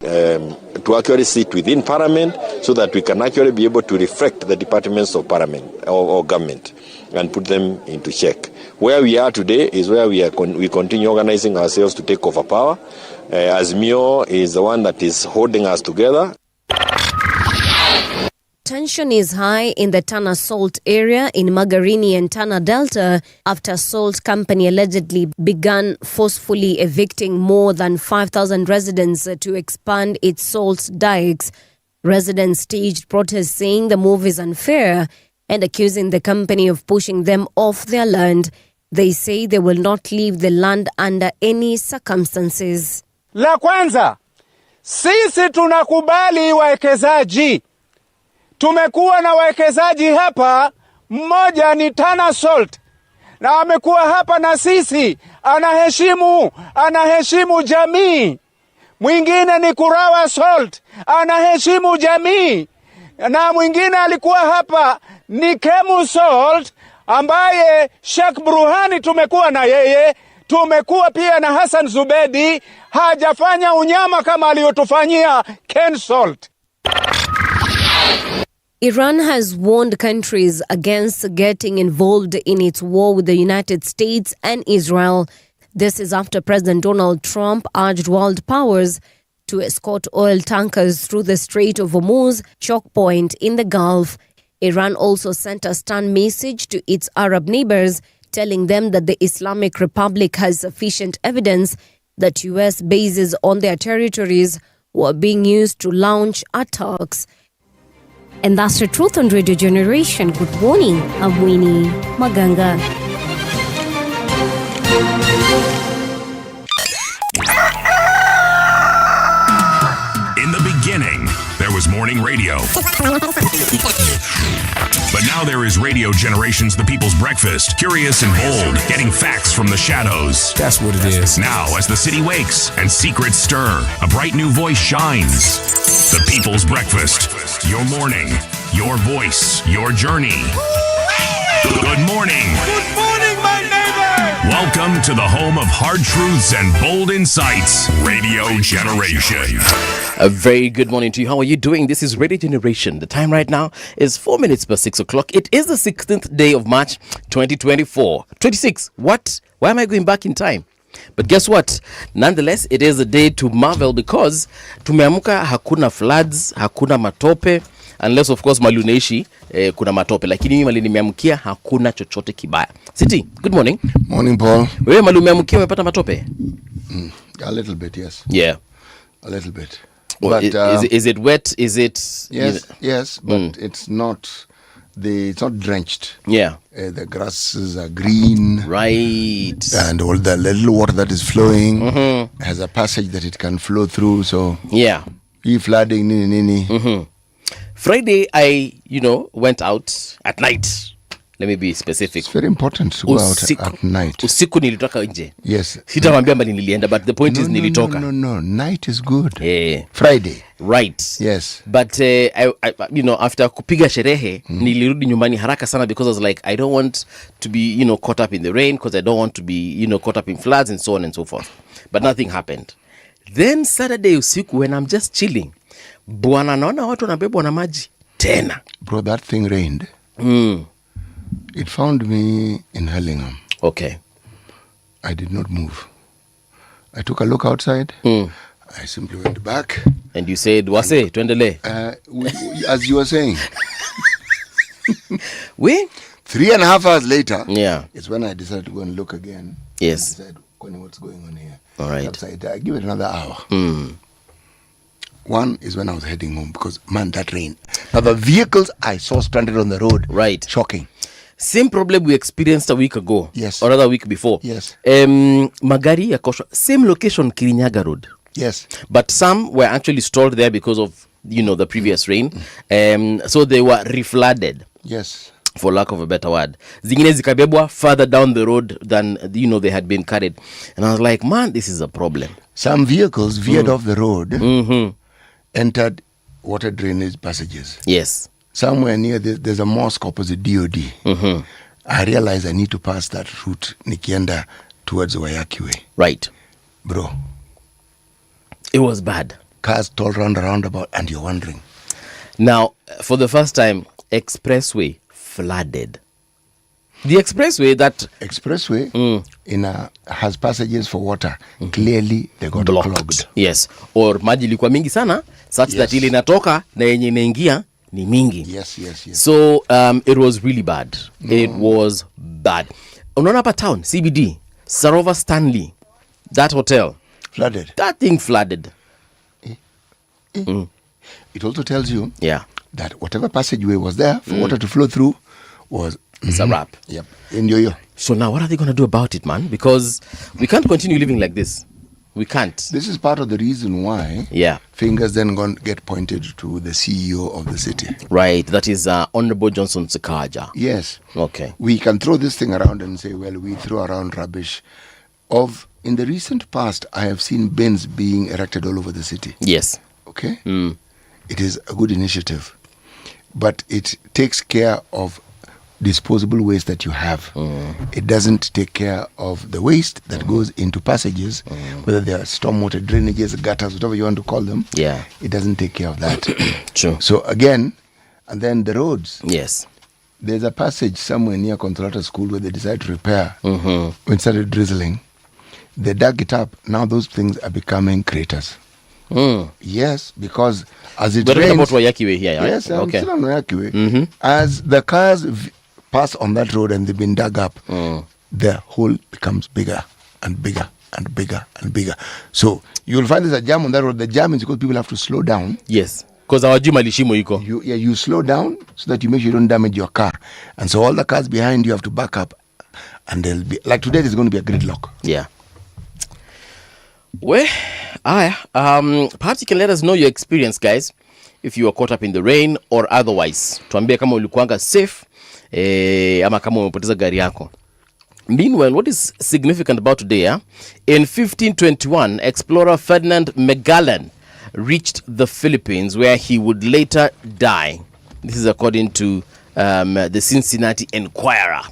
to actually sit within Parliament so that we can actually be able to reflect the departments of Parliament or government and put them into check. Where we are today is where we continue organizing ourselves to take over power. Azimio is the one that is holding us together. Tension is high in the Tana Salt area in Magarini and Tana Delta after salt company allegedly began forcefully evicting more than 5,000 residents to expand its salt dikes. Residents staged protests saying the move is unfair and accusing the company of pushing them off their land. They say they will not leave the land under any circumstances. La kwanza, sisi tunakubali wawekezaji. Tumekuwa na wawekezaji hapa, mmoja ni Tana Salt. Na amekuwa hapa na sisi, anaheshimu jamii. Mwingine ni Kurawa Salt, anaheshimu jamii. Na mwingine alikuwa hapa ni Kemu Salt, ambaye Sheikh Bruhani tumekuwa na yeye. Tumekuwa pia na Hassan Zubedi, hajafanya unyama kama aliyotufanyia Ken Salt. Iran has warned countries against getting involved in its war with the United States and Israel. This is after President Donald Trump urged world powers to escort oil tankers through the Strait of Hormuz, choke point in the Gulf. Iran also sent a stern message to its Arab neighbors, telling them that the Islamic Republic has sufficient evidence that U.S. bases on their territories were being used to launch attacks. And that's the truth on Radio Generation. Good morning, I'm Winnie Maganga. In the beginning, there was morning radio. But now there is Radio Generation's The People's Breakfast. Curious and bold, getting facts from the shadows. That's what it is. Now, as the city wakes and secrets stir, a bright new voice shines. The People's Breakfast. Your morning, your voice, your journey. Good morning. Good morning, my neighbor. Welcome to the home of hard truths and bold insights. Radio Generation. A very good morning to you. How are you doing? This is Radio Generation. The time right now is 4 minutes past 6 o'clock. It is the 16th day of March 2024. 26. What? Why am I going back in time? But guess what? Nonetheless, it is a day to marvel because tumeamuka hakuna floods, hakuna matope, unless of course Maluneishi kuna matope, lakini mimi Mali nimeamkia hakuna chochote kibaya. City, good morning. Morning, Paul. Wewe Malu umeamkia umepata matope? A little bit, yes. Yeah. A little bit. Well, but is it wet? Is it Yes, but it's not drenched. Yeah. The grasses are green. Right. And all the little water that is flowing has a passage that it can flow through. So yeah. Flooding, nini. Friday, I went out at night. Let me be specific. It's very important to go out at night. Usiku nilitoka nje. Yes. Sitamwambia mbali nilienda, but the point is nilitoka. No. Night is good. Yeah. Friday. Right. Yes. But I after kupiga sherehe, nilirudi nyumbani haraka sana because I was like, I don't want to be, caught up in the rain because I don't want to be, caught up in floods and so on and so forth. But nothing happened. Then Saturday usiku when I'm just chilling, bwana naona watu wanabebwa na maji tena. Bro, that thing rained. It found me in Hurlingham. Okay. I did not move. I took a look outside. I simply went back. And you said, Wase, tuendele. As you were saying. We? 3.5 hours later. Yeah. It's when I decided to go and look again. Yes. I said, what's going on here? All right. Outside, I give it another hour. One is when I was heading home because, man, that rain. Now, the vehicles I saw stranded on the road. Right. Shocking. Same problem we experienced a week ago. Yes. Or other week before. Yes. Magari ya Kosho. Same location, Kirinyaga Road. Yes. But some were actually stalled there because of, the previous rain. So they were reflooded. Yes. For lack of a better word. Zingine zikabebwa further down the road than, they had been carried. And I was like, man, this is a problem. Some vehicles veered off the road, entered water drainage passages. Yes. Somewhere near there's a mosque opposite DOD. I realized I need to pass that route nikienda towards Wayaki Way. Right. Bro. It was bad. cars toll round about, and you're wondering. Now, for the first time, expressway flooded. The expressway has passages for water. Clearly, they got clogged. Yes. Or maji ilikuwa mingi sana, such that ile inatoka na yenye inaingia ni mingi. Yes. So, it was really bad. It was bad. Unaona hapa town, CBD, Sarova Stanley, that hotel. Flooded. That thing flooded. It also tells you that whatever passageway was there for water to flow through was... It's a wrap. Yep. In yo-yo. So now what are they going to do about it, man? Because we can't continue living like this. We can't. This is part of the reason why fingers then get pointed to the CEO of the city. Right. That is Honorable Johnson Sakaja. Yes. Okay. We can throw this thing around and say, well, we throw around rubbish. In the recent past, I have seen bins being erected all over the city. Yes. Okay? It is a good initiative. But it takes care of disposable waste that you have. It doesn't take care of the waste that goes into passages, whether they are stormwater drainages, gutters, whatever you want to call them. Yeah. It doesn't take care of that. True. So again, and then the roads. Yes. There's a passage somewhere near Consolata School where they decided to repair. When it started drizzling, they dug it up. Now those things are becoming craters. Yes, because as it rains... about Wayaki Way here, right? Yes, I'm still on Wayaki Way. As the cars pass on that road and they've been dug up, the hole becomes bigger and bigger and bigger and bigger. So you'll find there's a jam on that road. The jam is because people have to slow down. Yes, because our jima lishimo iko. You slow down so that you make sure you don't damage your car. And so all the cars behind you have to back up. And they'll be, like today, there's going to be a gridlock. Yeah. Well, perhaps you can let us know your experience, guys, if you were caught up in the rain or otherwise. Tuambie kama ulikuanga safe, ama kama umepoteza gari yako. Meanwhile, what is significant about today? In 1521, explorer Ferdinand Magellan reached the Philippines, where he would later die. This is according to the Cincinnati Enquirer.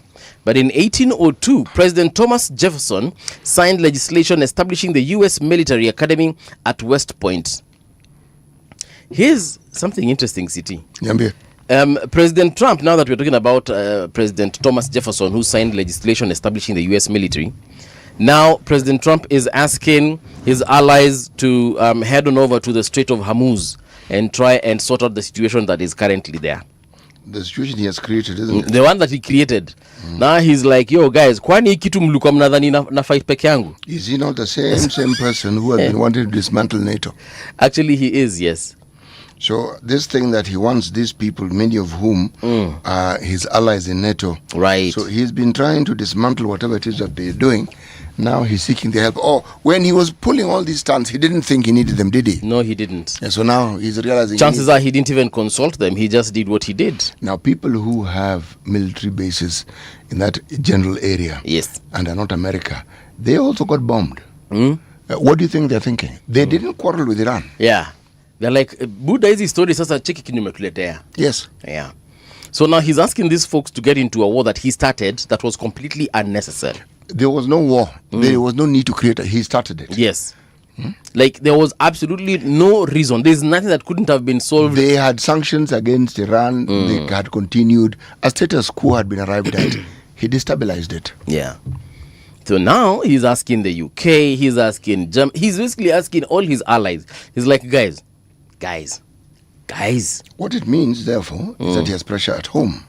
But in 1802, President Thomas Jefferson signed legislation establishing the U.S. Military Academy at West Point. Here's something interesting, City. President Trump, now that we're talking about President Thomas Jefferson, who signed legislation establishing the U.S. military, now President Trump is asking his allies to head on over to the Strait of Hormuz and try and sort out the situation that is currently there. The situation he has created, isn't it? The one that he created. Now he's like, yo guys, kwani kitu mlikuwa mnadhani na fight peke yangu? Is he not the same person who has been wanting to dismantle NATO? Actually, he is, yes. So this thing that he wants these people, many of whom are his allies in NATO. Right. So he's been trying to dismantle whatever it is that they're doing. Now he's seeking their help. Oh, when he was pulling all these stunts, he didn't think he needed them, did he? No, he didn't. And so now he's realizing... Chances are he didn't even consult them. He just did what he did. Now, people who have military bases in that general area, yes, and are not America, they also got bombed. What do you think they're thinking? They didn't quarrel with Iran. Yeah. They're like, Buddha is story, sasa cheki kinyumetuletea. Yes. Yeah. So now he's asking these folks to get into a war that he started that was completely unnecessary. There was no war. There was no need to create it. He started it. Yes. Like, there was absolutely no reason. There's nothing that couldn't have been solved. They had sanctions against Iran. They had continued. A status quo had been arrived at. He destabilized it. Yeah. So now he's asking the UK. He's asking Germany. He's basically asking all his allies. He's like, guys. What it means, therefore, is that he has pressure at home.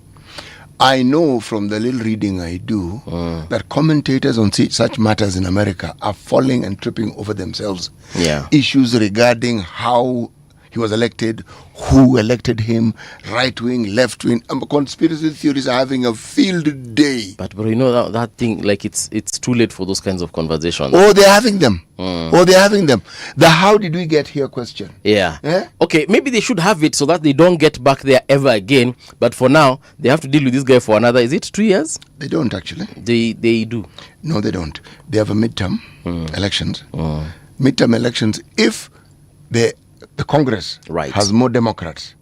I know from the little reading I do that commentators on such matters in America are falling and tripping over themselves. Yeah. Issues regarding how he was elected, who elected him, right wing, left wing. Conspiracy theories are having a field day. But you know that thing, like it's too late for those kinds of conversations. Oh, they're having them. The how did we get here question. Yeah. Okay, maybe they should have it so that they don't get back there ever again. But for now, they have to deal with this guy for another, is it 2 years? They don't actually. They do. No, they don't. They have a midterm elections. Midterm elections, if the Congress has more Democrats,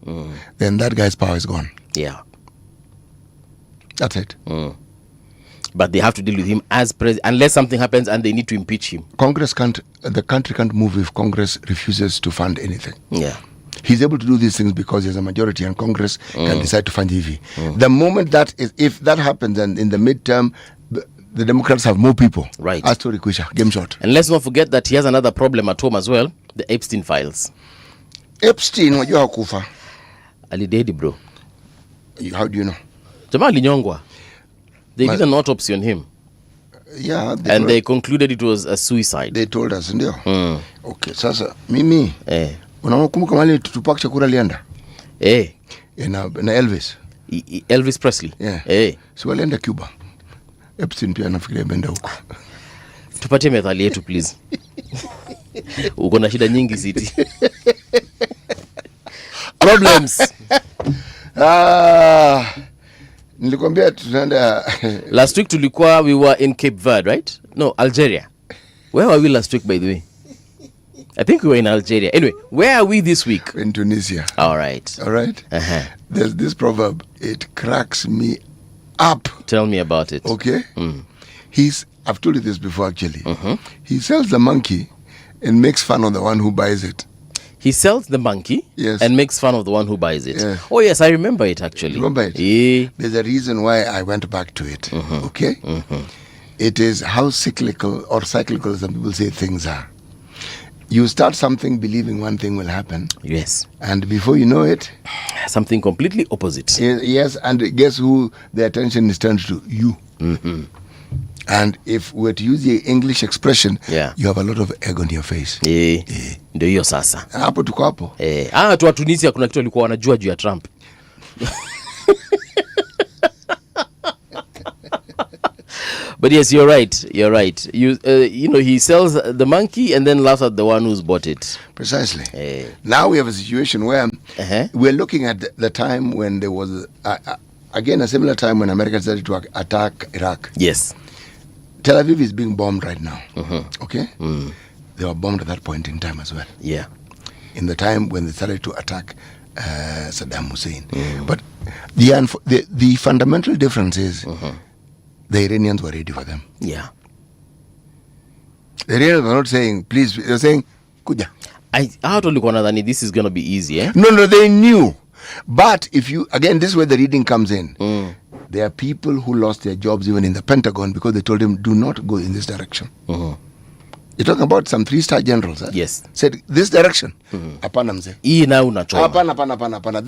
then that guy's power is gone. Yeah. That's it. But they have to deal with him as president unless something happens and they need to impeach him. The country can't move if Congress refuses to fund anything. Yeah. He's able to do these things because he has a majority and Congress can decide to fund EV. The moment if that happens, and in the midterm, the Democrats have more people. Right. Story kwisha, game short. And let's not forget that he has another problem at home as well, the Epstein files. Epstein, wajua hakufa. Alidedi, bro. How do you know? Jamaa alinyongwa. They did an autopsy on him. Yeah. They concluded it was a suicide. They told us, ndio. Okay, sasa mimi unakumbuka mali Tupac Shakur alienda? Na Elvis. Elvis Presley. Yeah. So alienda Cuba. Epstein pia nafikiria benda huko. Tupatie methali yetu please. Uko na shida nyingi city. Problems. Nilikwambia tunaenda last week we were in Cape Verde, right? No, Algeria. Where were we last week, by the way? I think we were in Algeria. Anyway, where are we this week? In Tunisia. All right. There's this proverb. It cracks me up. Tell me about it. Okay. I've told you this before actually. He sells the monkey and makes fun of the one who buys it. He sells the monkey and makes fun of the one who buys it. Yeah. Oh yes, I remember it actually. Remember it? Yeah. There's a reason why I went back to it. Okay? It is how cyclical or cyclical some people say things are. You start something believing one thing will happen. Yes. And before you know it, something completely opposite. Yes, and guess who the attention is turned to? You. And if we're to use the English expression, you have a lot of egg on your face. Ndio hiyo sasa. Hapo tuko hapo. Tu wa Tunisia kuna kitu walikuwa wanajua juu ya Trump. But yes, you're right. You know, he sells the monkey and then laughs at the one who's bought it. Precisely. Now we have a situation where we're looking at the time when there was again a similar time when America started to attack Iraq. Yes. Tel Aviv is being bombed right now. Okay? They were bombed at that point in time as well. Yeah. In the time when they started to attack Saddam Hussein. But the fundamental difference is the Iranians were ready for them. Yeah. The Iranians were not saying, please, they were saying, kuja. I told you this is going to be easy, eh? No, they knew. But if you, again, this is where the reading comes in. There are people who lost their jobs even in the Pentagon because they told them, do not go in this direction. You're talking about some 3-star generals. Yes. Said, this direction. Apana mze. Apana.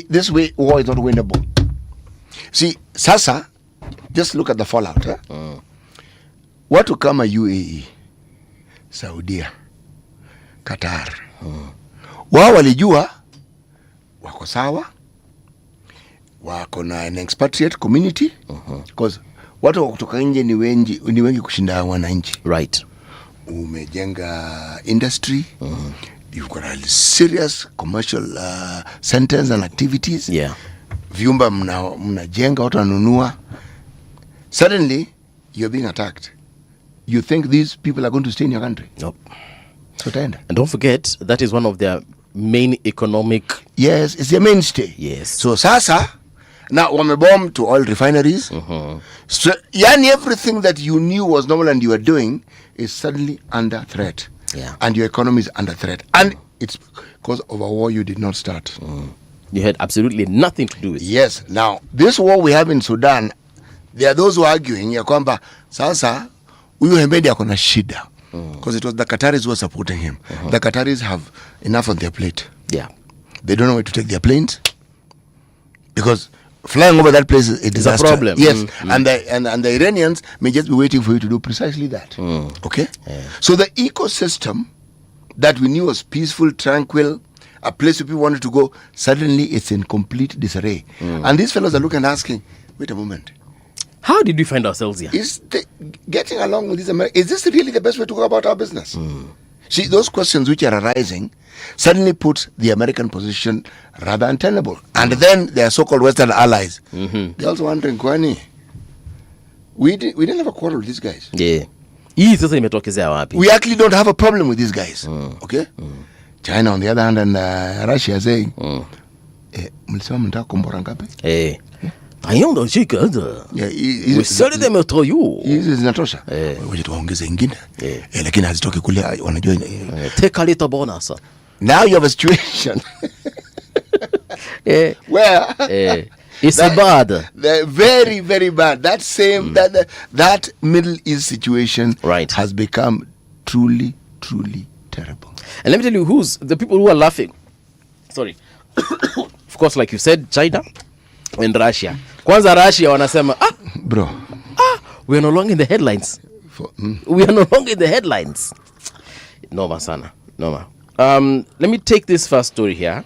This way, war is not winnable. See, sasa, just look at the fallout. Watu kama UAE, Saudia, Qatar. Wao walijua, wako sawa, wako na an expatriate community, because watu kutoka nje ni wengi kushinda wananchi. Right. Umejenga industry, you've got a serious commercial centers and activities. Yeah. Vyumba mnajenga, watu wanunua. Suddenly, you're being attacked. You think these people are going to stay in your country? Nope. So tender. And don't forget, that is one of their main economic... Yes, it's their mainstay. Yes. So sasa, now wamebomb to oil refineries. So, everything that you knew was normal and you were doing is suddenly under threat. Yeah. And your economy is under threat. And it's because of a war you did not start. You had absolutely nothing to do with it. Yes. Now, this war we have in Sudan, there are those who are arguing ya kwamba sasa huyu Hemedi akona shida because it was the Qataris who were supporting him. The Qataris have enough on their plate. Yeah. They don't know where to take their planes because flying over that place is a disaster. It's a problem. Yes. And the Iranians may just be waiting for you to do precisely that. Okay? Yeah. So the ecosystem that we knew was peaceful, tranquil, a place where people wanted to go, suddenly it's in complete disarray. And these fellows are looking and asking, wait a moment. How did we find ourselves here? Is getting along with these Americans, is this really the best way to go about our business? See, those questions which are arising suddenly put the American position rather untenable. And then their so-called Western allies, they're also wondering, kwani, we didn't have a quarrel with these guys. Yeah. We actually don't have a problem with these guys. Okay? China, on the other hand, and Russia saying, We sell them to you. Hizi zinatosha. Waje tuongeze ingine. Lakini hazitoki kule wanajua. Take a little bonus. Now you have a situation where it's bad. Very, very bad. That same that Middle East situation has become truly, truly terrible. And let me tell you who's the people who are laughing. Sorry. Of course, like you said, China and Russia. Kwanza Russia wanasema, bro, we are no longer in the headlines. We are no longer in the headlines. Noma sana. Noma. Let me take this first story here.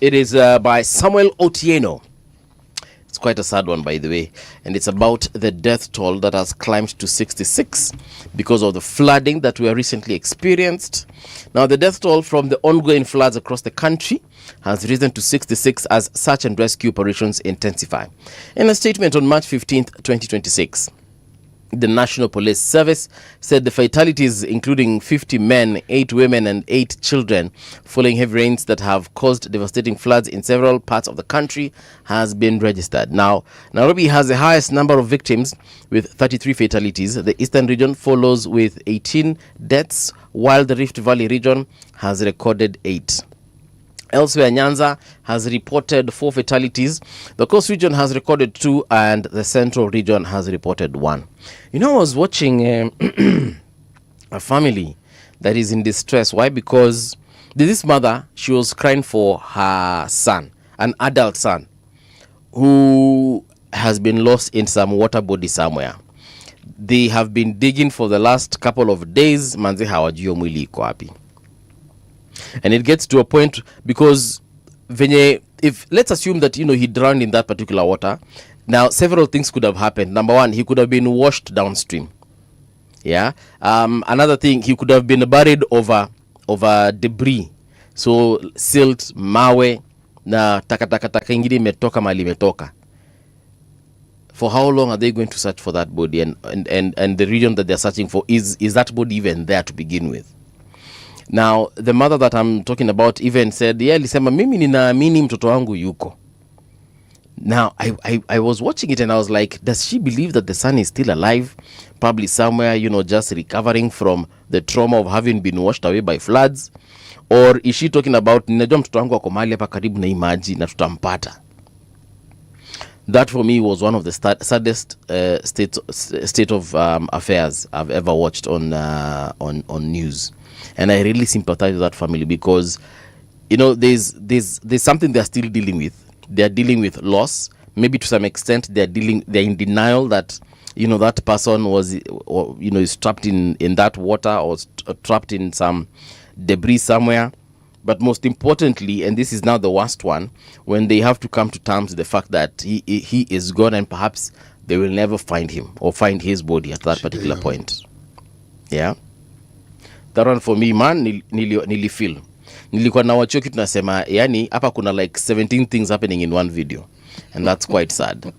It is by Samuel Otieno. It's quite a sad one, by the way. And it's about the death toll that has climbed to 66 because of the flooding that we have recently experienced. Now, the death toll from the ongoing floods across the country has risen to 66 as search and rescue operations intensify. In a statement on March 15th, 2026, the National Police Service said the fatalities, including 50 men, 8 women and 8 children, following heavy rains that have caused devastating floods in several parts of the country, has been registered. Now, Nairobi has the highest number of victims with 33 fatalities. The Eastern region follows with 18 deaths, while the Rift Valley region has recorded 8. Elsewhere, Nyanza has reported 4 fatalities. The Coast region has recorded 2, and the Central region has reported 1. You know, I was watching a family that is in distress. Why? Because this mother, she was crying for her son, an adult son, who has been lost in some water body somewhere. They have been digging for the last couple of days. Manze hawajui mwili iko wapi. And it gets to a point because if let's assume that he drowned in that particular water. Now several things could have happened. Number one, he could have been washed downstream. Yeah. Another thing, he could have been buried over debris. So silt, mawe na taka ingine imetoka mali imetoka. For how long are they going to search for that body? And the region that they're searching for, is that body even there to begin with? Now, the mother that I'm talking about even said, alisema mimi ninaamini mtoto wangu yuko. Now, I was watching it and I was like, does she believe that the son is still alive? Probably somewhere, just recovering from the trauma of having been washed away by floods? Or is she talking about, ninajua mtoto wangu ako mahali hapa karibu na maji na tutampata? That for me was one of the saddest state of affairs I've ever watched on news. And I really sympathize with that family because, there's something they're still dealing with. They're dealing with loss. Maybe to some extent they're in denial that, that person was, is trapped in that water or trapped in some debris somewhere. But most importantly, and this is now the worst one, when they have to come to terms with the fact that he is gone and perhaps they will never find him or find his body at that particular point. Yeah. That one for me, man, nilifeel. Nilikuwa na wachoki tunasema, yani hapa kuna like 17 things happening in one video. And that's quite sad.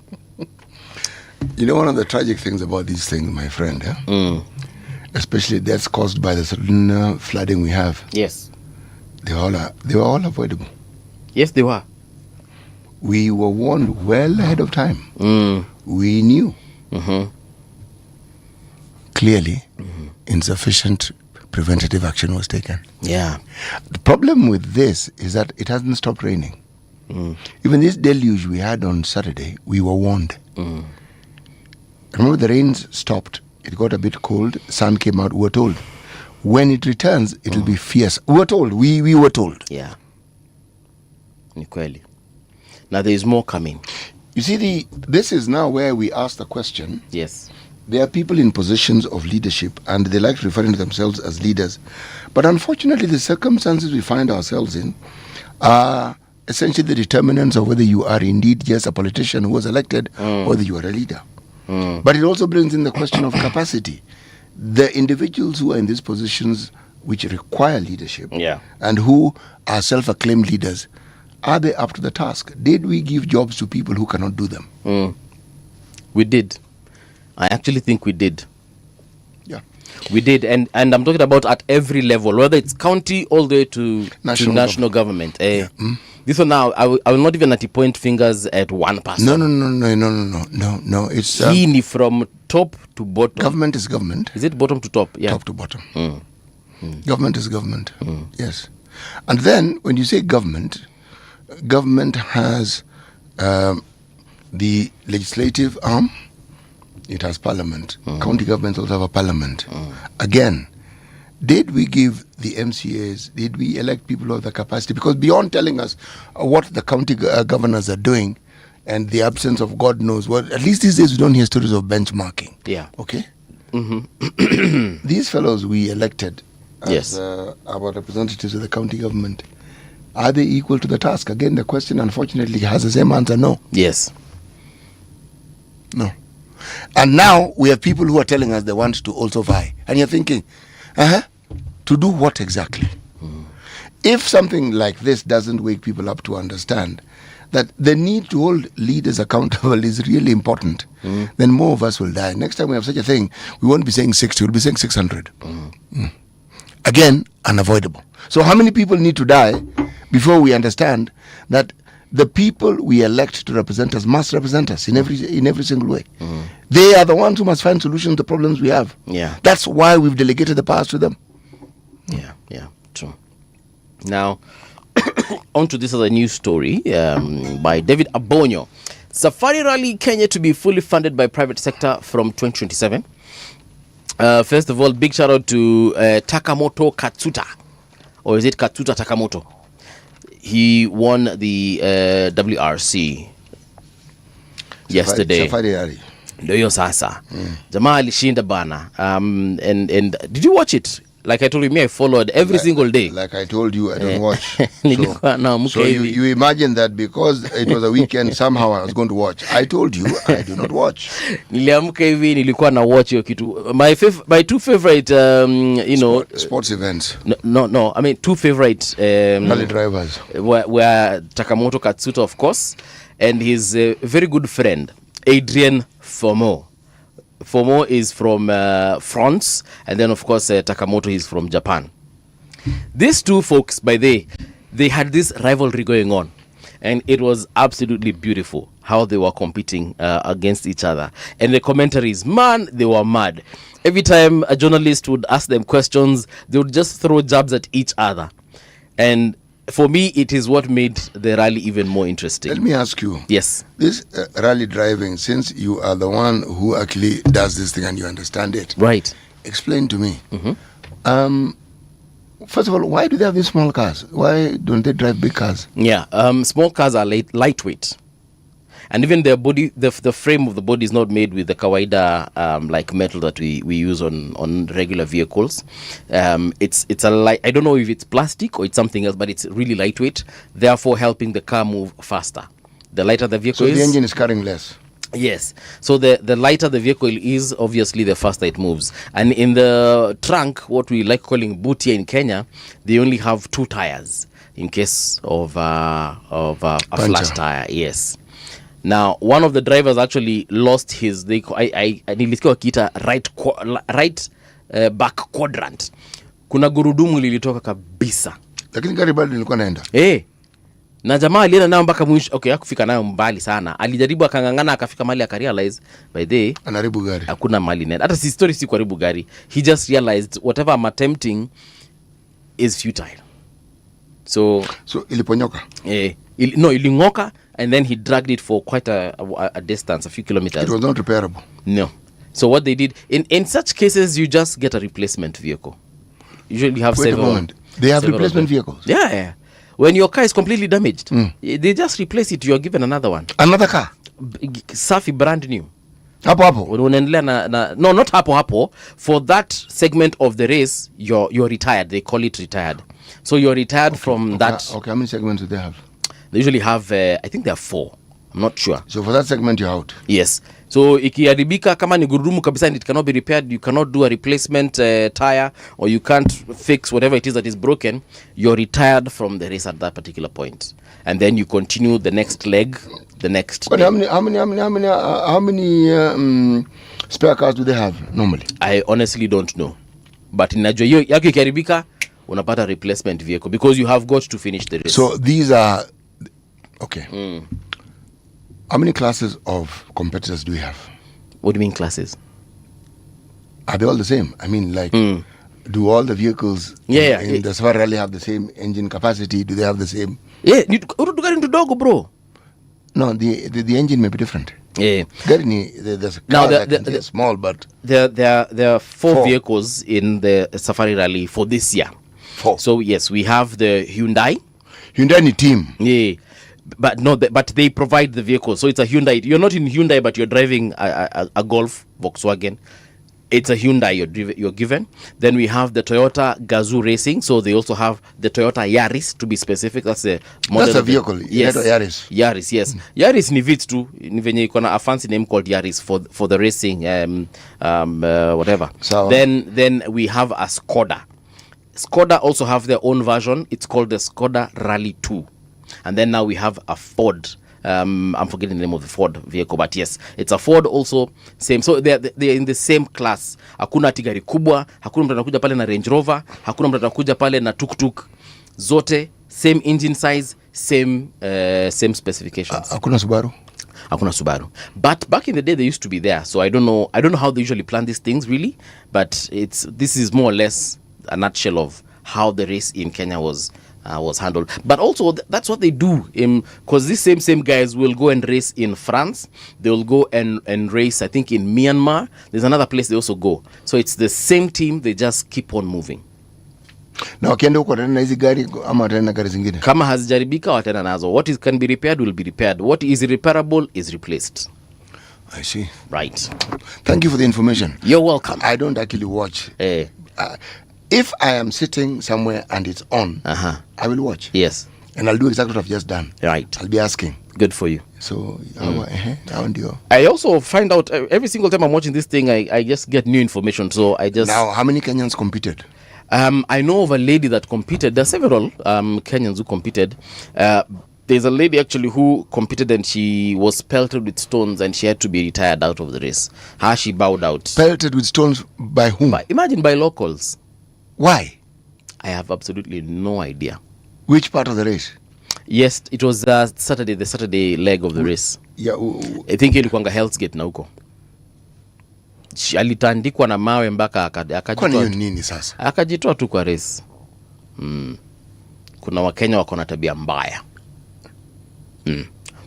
One of the tragic things about these things, my friend, especially deaths caused by the sudden flooding we have. Yes. They were all avoidable. Yes, they were. We were warned well ahead of time. We knew. Clearly, insufficient preventative action was taken. Yeah. The problem with this is that it hasn't stopped raining. Even this deluge we had on Saturday, we were warned. Remember, the rains stopped. It got a bit cold. Sun came out. We were told. When it returns, it'll be fierce. We were told. We were told. Yeah. Nikweli. Now there is more coming. You see, this is now where we ask the question. Yes. There are people in positions of leadership and they like referring to themselves as leaders. But unfortunately, the circumstances we find ourselves in are essentially the determinants of whether you are indeed just a politician who was elected or whether you are a leader. But it also brings in the question of capacity. The individuals who are in these positions which require leadership and who are self-acclaimed leaders, are they up to the task? Did we give jobs to people who cannot do them? We did. I actually think we did. Yeah. We did. And I'm talking about at every level, whether it's county all the way to national government. This one now, I will not even point fingers at one person. No. It's Hii from top to bottom. Government is government. Is it bottom to top? Yeah. Top to bottom. Government is government. Yes. And then when you say government has the legislative arm. It has parliament. County governments also have a parliament. Again, did we give the MCAs, did we elect people of the capacity? Because beyond telling us what the county governors are doing and the absence of God knows what, at least these days we don't hear stories of benchmarking. Yeah. Okay? These fellows we elected as our representatives of the county government, are they equal to the task? Again, the question unfortunately has the same answer, no. Yes. No. And now we have people who are telling us they want to also vie. And you're thinking, to do what exactly? If something like this doesn't wake people up to understand that the need to hold leaders accountable is really important, then more of us will die. Next time we have such a thing, we won't be saying 60, we'll be saying 600. Again, unavoidable. So how many people need to die before we understand that the people we elect to represent us must represent us in every single way? They are the ones who must find solutions to the problems we have. Yeah. That's why we've delegated the powers to them. Yeah, true. Now, on to this other news story by David Abonyo. Safari Rally Kenya to be fully funded by private sector from 2027. First of all, big shout out to Takamoto Katsuta. Or is it Katsuta Takamoto? He won the WRC yesterday. Safari Rally. Ndio hiyo sasa. Jamaa alishinda bana. And did you watch it? Like I told you, I followed every single day. Like I told you, I don't watch. So you imagine that because it was a weekend, somehow I was going to watch. I told you, I do not watch. Niliamka hivi nilikuwa na watch hiyo kitu. My two favorite, sports events. No. I mean, two favorite rally drivers were Takamoto Katsuta, of course, and his very good friend Adrian Fomo. Fomo is from France, and then of course Takamoto is from Japan. These two folks, they had this rivalry going on, and it was absolutely beautiful how they were competing against each other. And the commentaries, man, they were mad. Every time a journalist would ask them questions, they would just throw jabs at each other. And for me, it is what made the rally even more interesting. Let me ask you. Yes. This rally driving, since you are the one who actually does this thing and you understand it. Right. Explain to me. First of all, why do they have these small cars? Why don't they drive big cars? Yeah. Small cars are lightweight. And even their body, the frame of the body is not made with the kawaida like metal that we use on regular vehicles. It's a light. I don't know if it's plastic or it's something else, but it's really lightweight, therefore helping the car move faster. The lighter the vehicle is, the engine is carrying less. Yes. So the lighter the vehicle is, obviously the faster it moves. And in the trunk, what we like calling boot here in Kenya, they only have 2 tires in case of a flat tire. Yes. Now, one of the drivers actually lost his, nilisikia wakiita right back quadrant. Kuna gurudumu lilitoka kabisa. Lakini gari bado lilikuwa naenda. Na jamaa alienda nayo mpaka mwisho. Okay, hakufika nayo mbali sana. Alijaribu akangangana akafika mahali akarealize by the anaribu gari. Hakuna mali nenda. Hata si story si kuharibu gari. He just realized whatever I'm attempting is futile. So iliponyoka. Ilingoka, and then he dragged it for quite a distance, a few kilometers. It was not repairable. No. So what they did in such cases, you just get a replacement vehicle. Usually you have several. They have replacement vehicles. Yeah. When your car is completely damaged, they just replace it. You are given another one. Another car. Safi, brand new. Hapo. No, not hapo. For that segment of the race, you're retired. They call it retired. So you're retired from that. Okay, how many segments do they have? They usually have, I think there are 4. I'm not sure. So for that segment, you're out? Yes. So ikiharibika kama ni gurudumu kabisa and it cannot be repaired, you cannot do a replacement tire, or you can't fix whatever it is that is broken, you're retired from the race at that particular point. And then you continue the next leg, the next But day. How many spare cars do they have normally? I honestly don't know. But inajua yako ikiharibika, unapata replacement vehicle because you have got to finish the race. So these are Okay. How many classes of competitors do we have? What do you mean classes? Are they all the same? I mean, like, do all the vehicles in the Safari Rally have the same engine capacity? Do they have the same? Yeah, you get into dogo, bro. No, the engine may be different. Yeah. There's cars that can be small, but there are four vehicles in the Safari Rally for this year. 4. So yes, we have the Hyundai team. Yeah, but no, but they provide the vehicle. So it's a Hyundai. You're not in Hyundai, but you're driving a Golf, Volkswagen. It's a Hyundai you're given. Then we have the Toyota Gazoo Racing. So they also have the Toyota Yaris, to be specific. That's the model. That's a vehicle. Yes. Yaris, yes. Yaris ni vitu tu. Ni venye iko na a fancy name called Yaris for the racing, whatever. So, then we have a Skoda. Skoda also have their own version. It's called the Skoda Rally 2. And then now we have a Ford. I'm forgetting the name of the Ford vehicle, but yes, it's a Ford also, same. So they're in the same class. Hakuna ati gari kubwa, hakuna mtu anakuja pale na Range Rover, hakuna mtu anakuja pale na tuk-tuk. Zote same engine size, same specifications. Hakuna Subaru. But back in the day they used to be there. So I don't know how they usually plan these things really, but this is more or less a nutshell of how the race in Kenya was handled. But also that's what they do, because these same guys will go and race in France. They will go and race, I think, in Myanmar. There's another place they also go. So it's the same team, they just keep on moving. Na wakienda huko tena hizi gari ama tena gari zingine, kama hazijaribika watena nazo. What can be repaired will be repaired. What is irreparable is replaced. I see. Right. Thank you for the information. You're welcome. I don't actually watch. If I am sitting somewhere and it's on, I will watch. Yes. And I'll do exactly what I've just done. Right. I'll be asking. Good for you. So, I also find out every single time I'm watching this thing, I just get new information. So I just... Now, how many Kenyans competed? I know of a lady that competed. There are several Kenyans who competed. There's a lady actually who competed and she was pelted with stones and she had to be retired out of the race. She bowed out. Pelted with stones by whom? Imagine by locals. Why? I have absolutely no idea. Which part of the race? Yes, it was the Saturday leg of the race. Yeah. I think ilikuanga Hell's Gate na huko. Alitandikwa na mawe mpaka akajitoa. Nini sasa? Akajitoa tu kwa race. Kuna Wakenya wako na tabia mbaya.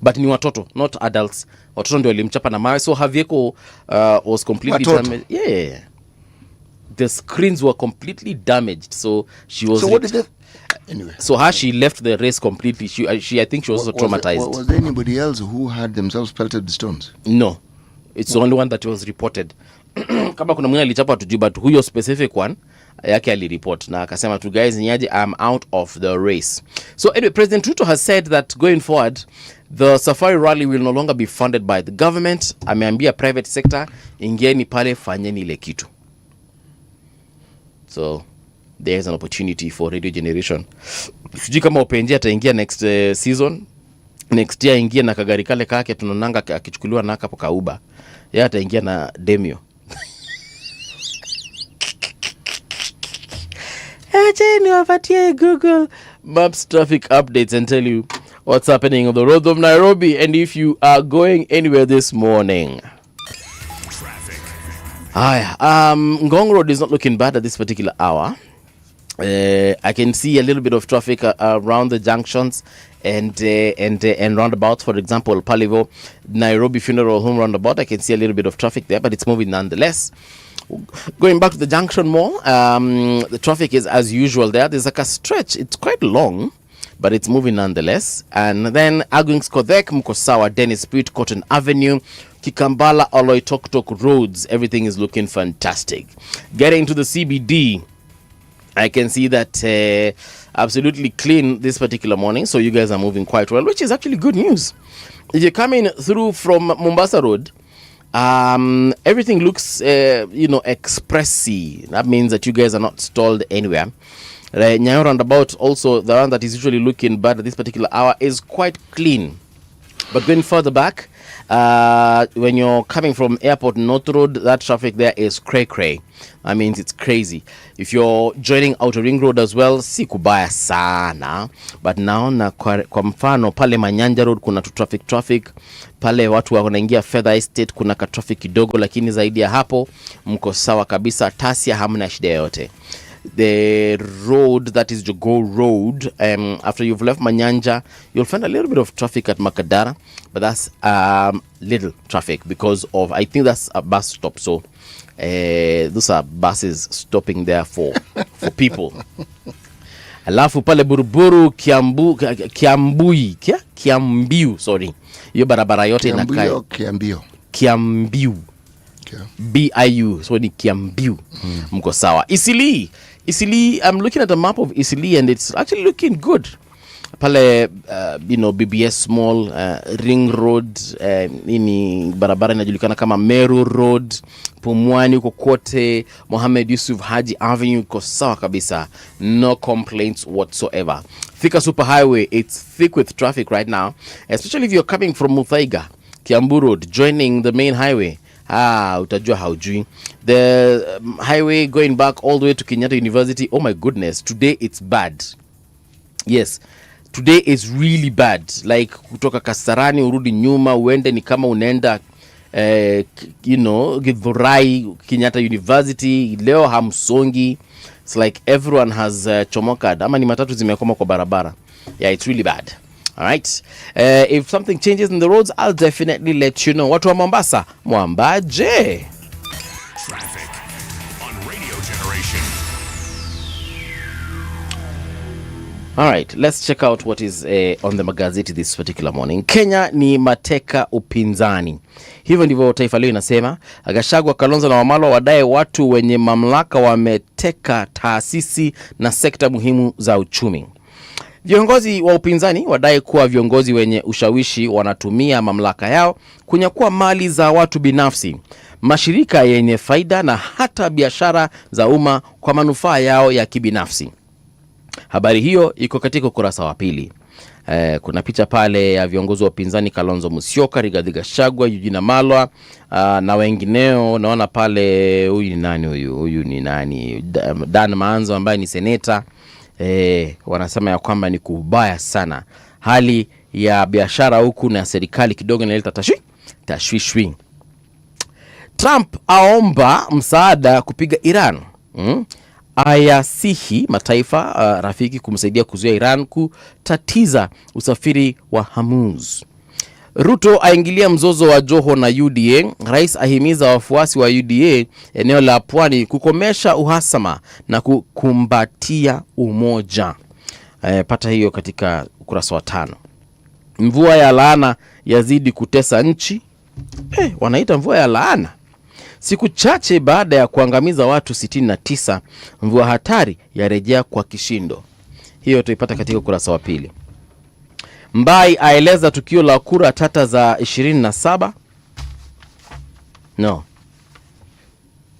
But ni watoto, not adults. Watoto ndio walimchapa na mawe, so her vehicle was completely damaged. Yeah. The screens were completely damaged, so she was... So what did they... Anyway. So she left the race completely. She I think she was also traumatized. Was there anybody else who had themselves pelted with stones? No. It's the only one that was reported. Kama kuna mwingine alichapa tujui, but huyo specific one yake alireport na akasema tu, guys, niaje, I'm out of the race. So anyway, President Ruto has said that going forward the Safari Rally will no longer be funded by the government. Ameambia private sector, ingieni pale, fanyeni ile kitu. So there's an opportunity for radio generation. Sijui kama Openje ataingia next season. Next year ingia na kagari kale kake tunonanga akichukuliwa na hapo kauba. Yeye ataingia na Demio. Acheni wapatie Google Maps traffic updates and tell you what's happening on the roads of Nairobi and if you are going anywhere this morning. Ngong Road is not looking bad at this particular hour. I can see a little bit of traffic around the junctions and roundabouts. For example, Palivo, Nairobi Funeral Home roundabout. I can see a little bit of traffic there, but it's moving nonetheless. Going back to the junction mall, the traffic is as usual there. There's like a stretch. It's quite long, but it's moving nonetheless. And then Agwings Kodhek, Mkosawa, Dennis Street, Cotton Avenue, Kikambala, Oloitoktok roads. Everything is looking fantastic. Getting to the CBD, I can see that absolutely clean this particular morning. So you guys are moving quite well, which is actually good news. If you're coming through from Mombasa Road, everything looks, expressy. That means that you guys are not stalled anywhere. Nyayo roundabout, also the one that is usually looking bad at this particular hour, is quite clean. But going further back, when you're coming from Airport North Road, that traffic there is cray-cray. I mean, it's crazy. If you're joining Outer Ring Road as well, si kubaya sana. But naona kwa mfano pale Manyanja Road kuna traffic. Pale watu wanaingia Feather Estate kuna ka traffic kidogo, lakini zaidi ya hapo mko sawa kabisa. Tasia hamna shida yote. The road that is Jogo Road, after you've left Manyanja, you'll find a little bit of traffic at Makadara, but that's little traffic because of, I think that's a bus stop. So those are buses stopping there for people. Alafu pale Buruburu Kiambiu, sorry. Hiyo barabara yote inakaa Kiambiu. BIU, so ni Kiambiu. Mko sawa. Isili, I'm looking at a map of Isili and it's actually looking good. Pale BBS Mall, Ring Road, nini barabara inajulikana kama Meru Road, Pumwani uko kote, Mohamed Yusuf Haji Avenue uko sawa kabisa. No complaints whatsoever. Thika Super Highway, it's thick with traffic right now, especially if you're coming from Muthaiga, Kiambu Road, joining the main highway. Utajua haujui. The highway going back all the way to Kenyatta University, oh my goodness, today it's bad. Yes, today is really bad. Like kutoka Kasarani urudi nyuma uende ni kama unaenda Githurai Kenyatta University. Leo hamsongi. It's like everyone has chomokad. Ama ni matatu zimekoma kwa barabara. Yeah, it's really bad. All right. If something changes in the roads, I'll definitely let you know. Watu wa Mombasa, Mwambaje. Traffic on Radio Generation. All right, let's check out what is on the magazeti this particular morning. Kenya ni mateka upinzani. Hivyo ndivyo Taifa Leo inasema. Gachagua, Kalonzo na Wamalwa wadai watu wenye mamlaka wameteka taasisi na sekta muhimu za uchumi. Viongozi wa upinzani wadai kuwa viongozi wenye ushawishi wanatumia mamlaka yao kunyakua mali za watu binafsi, mashirika yenye faida na hata biashara za umma kwa manufaa yao ya kibinafsi. Habari hiyo iko katika ukurasa wa pili. Kuna picha pale ya viongozi wa upinzani Kalonzo Musyoka, Rigathi Gachagua, Eugene Wamalwa na wengineo. Naona pale huyu ni nani? Dan Maanzo ambaye ni seneta. Wanasema ya kwamba ni kubaya sana. Hali ya biashara huku na serikali kidogo inaleta tashwishwi. Trump aomba msaada kupiga Iran. Ayasihi mataifa rafiki kumsaidia kuzuia Iran kutatiza usafiri wa Hormuz. Ruto aingilia mzozo wa Joho na UDA. Rais ahimiza wafuasi wa UDA eneo la Pwani kukomesha uhasama na kukumbatia umoja. Pata hiyo katika ukurasa wa 5. Mvua ya laana yazidi kutesa nchi. Wanaita mvua ya laana. Siku chache baada ya kuangamiza watu 69, mvua hatari yarejea kwa kishindo. Hiyo tuipata katika ukurasa wa 2. Mbai aeleza tukio la kura tata za 27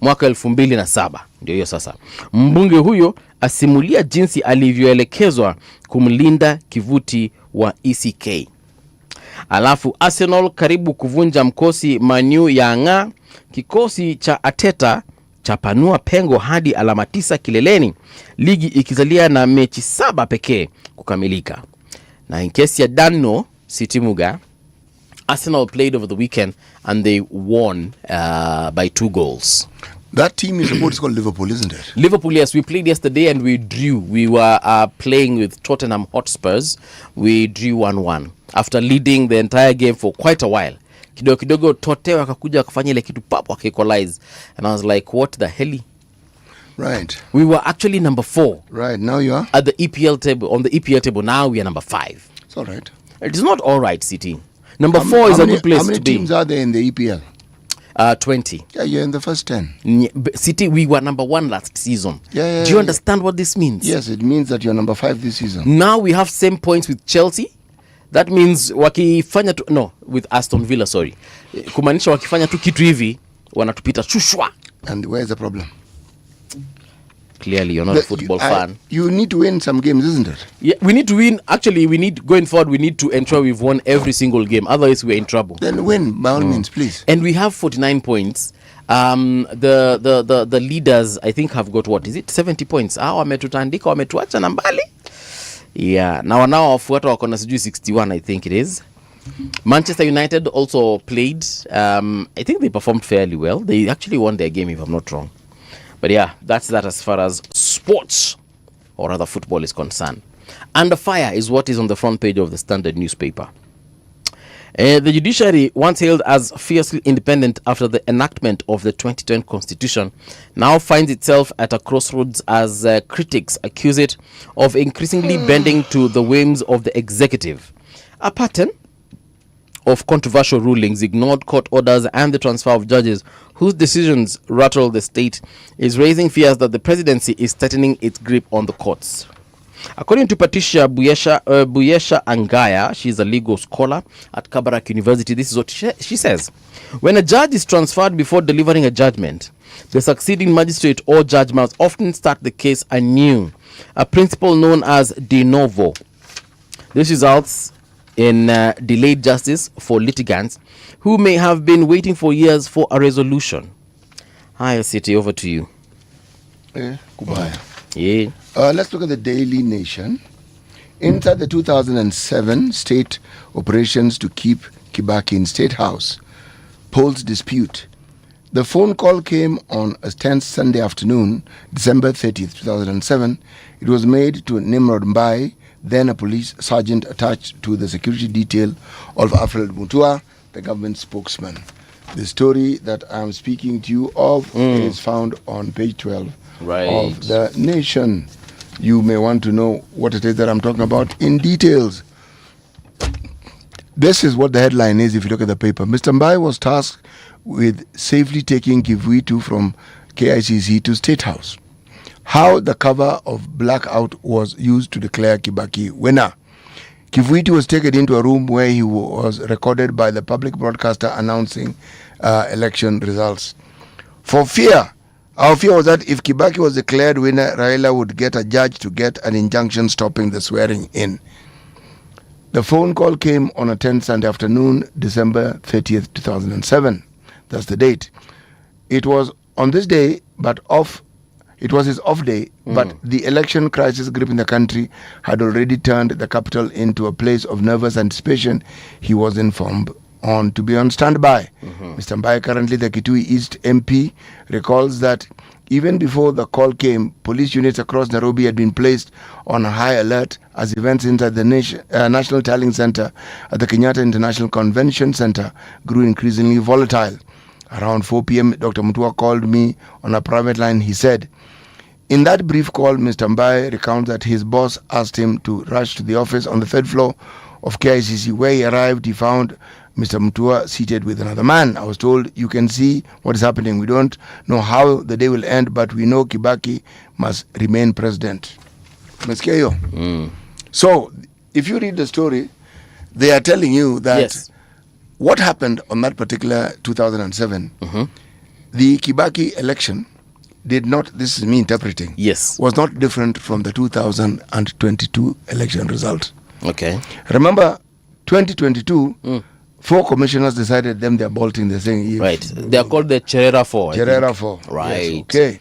mwaka 2007. Ndio hiyo sasa. Mbunge huyo asimulia jinsi alivyoelekezwa kumlinda kivuti wa ECK. Alafu Arsenal karibu kuvunja mkosi Man ya ng'a. Kikosi cha Ateta chapanua pengo hadi alama 9 kileleni, ligi ikizalia na mechi 7 pekee kukamilika. Na in case ya Dano Sitimuga, Arsenal played over the weekend and they won by 2 goals. That team is about, it's called Liverpool, isn't it? Liverpool, yes. We played yesterday and we drew. We were playing with Tottenham Hotspurs. We drew 1-1 after leading the entire game for quite a while. Kidogo Tote wakakuja wakafanya ile kitu papo waka-equalize. And I was like, what the hell? Right. We were actually number 4. Right. Now you are? At the EPL table. On the EPL table, now we are number 5. It's all right. It is not all right, City. Number 4 is a good place to be. How many teams are there in the EPL? 20. Yeah, you're in the first 10. City, we were number 1 last season. Yeah, do you understand what this means? Yes, it means that you're number 5 this season. Now we have same points with Chelsea. That means wakifanya tu, no, with Aston Villa, sorry. Kumaanisha wakifanya tu kitu hivi wanatupita chushwa. And where is the problem? clearly you're not a football fan. You need to win some games, isn't it? Yeah, we need to win. Actually, going forward, we need to ensure we've won every single game. Otherwise, we're in trouble. Then win, by all means, please. And we have 49 points. The leaders, I think, have got, what is it, 70 points. Wametutandika, wametuacha na mbali. Yeah, now wafuata wako na sijui 61, I think it is. Manchester United also played. I think they performed fairly well. They actually won their game, if I'm not wrong. But yeah, that's that as far as sports, or rather football, is concerned. Under fire is what is on the front page of the Standard newspaper. The judiciary, once hailed as fiercely independent after the enactment of the 2010 constitution, now finds itself at a crossroads as critics accuse it of increasingly bending to the whims of the executive. A pattern of controversial rulings, ignored court orders, and the transfer of judges whose decisions rattle the state is raising fears that the presidency is tightening its grip on the courts. According to Patricia Buyesha Angaya, she's a legal scholar at Kabarak University, this is what she says. When a judge is transferred before delivering a judgment, the succeeding magistrate or judge must often start the case anew, a principle known as de novo. This results in delayed justice for litigants who may have been waiting for years for a resolution. Hi, City, over to you. Goodbye. Yeah. Let's look at the Daily Nation. Inside the 2007 state operations to keep Kibaki in State House, polls dispute. The phone call came on a tense Sunday afternoon, December 30th, 2007. It was made to Nimrod Mbai, then a police sergeant attached to the security detail of Alfred Mutua, the government spokesman. The story that I'm speaking to you of is found on page 12 of the Nation. You may want to know what it is that I'm talking about in details. This is what the headline is if you look at the paper. Mr. Mbai was tasked with safely taking Kivuitu from KICC to State House. How the cover of Blackout was used to declare Kibaki winner. Kivuitu was taken into a room where he was recorded by the public broadcaster announcing election results. Our fear was that if Kibaki was declared winner, Raila would get a judge to get an injunction stopping the swearing in. The phone call came on a 10th Sunday afternoon, December 30th, 2007. That's the date. It was on this day, it was his off day, but the election crisis gripping the country had already turned the capital into a place of nervous anticipation. He was informed to be on standby. Mr. Mbai, currently the Kitui East MP, recalls that even before the call came, police units across Nairobi had been placed on high alert as events inside the National Tallying Center at the Kenyatta International Convention Center grew increasingly volatile. Around 4 p.m., Dr. Mutua called me on a private line. He said, in that brief call, Mr. Mbai recounts that his boss asked him to rush to the office on the third floor of KICC. Where he arrived, he found Mr. Mutua seated with another man. I was told, you can see what is happening. We don't know how the day will end, but we know Kibaki must remain president. So, if you read the story, they are telling you that what happened on that particular 2007, the Kibaki election did not, this is me interpreting, was not different from the 2022 election result. Okay. Remember, 2022, 4 commissioners decided they are bolting the thing. Right. They are called the Cherera 4. Cherera 4. Right. Yes, okay.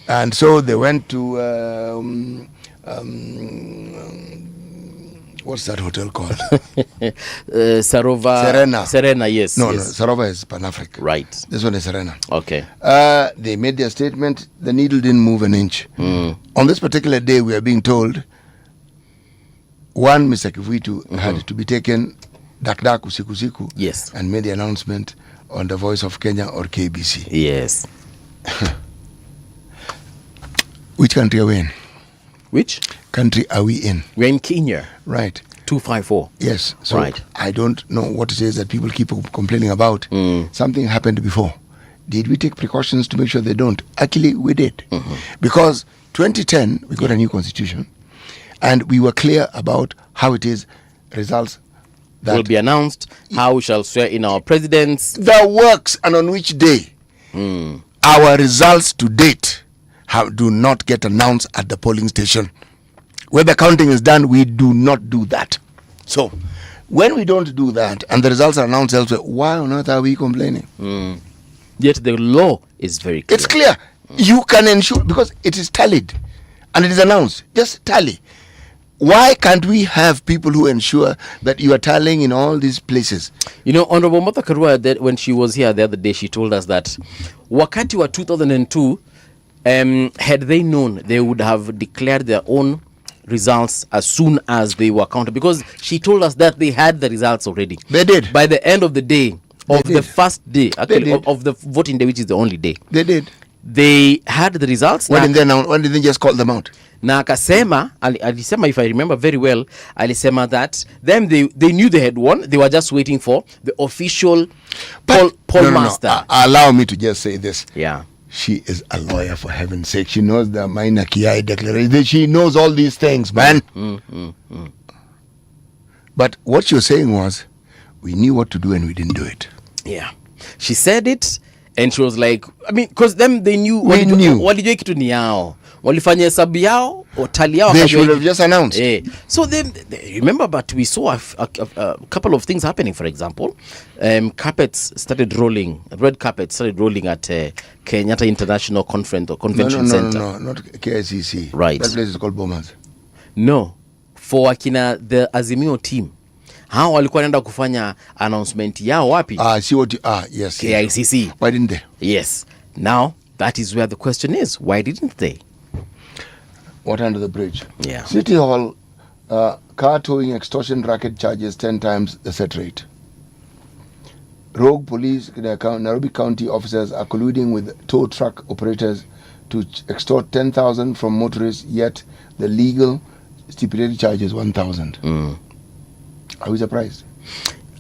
And so they went to, what's that hotel called? Serena, yes. No, Sarova is Pan-African. Right. This one is Serena. Okay. They made their statement. The needle didn't move an inch. On this particular day, we are being told, one, Mr. Kivuitu had to be taken dak usiku and made the announcement on the Voice of Kenya or KBC. Yes. Which country are we in? Which country are we in? We're in Kenya. Right. 254. Yes. So right. I don't know what it is that people keep complaining about. Something happened before. Did we take precautions to make sure they don't? Actually, we did. Because 2010, we got a new constitution. And we were clear about how it is results that will be announced, how we shall swear in our presidents. The works and on which day our results to date do not get announced at the polling station. Where the counting is done, we do not do that. So, when we don't do that and the results are announced elsewhere, why on earth are we complaining? Yet the law is very clear. It's clear. You can ensure, because it is tallied and it is announced. Just tally. Why can't we have people who ensure that you are tallying in all these places? You know, Honorable Martha Karua, that when she was here the other day, she told us that wakati wa 2002, had they known, they would have declared their own results as soon as they were counted, because she told us that they had the results already. They did. By the end of the day, the first day, actually, of the voting day, which is the only day. They did. They had the results. Why didn't they just call them out? Na akasema, alisema, if I remember very well, alisema that them they knew they had won. They were just waiting for the official poll master. No. Allow me to just say this. Yeah. She is a lawyer, for heaven's sake. She knows the Maina Kiai declaration. She knows all these things, man. But what you're saying was, we knew what to do and we didn't do it. Yeah. She said it and she was like, I mean, because them, they knew. We knew. Walijua kitu ni yao. Walifanya hesabu yao, tally yao. They should have just announced. So then, remember, but we saw a couple of things happening. For example, carpets started rolling. Red carpets started rolling at Kenyatta International Conference or Convention Center. No, not KICC. Right. That place is called Bomas. No, for the Azimio team. Hao walikuwa naenda kufanya announcement yao wapi? Yes. KICC. Why didn't they? Yes. Now, that is where the question is. Why didn't they? Water under the bridge. Yeah. City Hall, car towing extortion racket charges 10 times the set rate. Rogue police, Nairobi County officers are colluding with tow truck operators to extort 10,000 from motorists, yet the legal stipulated charge is 1,000. Are we surprised?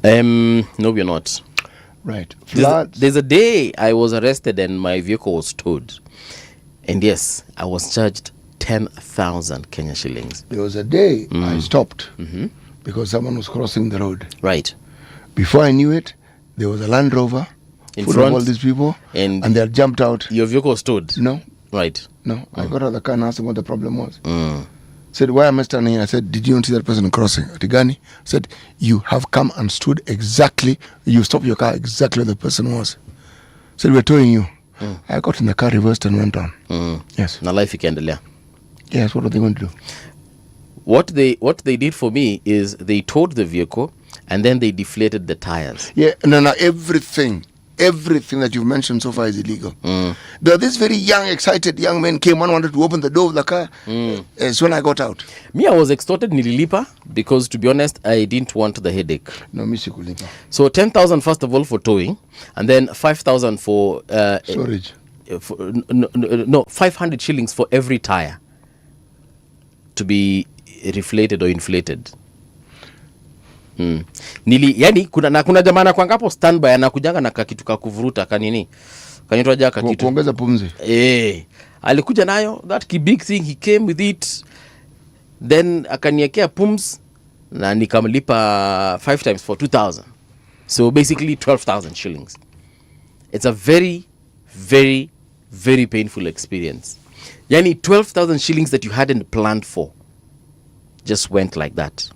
No, we're not. Right. There's a day I was arrested and my vehicle was towed. And yes, I was charged 10,000 Kenya shillings. There was a day I stopped because someone was crossing the road. Right. Before I knew it, there was a Land Rover in full front of all these people, and they had jumped out. Your vehicle was towed? No. Right. No. I got out of the car and asked him what the problem was. Said, why am I standing here? I said, did you not see that person crossing? Tigani said, you have come and stood exactly, you stopped your car exactly where the person was. Said, we're towing you. I got in the car, reversed and went on. Yes. Na life ikaendelea. Yes, what are they going to do? What they did for me is they towed the vehicle and then they deflated the tires. Yeah, no, everything that you've mentioned so far is illegal. There are these very young, excited young men came, one wanted to open the door of the car. It's when I got out. Me, I was extorted nililipa because, to be honest, I didn't want the headache. No, me sikulipa. So 10,000 first of all for towing, and then 5,000 for storage. 500 shillings for every tire to be reflated or inflated. Yani kuna jamaa anakuanga hapo standby anakujanga na kakitu ka kuvuruta kanini. Kanitwa jaka kitu. Kuongeza pumzi. Alikuja nayo that big thing, he came with it. Then akaniekea pums na nikamlipa 5 times for 2,000. So basically 12,000 shillings. It's a very, very, very painful experience. Yani 12,000 shillings that you hadn't planned for just went like that.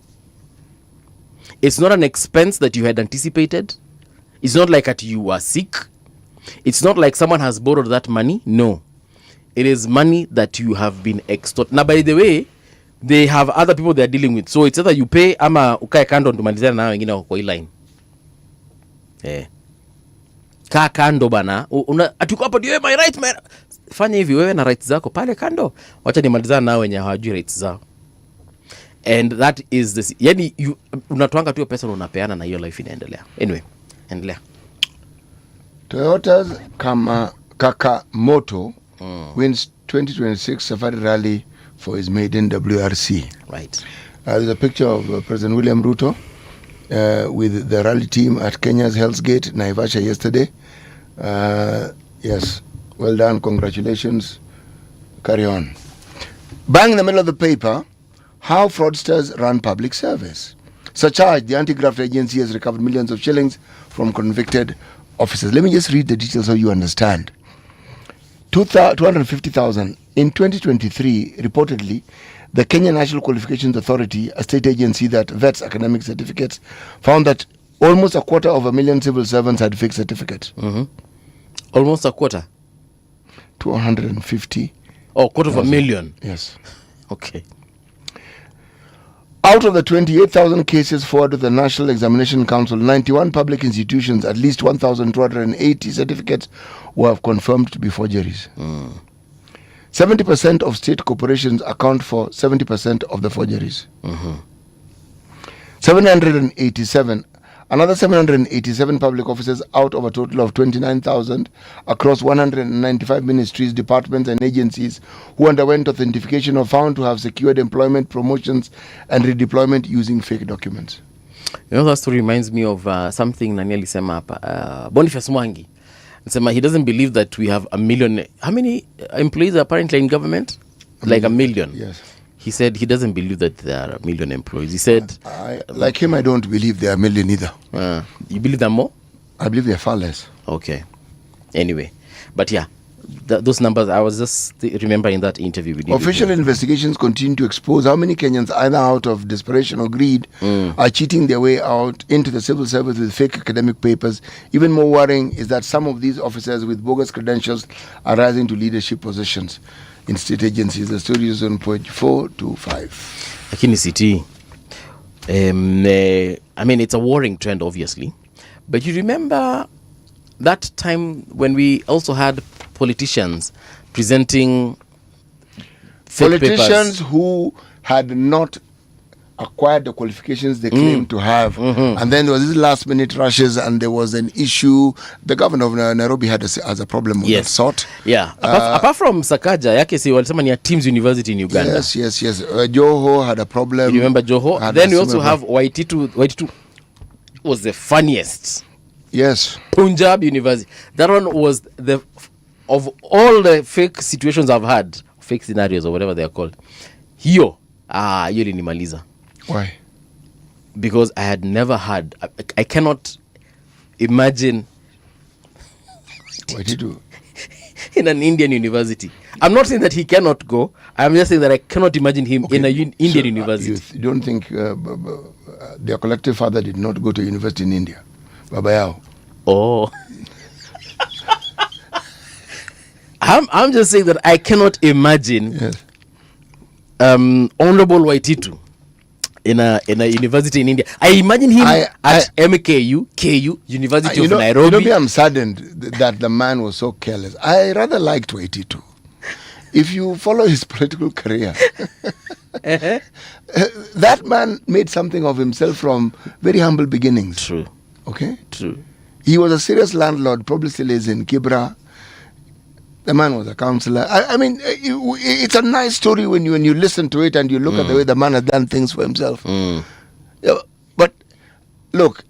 It's not an expense that you had anticipated. It's not like you were sick. It's not like someone has borrowed that money. No. It is money that you have been extorted. Now, by the way, they have other people they are dealing with. So it's either you pay ama ukae kando tumalizana na wengine kwa hii line. Kaa kando bana. Atuko hapo ndio my right man. Fanya hivi wewe na rights zako pale kando. Wacha nimalizana na wenye hawajui rights zao. And that is this. Yani unatoanga tu pesa unapeana na hiyo life inaendelea. Anyway, endelea. Toyota's Kakamoto wins 2026 Safari Rally for his maiden WRC. Right. There's a picture of President William Ruto with the rally team at Kenya's Hell's Gate, Naivasha yesterday. Yes, well done, congratulations. Carry on. Bang in the middle of the paper, how fraudsters run public service. Surcharge, the anti-graft agency has recovered millions of shillings from convicted officers. Let me just read the details so you understand. 250,000. In 2023, reportedly, the Kenya National Qualifications Authority, a state agency that vets academic certificates, found that almost 250,000 civil servants had fake certificates. Almost a quarter? 250. Oh, quarter of a million? Yes. Okay. Out of the 28,000 cases forwarded to the National Examination Council, 91 public institutions, at least 1,280 certificates were confirmed to be forgeries. 70% of state corporations account for 70% of the forgeries. 787, another 787 public offices out of a total of 29,000 across 195 ministries, departments and agencies who underwent authentication are found to have secured employment, promotions and redeployment using fake documents. You know, that story reminds me of something Nani alisema hapa. Boniface Mwangi. He doesn't believe that we have a million. How many employees are apparently in government? Like a million. Yes. He said he doesn't believe that there are a million employees. He said... like him, I don't believe there are a million either. You believe there are more? I believe there are far less. Okay. Anyway. But yeah, those numbers, I was just remembering that interview with you. Official investigations continue to expose how many Kenyans, either out of desperation or greed, are cheating their way out into the civil service with fake academic papers. Even more worrying is that some of these officers with bogus credentials are rising to leadership positions in state agencies. The story is on page 4 to 5. Lakini CT, I mean, it's a worrying trend, obviously. But you remember that time when we also had politicians presenting fake politicians papers who had not acquired the qualifications they claimed to have, and then there was these last minute rushes and there was an issue. The governor of Nairobi has a problem with that sort. Yeah. Apart from Sakaja, yake si walisema ni a Teams University in Uganda. Yes. Joho had a problem. You remember Joho? Then we also have Waititu was the funniest. Yes. Punjab University. That one was of all the fake situations I've had, fake scenarios or whatever they are called. Hiyo ilinimaliza. Why? Because I had never had, I cannot imagine What did you do? in an Indian university. I'm not saying that he cannot go. I'm just saying that I cannot imagine him in an Indian university. You don't think their collective father did not go to university in India? Baba Yao. Oh. I'm just saying that I cannot imagine Honorable Waititu in a university in India. I imagine him at MKU, KU, University of Nairobi. I'm saddened that the man was so careless. I rather liked Waititu. If you follow his political career, that man made something of himself from very humble beginnings. True. Okay? True. He was a serious landlord, probably still is in Kibra. The man was a councillor. I mean, it's a nice story when you listen to it and you look at the way the man has done things for himself. Yeah, but look,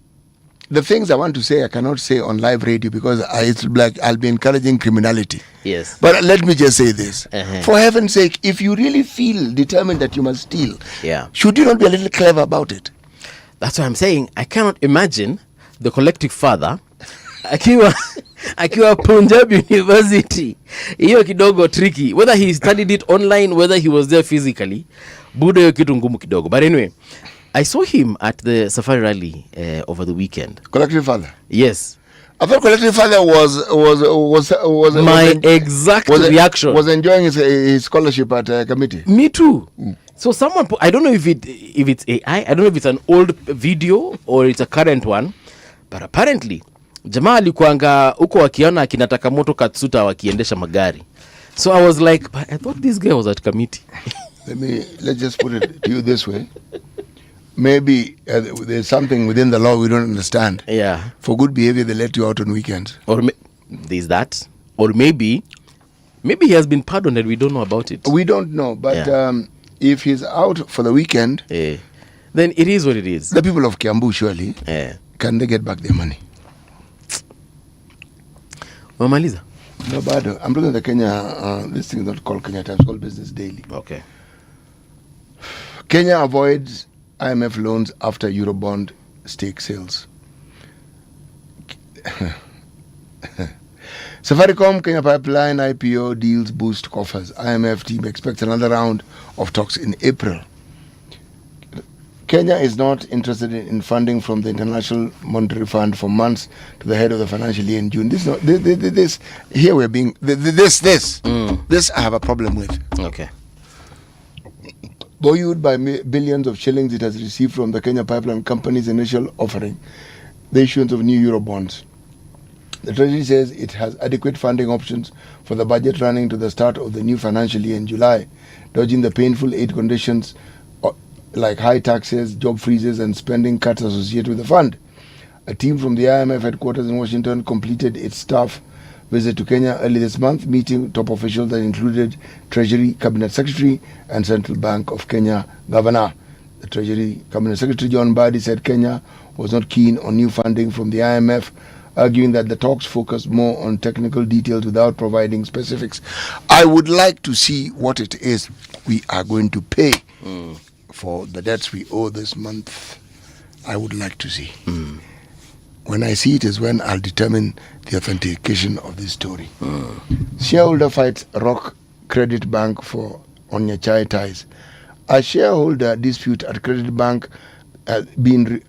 the things I want to say I cannot say on live radio because it's like I'll be encouraging criminality. Yes. But let me just say this. For heaven's sake, if you really feel determined that you must steal, should you not be a little clever about it? That's what I'm saying. I cannot imagine the collective father akiwa Punjab University. Hiyo kidogo tricky. Whether he studied it online, whether he was there physically, budo hiyo kitu ngumu kidogo. But anyway, I saw him at the Safari Rally over the weekend. Collective father? Yes. I thought collective father was my exact reaction. Was enjoying his scholarship at committee. Me too. So someone, I don't know if it's AI, I don't know if it's an old video or it's a current one, but apparently jamaa alikuanga huko wakiona akina Takamoto Katsuta wakiendesha magari. So I was like, but I thought this guy was at committee. Let's just put it to you this way. Maybe there's something within the law we don't understand. Yeah. For good behavior, they let you out on weekends. Or there's that. Or maybe he has been pardoned and we don't know about it. We don't know, but if he's out for the weekend, then it is what it is. The people of Kiambu surely can they get back their money? Mamaliza. No bad. I'm looking at the Kenya. This thing is not called Kenyatta. It's called Business Daily. Okay. Kenya avoids IMF loans after Eurobond stake sales. Safaricom Kenya Pipeline IPO deals boost coffers. IMF team expects another round of talks in April. Kenya is not interested in funding from the International Monetary Fund for months to the head of the financial year in June. This I have a problem with. Okay. Buoyed by billions of shillings it has received from the Kenya Pipeline Company's initial offering, the issuance of new Euro bonds. The Treasury says it has adequate funding options for the budget running to the start of the new financial year in July, dodging the painful aid conditions like high taxes, job freezes, and spending cuts associated with the fund. A team from the IMF headquarters in Washington completed its staff visit to Kenya early this month, meeting top officials that included Treasury Cabinet Secretary and Central Bank of Kenya Governor. The Treasury Cabinet Secretary John Mbadi said Kenya was not keen on new funding from the IMF, arguing that the talks focused more on technical details without providing specifics. I would like to see what it is we are going to pay for the debts we owe this month. I would like to see. When I see it is when I'll determine the authentication of this story. Shareholder fights Rock Credit Bank for Onyachai ties. A shareholder dispute at Credit Bank been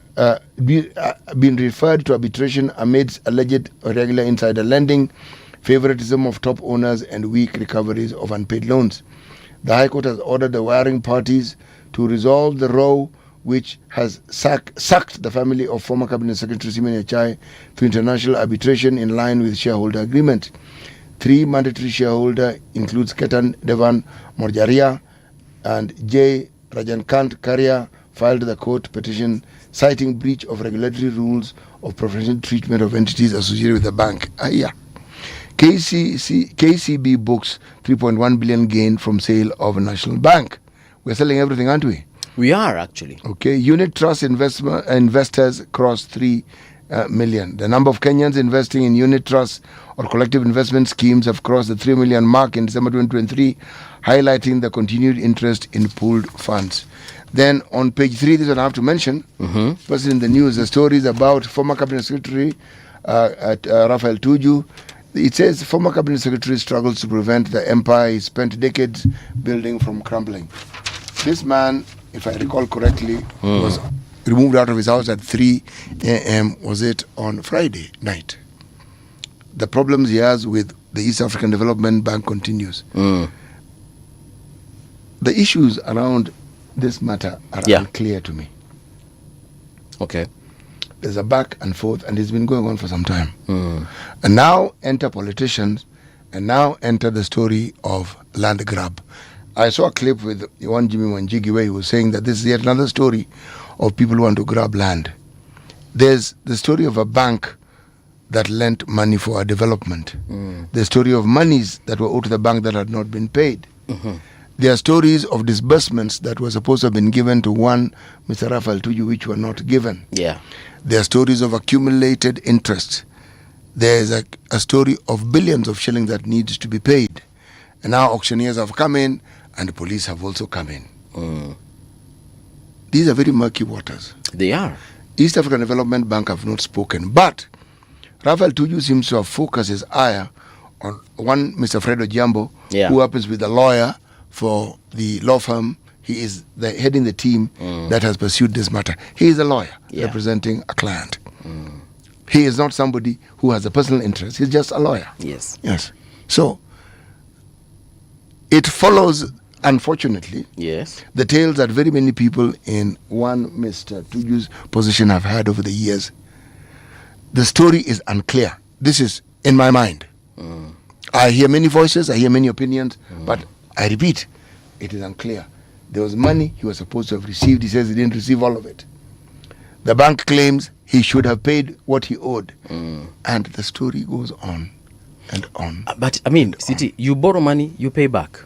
referred to arbitration amidst alleged irregular insider lending, favoritism of top owners, and weak recoveries of unpaid loans. The High Court has ordered the warring parties to resolve the row which has sucked the family of former Cabinet Secretary Simon Achai to international arbitration in line with shareholder agreement. 3 mandatory shareholder includes Ketan Devan Morjaria and J. Rajankant Karya filed the court petition citing breach of regulatory rules of professional treatment of entities associated with the bank. KCB books 3.1 billion gain from sale of a national bank. We're selling everything, aren't we? We are actually. Okay. Unit trust investors crossed 3 million. The number of Kenyans investing in unit trusts or collective investment schemes have crossed the 3 million mark in December 2023, highlighting the continued interest in pooled funds. Then on page 3, this one I have to mention, first in the news, the stories about former Cabinet Secretary Raphael Tuju. It says former Cabinet Secretary struggles to prevent the empire he spent decades building from crumbling. This man, if I recall correctly, was removed out of his house at 3 a.m. was it on Friday night. The problems he has with the East African Development Bank continues. The issues around this matter are unclear to me. Okay. There's a back and forth, and it's been going on for some time. And now enter politicians, and now enter the story of land grab. I saw a clip with one Jimmy Wanjigi where he was saying that this is yet another story of people who want to grab land. There's the story of a bank that lent money for a development. The story of monies that were owed to the bank that had not been paid. There are stories of disbursements that were supposed to have been given to one Mr. Raphael Tuju, which were not given. There are stories of accumulated interest. There's a story of billions of shillings that needs to be paid. And now auctioneers have come in and the police have also come in. These are very murky waters. They are. East African Development Bank have not spoken. But Raphael Tuju seems to have focused his eye on one Mr. Fredo Jambo, who happens to be the lawyer for the law firm. He is heading the team that has pursued this matter. He is a lawyer representing a client. He is not somebody who has a personal interest. He's just a lawyer. Yes. So it follows, unfortunately, the tales that very many people in one Mr. Tuju's position have had over the years. The story is unclear. This is in my mind. I hear many voices, I hear many opinions, but I repeat, it is unclear. There was money he was supposed to have received. He says he didn't receive all of it. The bank claims he should have paid what he owed. And the story goes on and on. But, I mean, City, you borrow money, you pay back.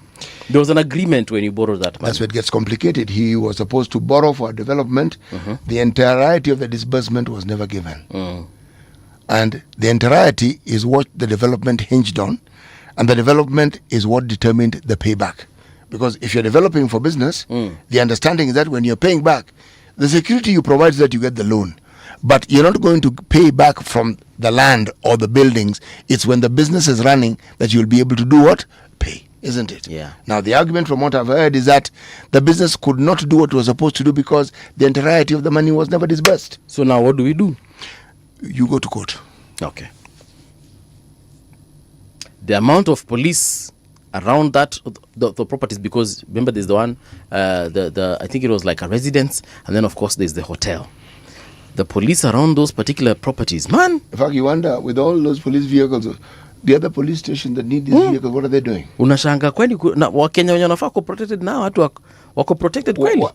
There was an agreement when you borrowed that money. That's where it gets complicated. He was supposed to borrow for development. The entirety of the disbursement was never given. And the entirety is what the development hinged on. And the development is what determined the payback. Because if you're developing for business, the understanding is that when you're paying back, the security you provide is that you get the loan. But you're not going to pay back from the land or the buildings. It's when the business is running that you'll be able to do what? Pay, isn't it? Yeah. Now, the argument from what I've heard is that the business could not do what it was supposed to do because the entirety of the money was never disbursed. So now what do we do? You go to court. Okay. The amount of police around that the properties, because remember there's the one I think it was like a residence, and then of course there's the hotel. The police around those particular properties, man. In fact, you wonder, with all those police vehicles, the other police station that need these vehicles, what are they doing? Unashanga kwani Wakenya wenye wanafaa ko protected now, watu wako protected kweli?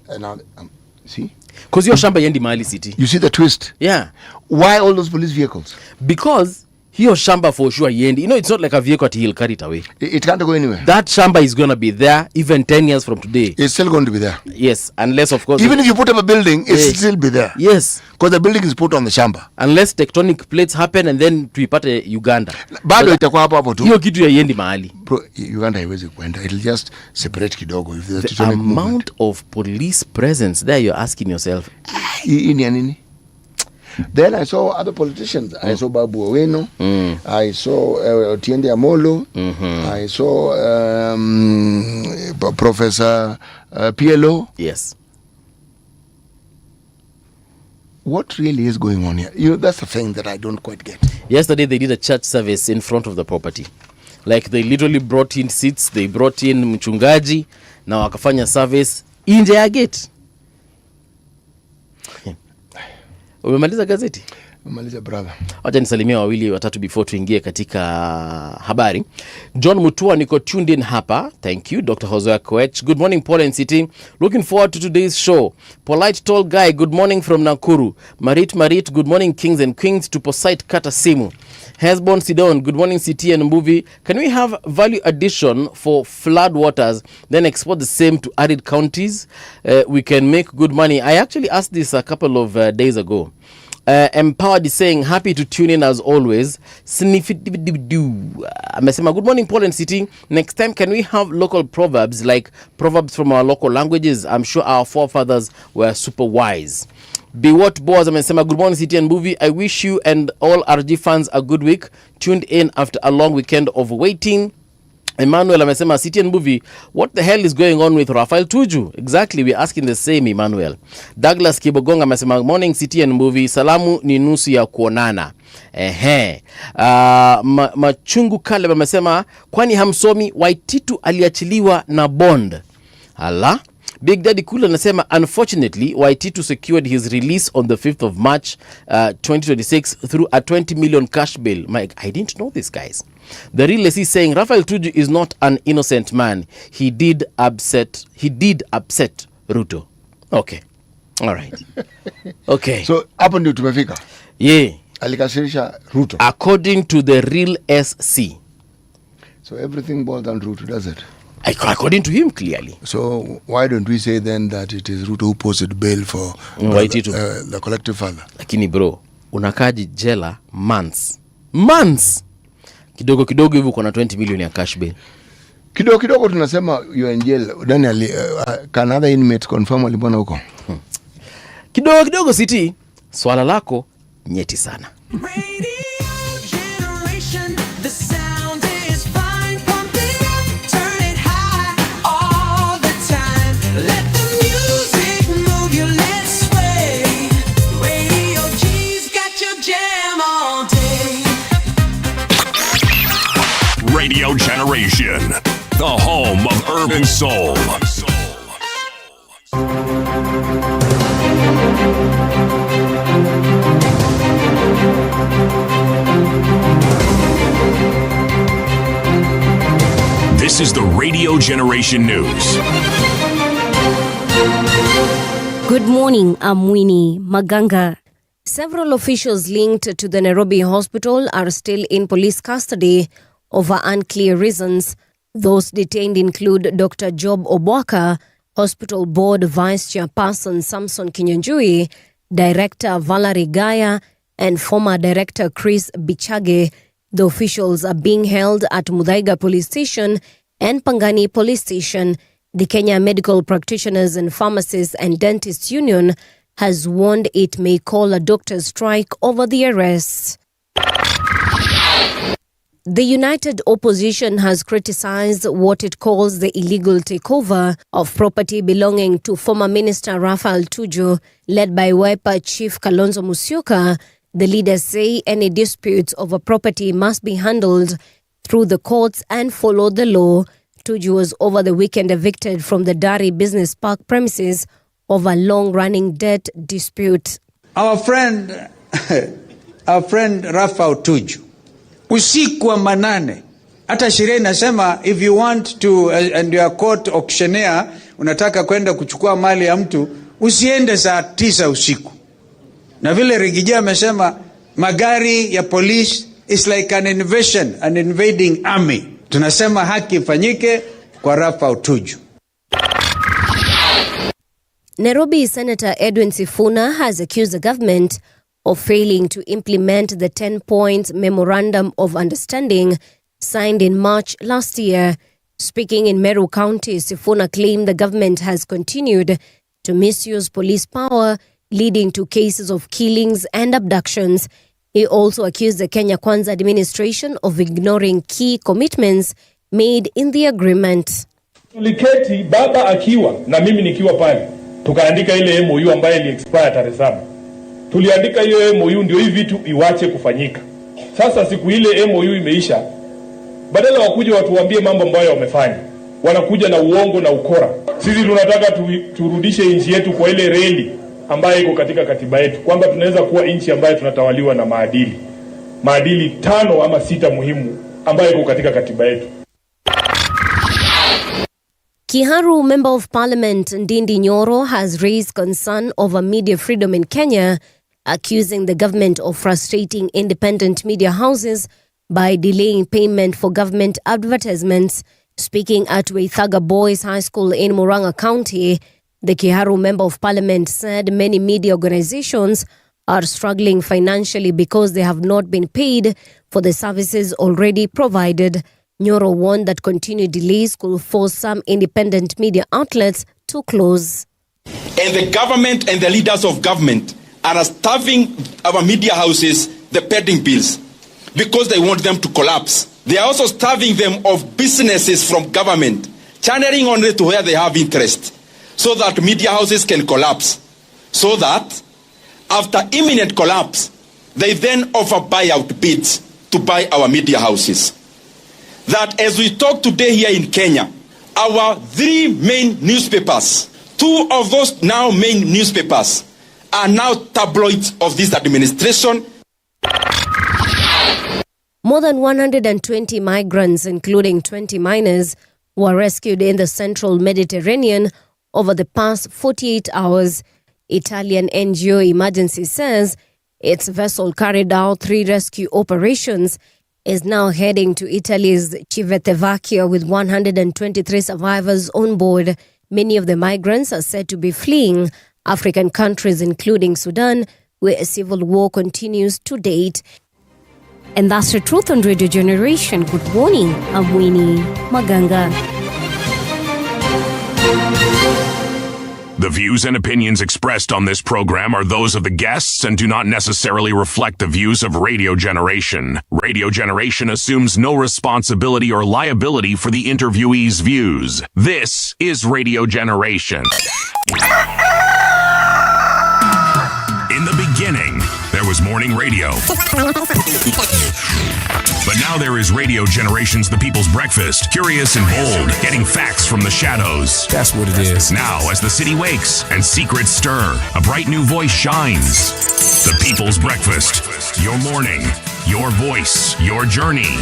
See? Because your shamba yendi mahali city. You see the twist? Yeah. Why all those police vehicles? Because hiyo shamba for sure yendi. You know, it's not like a vehicle that he'll carry it away. It can't go anywhere. That shamba is going to be there even 10 years from today. It's still going to be there. Yes, unless of course... Even if you put up a building, it's still be there. Yes. Because the building is put on the shamba. Unless tectonic plates happen and then tuipate Uganda. Bado itakuwa hapo tu. Hiyo kitu ya yendi mahali. Bro, Uganda haiwezi kwenda. It'll just separate kidogo. If there's the amount movement of police presence there, you're asking yourself. Hii ni nini? Then I saw other politicians. I saw Babu Oweno. I saw Otiende Amolo. I saw Professor PLO. Yes. What really is going on here? You know, that's the thing that I don't quite get. Yesterday they did a church service in front of the property. Like they literally brought in seats, they brought in mchungaji, na wakafanya service nje ya gate. Umemaliza gazeti? Umemaliza brother. Wacha nisalimia wawili watatu before tuingie katika habari. John Mutua niko tuned in hapa. Thank you. Dr. Hosea Koech. Good morning Paul and City. Looking forward to today's show. Polite tall guy, good morning from Nakuru. Marit, good morning kings and queens. To Posite Kata Simu. Hesbon Sidon, good morning City and movie. Can we have value addition for flood waters, then export the same to arid counties? We can make good money. I actually asked this a couple of days ago. Empowered is saying, happy to tune in as always. Amesema, good morning Paul and City. Next time, can we have local proverbs, like proverbs from our local languages? I'm sure our forefathers were super wise. Be what Boaz amesema, good morning City and movie. I wish you and all RG fans a good week. Tuned in after a long weekend of waiting. Emmanuel amesema, City and movie, what the hell is going on with Rafael Tuju? Exactly, we're asking the same, Emmanuel. Douglas Kibogonga amesema, morning City and movie, salamu ni nusu ya kuonana. Machungu Kaleb amesema, kwani hamsomi Waititu aliachiliwa na bond? Hala? Big Daddy Kula anasema, unfortunately, Waititu secured his release on the 5th of March 2026 through a 20 million cash bail. Mike, I didn't know this, guys. The real is saying Rafael Tuju is not an innocent man. He did upset Ruto. Okay. All right. Okay. So, hapo ndio tumefika. Yeah. Alikasirisha Ruto. According to the real SC. So everything boils down to Ruto, does it? According to him, clearly. So why don't we say then that it is Ruto who posted bail for the collective father? Lakini bro, unakaji jela months. Kidogo hivi uko na 20 million ya cash bail. Kidogo tunasema you are in jail. Then can other inmates confirm walibona huko? Kidogo City, swala lako nyeti sana. Radio Generation, the home of urban soul. This is the Radio Generation News. Good morning, I'm Winnie Maganga. Several officials linked to the Nairobi hospital are still in police custody over unclear reasons. Those detained include Dr. Job Obwaka, Hospital Board Vice Chairperson Samson Kinyanjui, Director Valerie Gaya, and former Director Chris Bichage. The officials are being held at Muthaiga Police Station and Pangani Police Station. The Kenya Medical Practitioners and Pharmacists and Dentists Union has warned it may call a doctor's strike over the arrests. The United Opposition has criticized what it calls the illegal takeover of property belonging to former Minister Raphael Tuju, led by Wiper Chief Kalonzo Musyoka. The leaders say any disputes over property must be handled through the courts and follow the law. Tuju was over the weekend evicted from the Dari Business Park premises over long-running debt dispute. Our friend Raphael Tuju, usiku wa manane, hata sheria inasema if you want to and you are court auctioneer, unataka kwenda kuchukua mali ya mtu, usiende saa 9 usiku. Na vile Rigija amesema magari ya police is like an invasion, an invading army. Tunasema haki ifanyike kwa Raphael Tuju. Nairobi Senator Edwin Sifuna has accused the government of failing to implement the 10-point Memorandum of Understanding signed in March last year. Speaking in Meru County, Sifuna claimed the government has continued to misuse police power, leading to cases of killings and abductions. He also accused the Kenya Kwanza administration of ignoring key commitments made in the agreement. Tuliketi baba akiwa na mimi nikiwa pale, tukaandika ile MOU ambayo ili expire tarehe 7. Tuliandika hiyo MOU ndio hivi vitu iwache kufanyika. Sasa siku ile MOU imeisha, badala wakuja watuambie mambo ambayo wamefanya, wanakuja na uongo na ukora. Sisi tunataka turudishe nchi yetu kwa ile reli ambayo iko katika katiba yetu, kwamba tunaweza kuwa nchi ambayo tunatawaliwa na maadili 5 ama 6 muhimu ambayo iko katika katiba yetu. Kiharu Member of Parliament Ndindi Nyoro has raised concern over media freedom in Kenya, accusing the government of frustrating independent media houses by delaying payment for government advertisements. Speaking at Waithaga Boys High School in Murang'a County, the Kiharu Member of Parliament said many media organizations are struggling financially because they have not been paid for the services already provided. Nyoro warned that continued delays could force some independent media outlets to close. And the government and the leaders of government are starving our media houses the pending bills because they want them to collapse. They are also starving them of businesses from government, channeling only to where they have interest, so that media houses can collapse. So that after imminent collapse, they then offer buyout bids to buy our media houses. That as we talk today here in Kenya, our 3 main newspapers, 2 of those now main newspapers are now tabloids of this administration. More than 120 migrants, including 20 minors, were rescued in the central Mediterranean over the past 48 hours. Italian NGO Emergency says its vessel carried out 3 rescue operations is now heading to Italy's Civitavecchia with 123 survivors on board. Many of the migrants are said to be fleeing African countries, including Sudan, where a civil war continues to date. And that's the truth on Radio Generation. Good morning, I'm Winnie Maganga. The views and opinions expressed on this program are those of the guests and do not necessarily reflect the views of Radio Generation. Radio Generation assumes no responsibility or liability for the interviewee's views. This is Radio Generation. In the beginning, there was morning radio. But now there is Radio Generation's The People's Breakfast. Curious and bold, getting facts from the shadows. That's what it is. Now, as the city wakes and secrets stir, a bright new voice shines. The People's Breakfast. Your morning, your voice, your journey.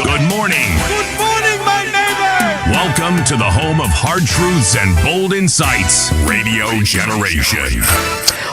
Good morning. Good morning, my neighbor. Welcome to the home of hard truths and bold insights. Radio Generation.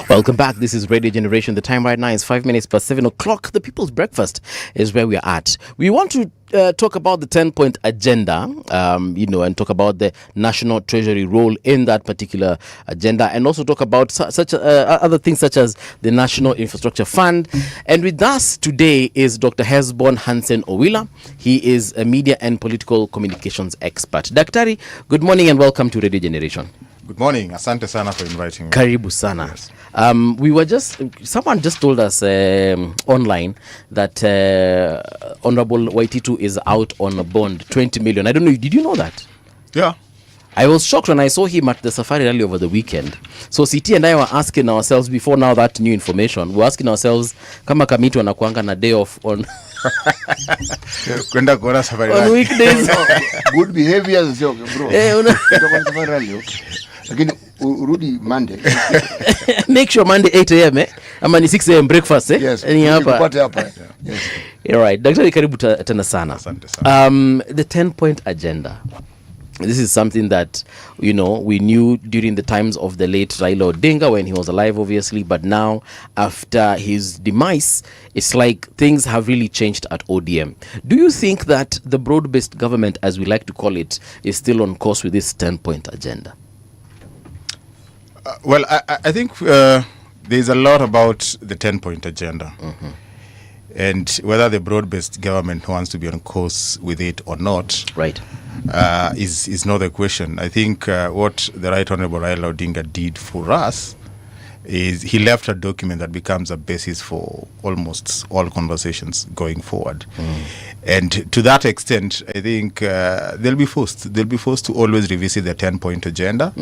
Welcome back. This is Radio Generation. The time right now is 5 minutes past 7 o'clock. The People's Breakfast is where we are at. We want to talk about the 10-point agenda, and talk about the National Treasury role in that particular agenda, and also talk about such other things such as the National Infrastructure Fund. And with us today is Dr. Hesbon Hansen Owila. He is a media and political communications expert. Daktari, good morning and welcome to Radio Generation. Good morning. Asante sana for inviting me. Karibu sana. Yes. Someone just told us online that Honorable Waititu is out on a bond, 20 million. I don't know, did you know that? Yeah. I was shocked when I saw him at the Safari Rally over the weekend. So CT and I were asking ourselves, before now that new information, we're asking ourselves, kama Kamitu anakuanga na day off on Kwenda kuona Safari on Rally. weekdays. Good behavior sio bro. Kwa Safari Rally. Lakini urudi Monday. Make sure Monday 8 a.m. Ama ni 6 a.m. breakfast Yes. Ni hapa. Kupata hapa. Yes. All right. Daktari, karibu tena sana. Asante sana. The 10-point agenda. This is something that, we knew during the times of the late Raila Odinga when he was alive, obviously. But now, after his demise, it's like things have really changed at ODM. Do you think that the broad-based government, as we like to call it, is still on course with this 10-point agenda? Well, I think there's a lot about the 10-point agenda. Mm-hmm. And whether the broad-based government wants to be on course with it or not, right, is not the question. I think what the Right Honorable Raila Odinga did for us is he left a document that becomes a basis for almost all conversations going forward. And to that extent, I think they'll be forced to always revisit the 10-point agenda.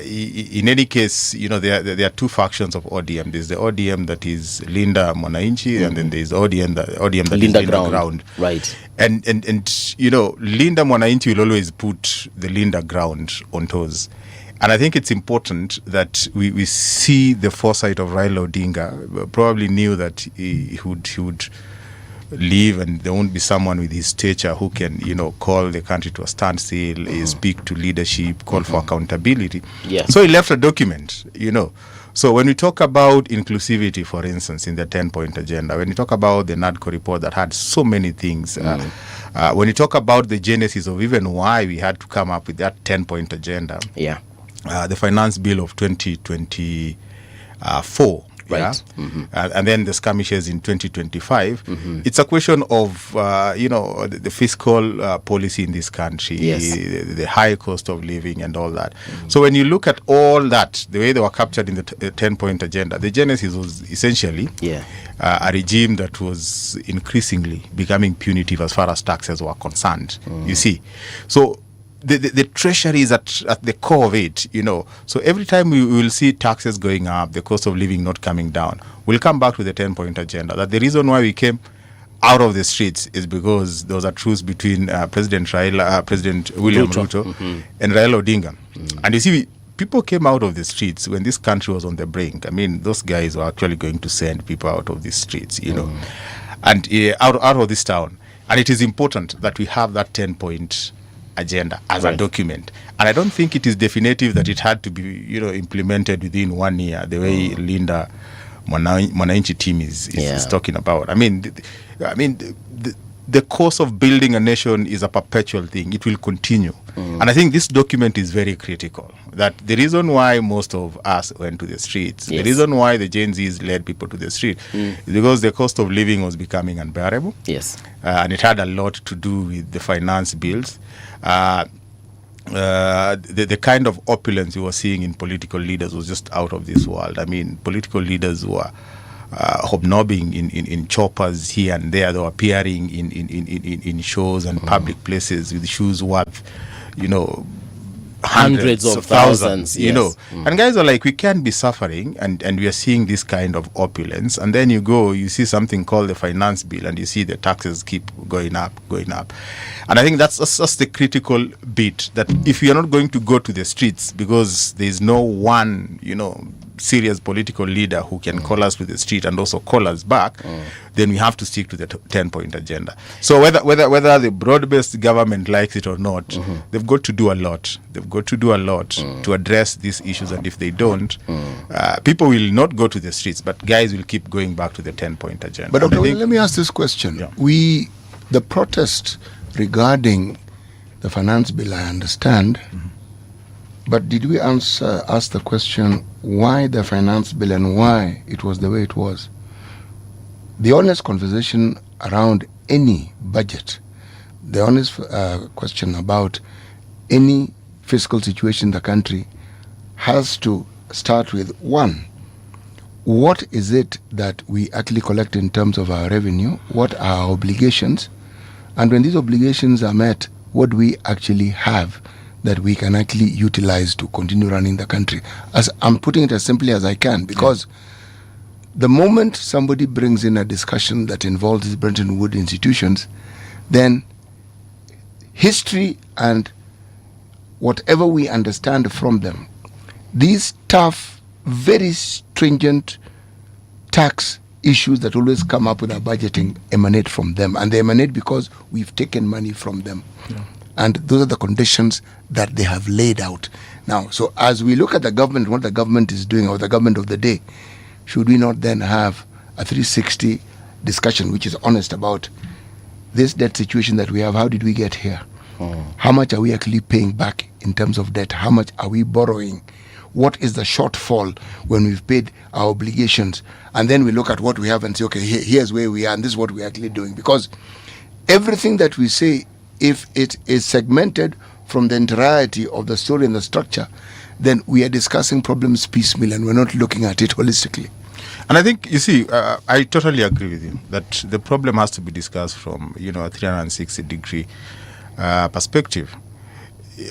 In any case, there are two factions of ODM. There's the ODM that is Linda Mwananchi, and then there's ODM that is Linda Ground. Right. And Linda Mwananchi will always put the Linda Ground on toes. And I think it's important that we see the foresight of Raila Odinga. Probably knew that he would leave, and there won't be someone with his stature who can, call the country to a standstill, speak to leadership, call for accountability. Yeah. So he left a document, So when we talk about inclusivity, for instance, in the 10-point agenda, when you talk about the NADCO report that had so many things, when you talk about the genesis of even why we had to come up with that 10-point agenda, the finance bill of 2024, right, and then the skirmishes in 2025, it's a question of the fiscal policy in this country, the high cost of living and all that. So when you look at all that, the way they were captured in the 10-point agenda, the genesis was essentially a regime that was increasingly becoming punitive as far as taxes were concerned. You see, so the treasury is at the core of it, So every time we will see taxes going up, the cost of living not coming down, we'll come back to the 10-point agenda. That the reason why we came out of the streets is because there was a truce between President William Ruto and Raila Odinga. And you see, people came out of the streets when this country was on the brink. I mean, those guys were actually going to send people out of the streets, and out of this town. And it is important that we have that 10-point agenda as a document, and I don't think it is definitive that it had to be implemented within 1 year the way Linda Mwananchi team is talking about. I mean the course of building a nation is a perpetual thing. It will continue. And I think this document is very critical. That the reason why most of us went to the streets, the reason why the Gen Zs led people to the street, is because the cost of living was becoming unbearable. Yes. And it had a lot to do with the finance bills. The kind of opulence we were seeing in political leaders was just out of this world. I mean, political leaders were hobnobbing in choppers here and there. They were appearing in shows and public places with shoes worth, hundreds of thousands, And guys are like, we can't be suffering, and we are seeing this kind of opulence. And then you see something called the finance bill, and you see the taxes keep going up. And I think that's the critical bit, that if we are not going to go to the streets because there's no one, serious political leader who can call us to the street and also call us back, then we have to stick to the 10-point agenda. So whether the broad-based government likes it or not, they've got to do a lot. They've got to do a lot to address these issues, and if they don't, people will not go to the streets, but guys will keep going back to the 10-point agenda. But Dr. Let me ask this question. The protest regarding the finance bill, I understand, but did we ask the question why the finance bill and why it was the way it was? The honest conversation around any budget, the honest question about any fiscal situation in the country has to start with, one, what is it that we actually collect in terms of our revenue? What are our obligations? And when these obligations are met, what do we actually have that we can actually utilize to continue running the country? As I'm putting it as simply as I can, because the moment somebody brings in a discussion that involves these Bretton Woods institutions, then history and whatever we understand from them, these tough, very stringent tax issues that always come up with our budgeting emanate from them. And they emanate because we've taken money from them. Yeah. And those are the conditions that they have laid out. Now, so as we look at the government, what the government is doing, or the government of the day, should we not then have a 360 discussion which is honest about this debt situation that we have? How did we get here? How much are we actually paying back in terms of debt? How much are we borrowing? What is the shortfall when we've paid our obligations? And then we look at what we have and say, okay, here's where we are, and this is what we're actually doing. Because everything that we say, if it is segmented from the entirety of the story and the structure, then we are discussing problems piecemeal and we're not looking at it holistically. And I think, you see, I totally agree with you that the problem has to be discussed from, a 360-degree perspective.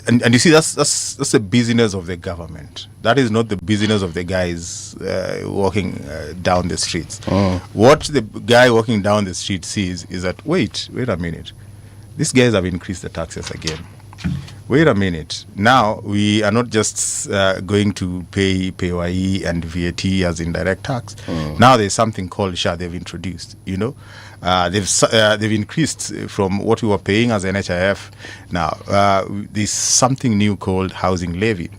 And you see, that's the business of the government. That is not the business of the guys walking down the streets. What the guy walking down the street sees is that, wait a minute. These guys have increased the taxes again. Wait a minute. Now we are not just going to pay PAYE and VAT as indirect tax. Now there's something called SHA they've introduced. They've increased from what we were paying as NHIF. Now there's something new called housing levy.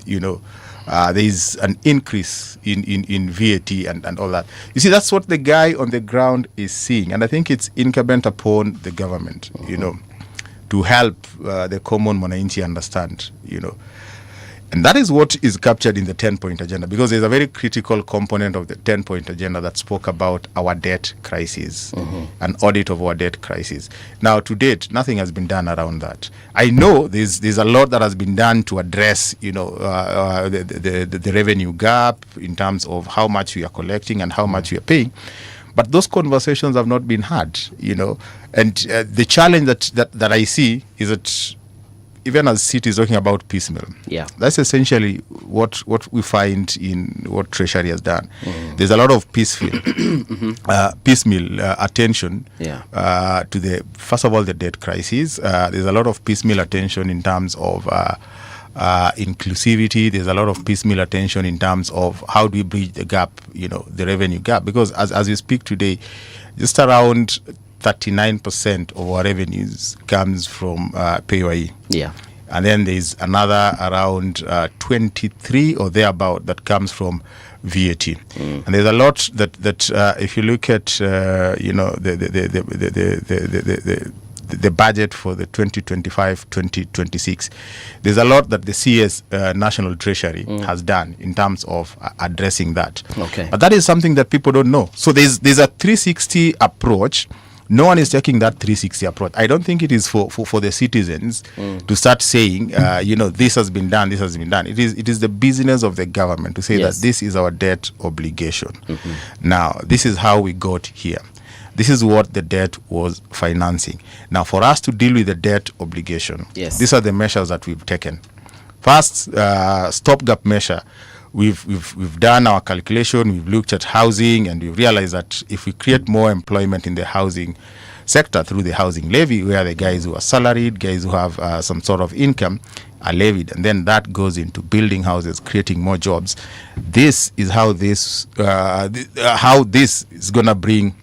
There's an increase in VAT and all that. You see, that's what the guy on the ground is seeing, and I think it's incumbent upon the government, to help the common mwananchi understand, And that is what is captured in the 10-point agenda, because there's a very critical component of the 10-point agenda that spoke about our debt crisis, an audit of our debt crisis. Now, to date, nothing has been done around that. I know there's a lot that has been done to address, the revenue gap in terms of how much we are collecting and how much we are paying. But those conversations have not been had, And the challenge that I see is that even as City is talking about piecemeal, that's essentially what we find in what Treasury has done. There's a lot of piecemeal attention to first of all, the debt crisis. There's a lot of piecemeal attention in terms of inclusivity. There's a lot of piecemeal attention in terms of how do we bridge the gap, the revenue gap. Because as we speak today, just around 39% of our revenues comes from PAYE. And then there's another around 23 or thereabout that comes from VAT. And there's a lot that if you look at the budget for the 2025-2026, there's a lot that the CS National Treasury has done in terms of addressing that. But that is something that people don't know. So there's a 360 approach. No one is taking that 360 approach. I don't think it is for the citizens to start saying, this has been done, this has been done. It is the business of the government to say that this is our debt obligation. Now, this is how we got here. This is what the debt was financing. Now, for us to deal with the debt obligation, these are the measures that we've taken. First, stopgap measure. We've done our calculation, we've looked at housing, and we've realized that if we create more employment in the housing sector through the housing levy, where the guys who are salaried, guys who have some sort of income are levied, and then that goes into building houses, creating more jobs. This is how this is going to bring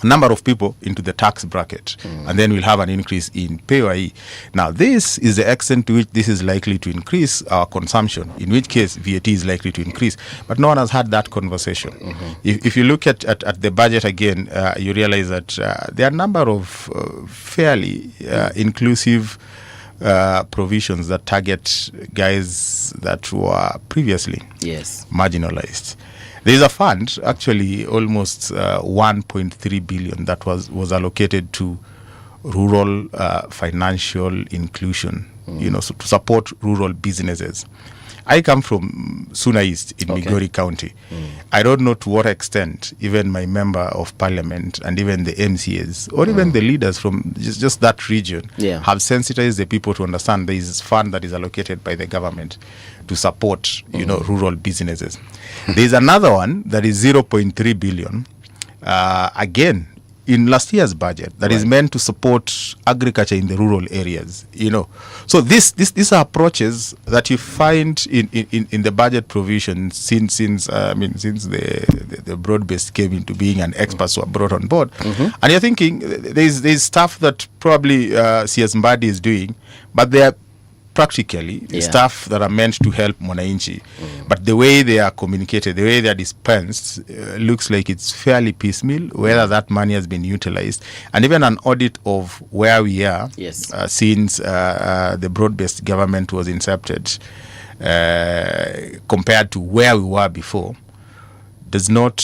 a number of people into the tax bracket, and then we'll have an increase in PAYE. Now, this is the extent to which this is likely to increase our consumption, in which case VAT is likely to increase. But no one has had that conversation. If you look at the budget again, you realize that there are a number of fairly inclusive provisions that target guys that were previously marginalized. There is a fund, actually almost 1.3 billion that was allocated to rural financial inclusion so to support rural businesses. I come from Suna East in Migori County. I don't know to what extent even my member of parliament and even the MCAs or even the leaders from just that region have sensitized the people to understand there is fund that is allocated by the government to support, rural businesses. There is another one that is 0.3 billion, again, in last year's budget that is meant to support agriculture in the rural areas, So these are approaches that you find in the budget provision since the broad-based came into being and experts were brought on board. And you're thinking there's stuff that probably CS Mbadi is doing, but they are practically stuff that are meant to help Mwananchi. But the way they are communicated, the way they are dispensed, looks like it's fairly piecemeal, whether that money has been utilized. And even an audit of where we are since the broad-based government was incepted compared to where we were before does not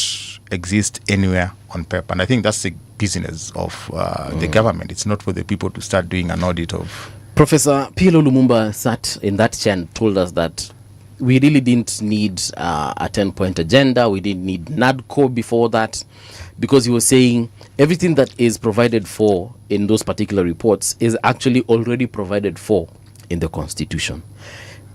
exist anywhere on paper. And I think that's the business of the government. It's not for the people to start doing an audit of. Professor P.L. Lumumba sat in that chair and told us that we really didn't need a 10-point agenda. We didn't need NADCO before that, because he was saying everything that is provided for in those particular reports is actually already provided for in the Constitution.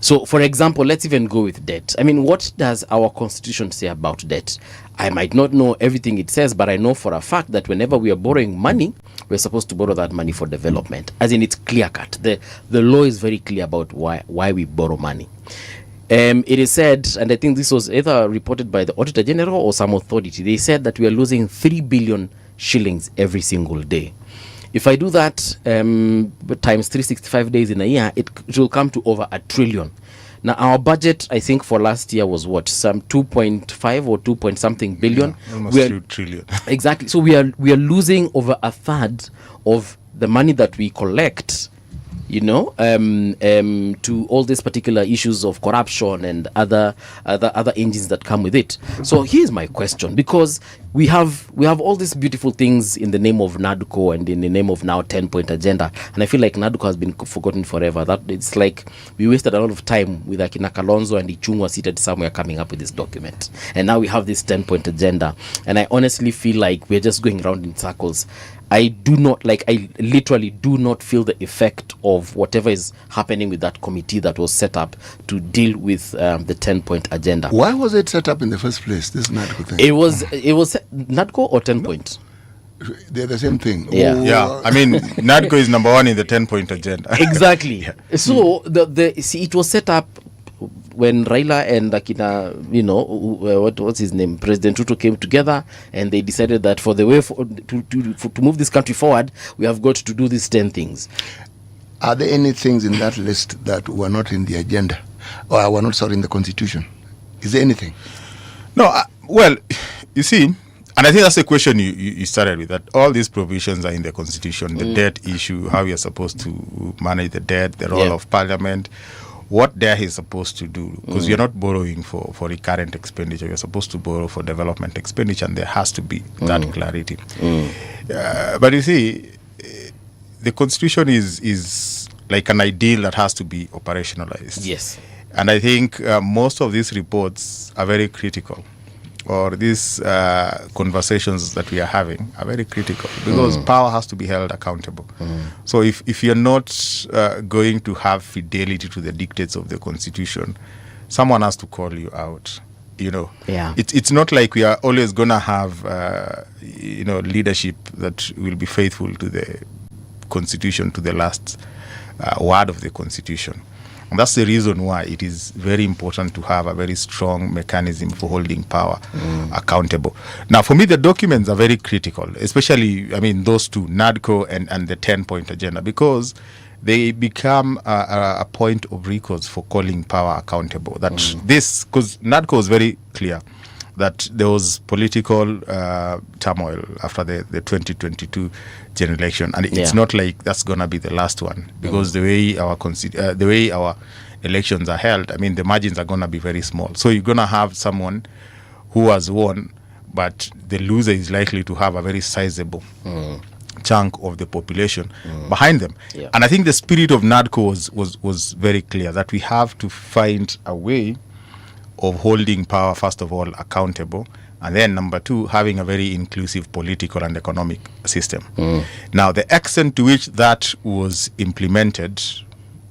So, for example, let's even go with debt. I mean, what does our Constitution say about debt? I might not know everything it says, but I know for a fact that whenever we are borrowing money, we're supposed to borrow that money for development. As in, it's clear-cut. The law is very clear about why we borrow money. It is said, and I think this was either reported by the Auditor General or some authority, they said that we are losing 3 billion shillings every single day. If I do that times 365 days in a year, it will come to over 1 trillion. Now, our budget, I think, for last year was what? Some 2.5 or 2 point something billion. Yeah, almost 2 trillion. Exactly. So we are losing over a third of the money that we collect, to all these particular issues of corruption and other engines that come with it. So here's my question, because we have all these beautiful things in the name of NADCO and in the name of now 10-point agenda, and I feel like NADCO has been forgotten forever. That it's like we wasted a lot of time with Akina Kalonzo and Ichungwa seated somewhere coming up with this document, and now we have this 10-point agenda, and I honestly feel like we're just going around in circles. I literally do not feel the effect of whatever is happening with that committee that was set up to deal with the 10-point agenda. Why was it set up in the first place, this NADCO thing? It was NADCO or 10 point? They're the same thing. Yeah. I mean, NADCO is number one in the 10-point agenda. Exactly. So it was set up when Raila and Akina, what's his name, President Tuju came together, and they decided that for the way to move this country forward, we have got to do these 10 things. Are there any things in that list that were not in the agenda, or were not in the Constitution? Is there anything? No. Well, you see, and I think that's the question you started with, that all these provisions are in the Constitution. The debt issue, how we are supposed to manage the debt, the role of Parliament, what there is supposed to do, because you're not borrowing for recurrent expenditure, you're supposed to borrow for development expenditure, and there has to be that clarity. But you see, the Constitution is like an ideal that has to be operationalized. Yes. And I think most of these reports are very critical, or these conversations that we are having are very critical, because power has to be held accountable. So if you're not going to have fidelity to the dictates of the Constitution, someone has to call you out. It's not like we are always going to have leadership that will be faithful to the Constitution, to the last word of the Constitution. And that's the reason why it is very important to have a very strong mechanism for holding power accountable. Now, for me, the documents are very critical, especially, those two, NADCO and the 10-point agenda, because they become a point of recourse for calling power accountable. That because NADCO was very clear that there was political turmoil after the 2022 general election, and it's not like that's gonna be the last one, because the way our elections are held, the margins are gonna be very small. So you're gonna have someone who has won, but the loser is likely to have a very sizable chunk of the population behind them. Yeah. And I think the spirit of NADCO was very clear, that we have to find a way of holding power, first of all, accountable, and then number two, having a very inclusive political and economic system. Now, the extent to which that was implemented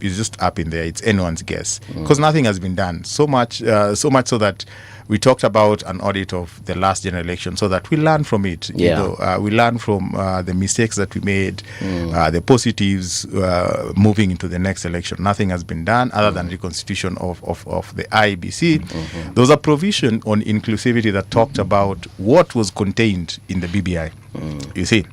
is just up in there. It's anyone's guess, because nothing has been done. So much so that we talked about an audit of the last general election, so that we learn from it. Yeah. We learn from the mistakes that we made, the positives moving into the next election. Nothing has been done other than reconstitution of the IBC. There was a provision on inclusivity that talked about what was contained in the BBI. You see,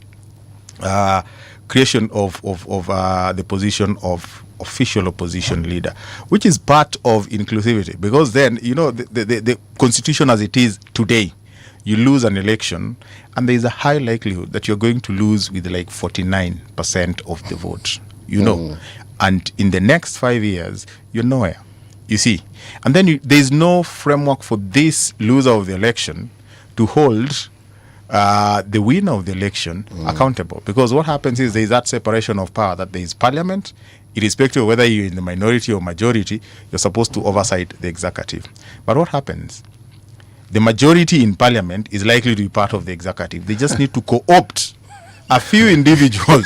creation of the position of official opposition leader, which is part of inclusivity, because then, the constitution as it is today, you lose an election and there is a high likelihood that you're going to lose with like 49% of the vote, and in the next 5 years you're nowhere, you see. And then there's no framework for this loser of the election to hold the winner of the election accountable, because what happens is there is that separation of power, that there is parliament, irrespective of whether you're in the minority or majority, you're supposed to oversight the executive. But what happens? The majority in parliament is likely to be part of the executive. They just need to co-opt a few individuals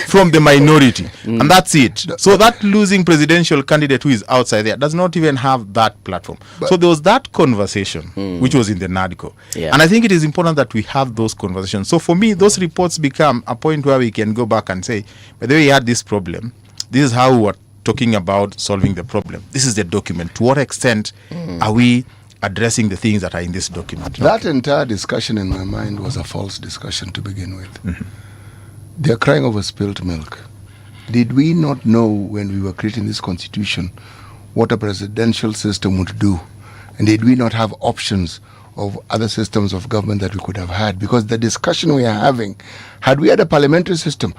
from the minority, and that's it. So that losing presidential candidate who is outside there does not even have that platform. So there was that conversation, which was in the NADCO. And I think it is important that we have those conversations. So for me, those reports become a point where we can go back and say, by the way, we had this problem. This is how we were talking about solving the problem. This is the document. To what extent are we addressing the things that are in this document? That entire discussion in my mind was a false discussion to begin with. They're crying over spilt milk. Did we not know when we were creating this constitution what a presidential system would do? And did we not have options of other systems of government that we could have had? Because the discussion we are having, had we had a parliamentary system,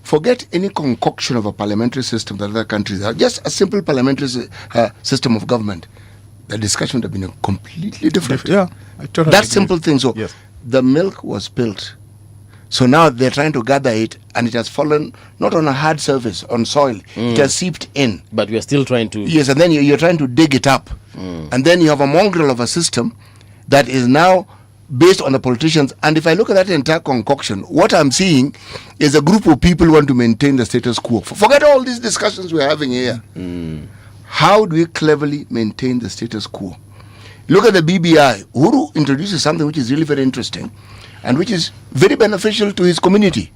forget any concoction of a parliamentary system that other countries have, just a simple parliamentary system of government, the discussion would have been completely different. Yeah, I totally that agree. simple thing. So the milk was spilled. So now they're trying to gather it, and it has fallen not on a hard surface, on soil. It has seeped in. But we are still trying to... Yes, and then you're trying to dig it up. And then you have a mongrel of a system that is now based on the politicians. And if I look at that entire concoction, what I'm seeing is a group of people who want to maintain the status quo. Forget all these discussions we're having here. How do we cleverly maintain the status quo? Look at the BBI. Uhuru introduces something which is really very interesting and which is very beneficial to his community.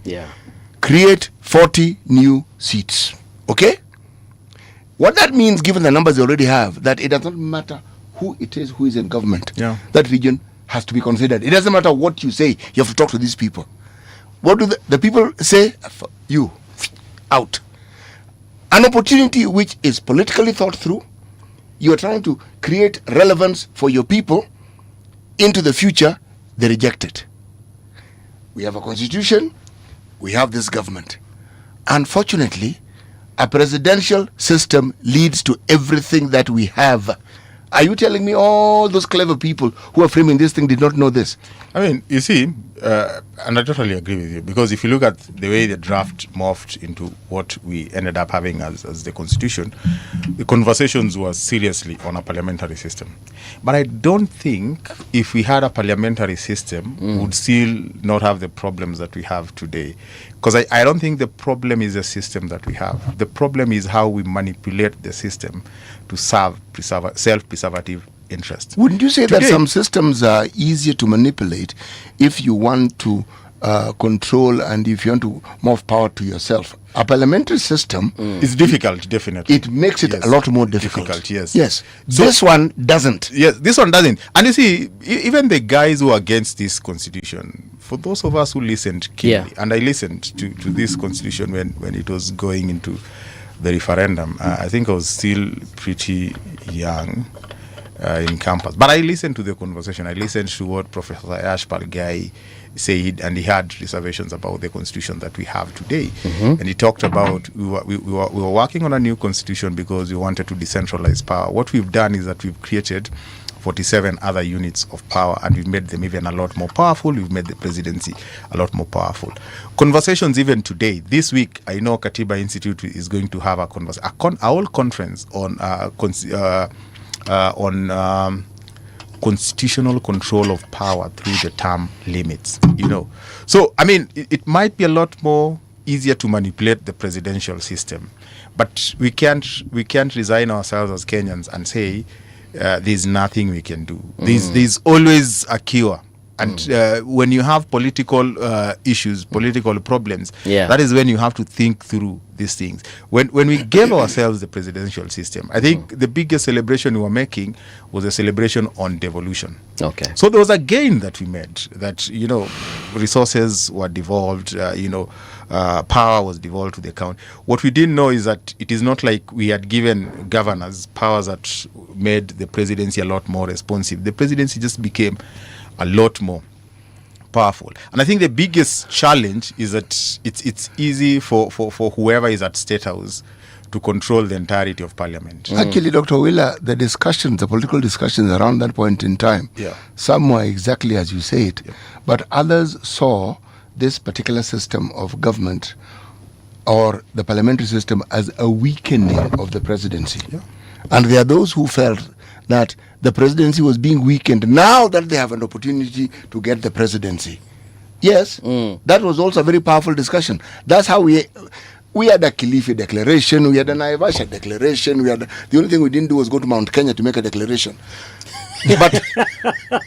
Create 40 new seats. Okay? What that means, given the numbers they already have, that it does not matter who it is who is in government. That region has to be considered. It doesn't matter what you say, you have to talk to these people. What do the people say? You, out. An opportunity which is politically thought through. You are trying to create relevance for your people into the future. They reject it. We have a constitution. We have this government. Unfortunately, a presidential system leads to everything that we have. Are you telling me all those clever people who are framing this thing did not know this? I mean, you see, and I totally agree with you, because if you look at the way the draft morphed into what we ended up having as the constitution, the conversations were seriously on a parliamentary system. But I don't think if we had a parliamentary system, we would still not have the problems that we have today. Because I don't think the problem is the system that we have. The problem is how we manipulate the system to serve self-preservative interests. Wouldn't you say that some systems are easier to manipulate if you want to control and if you want to move power to yourself? A parliamentary system is difficult, definitely. It makes it a lot more difficult. Yes. So this one doesn't. Yes, this one doesn't. And you see, even the guys who are against this constitution, for those of us who listened keenly, and I listened to this constitution when it was going into the referendum, I think I was still pretty young in campus. But I listened to the conversation. I listened to what Professor Ashpal Gai said, and he had reservations about the constitution that we have today. And he talked about we were working on a new constitution because we wanted to decentralize power. What we've done is that we've created 47 other units of power, and we've made them even a lot more powerful. We've made the presidency a lot more powerful. Conversations even today, this week, I know Katiba Institute is going to have a whole conference on constitutional control of power through the term limits. So I mean, it might be a lot more easier to manipulate the presidential system, but we can't resign ourselves as Kenyans and say there's nothing we can do. There's always a cure. And when you have political issues, political problems, that is when you have to think through these things. When we gave ourselves the presidential system, I think the biggest celebration we were making was a celebration on devolution. Okay. So there was a gain that we made, that, resources were devolved, power was devolved to the county. What we didn't know is that it is not like we had given governors powers that made the presidency a lot more responsive. The presidency just became a lot more powerful. And I think the biggest challenge is that it's easy for whoever is at State House to control the entirety of Parliament. Actually, Dr. Wheeler, the political discussions around that point in time, some were exactly as you say it, but others saw this particular system of government or the parliamentary system as a weakening of the presidency. And there are those who felt that the presidency was being weakened now that they have an opportunity to get the presidency. Yes, that was also a very powerful discussion. That's how we had a Kilifi declaration, we had a Naivasha declaration, the only thing we didn't do was go to Mount Kenya to make a declaration. But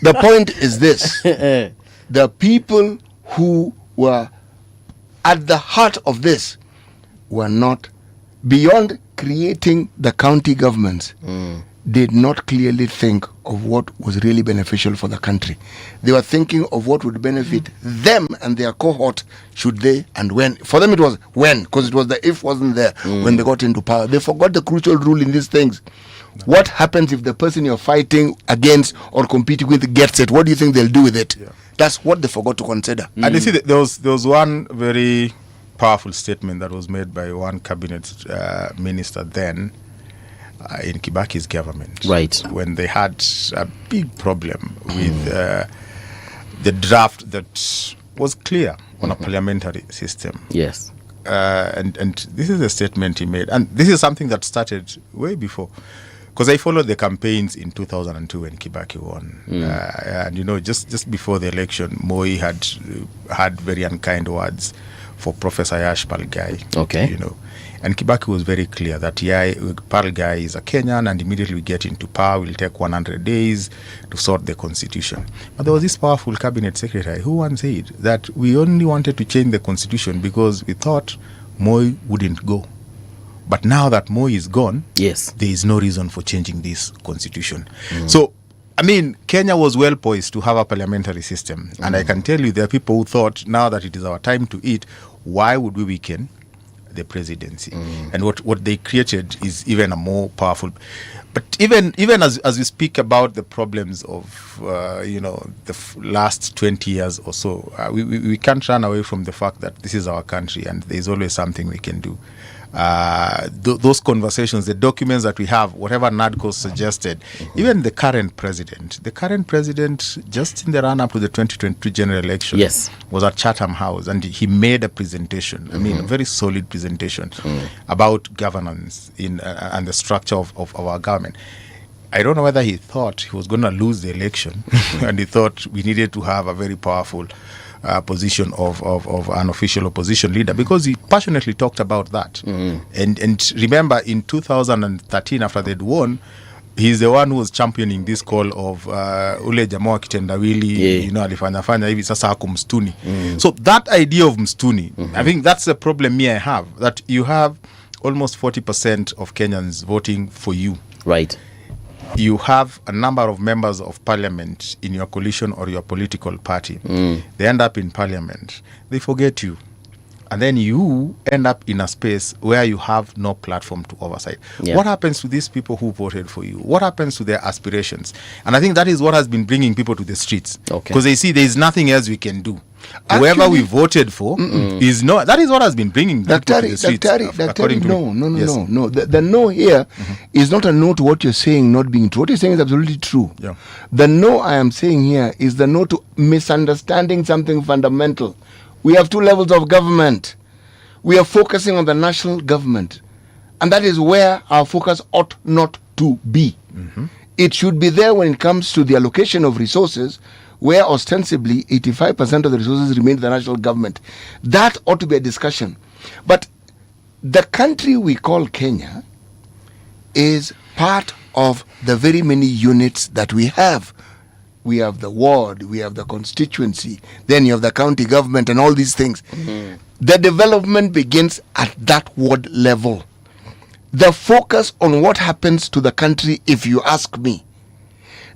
the point is this, the people who were at the heart of this were not, beyond creating the county governments, did not clearly think of what was really beneficial for the country. They were thinking of what would benefit them and their cohort, should they and when. For them it was when, because it was the if wasn't there when they got into power. They forgot the crucial rule in these things. What happens if the person you're fighting against or competing with gets it? What do you think they'll do with it? That's what they forgot to consider. And you see, there was one very powerful statement that was made by one cabinet minister then, in Kibaki's government, right, when they had a big problem with the draft that was clear on a parliamentary system. Yes. And this is a statement he made, and this is something that started way before, because I followed the campaigns in 2002 when Kibaki won, and just before the election, Moi had very unkind words for Professor Yash Palgai. Okay. And Kibaki was very clear that Palgai is a Kenyan, and immediately we get into power, we'll take 100 days to sort the constitution. But there was this powerful cabinet secretary who once said that we only wanted to change the constitution because we thought Moi wouldn't go. But now that Moi is gone, yes, there is no reason for changing this constitution. So, I mean, Kenya was well poised to have a parliamentary system. And I can tell you there are people who thought, now that it is our time to eat, why would we weaken the presidency? And what they created is even a more powerful. But even as we speak about the problems of the last 20 years or so, we can't run away from the fact that this is our country and there's always something we can do. Those conversations, the documents that we have, whatever NADCO suggested, even the current president, just in the run-up to the 2022 general election, was at Chatham House, and he made a presentation, I mean, a very solid presentation about governance and the structure of our government. I don't know whether he thought he was going to lose the election, and he thought we needed to have a very powerful position of an official opposition leader, because he passionately talked about that. And remember, in 2013, after they'd won, he's the one who was championing this call of ule jamaa kitendawili, alifanya hivi sasa hako mstuni. So that idea of mstuni, I think that's the problem I have, that you have almost 40% of Kenyans voting for you. Right. You have a number of members of parliament in your coalition or your political party. They end up in parliament. They forget you. And then you end up in a space where you have no platform to oversight. What happens to these people who voted for you? What happens to their aspirations? And I think that is what has been bringing people to the streets. Because they see there is nothing else we can do. whoever we voted for is no. That is what has been bringing people to the streets. No. The no here is not a no to what you're saying not being true. What you're saying is absolutely true. Yeah. The no I am saying here is the no to misunderstanding something fundamental. We have two levels of government. We are focusing on the national government, and that is where our focus ought not to be. It should be there when it comes to the allocation of resources, where ostensibly 85% of the resources remain to the national government. That ought to be a discussion. But the country we call Kenya is part of the very many units that we have. We have the ward, we have the constituency, then you have the county government and all these things. The development begins at that ward level. The focus on what happens to the country, if you ask me,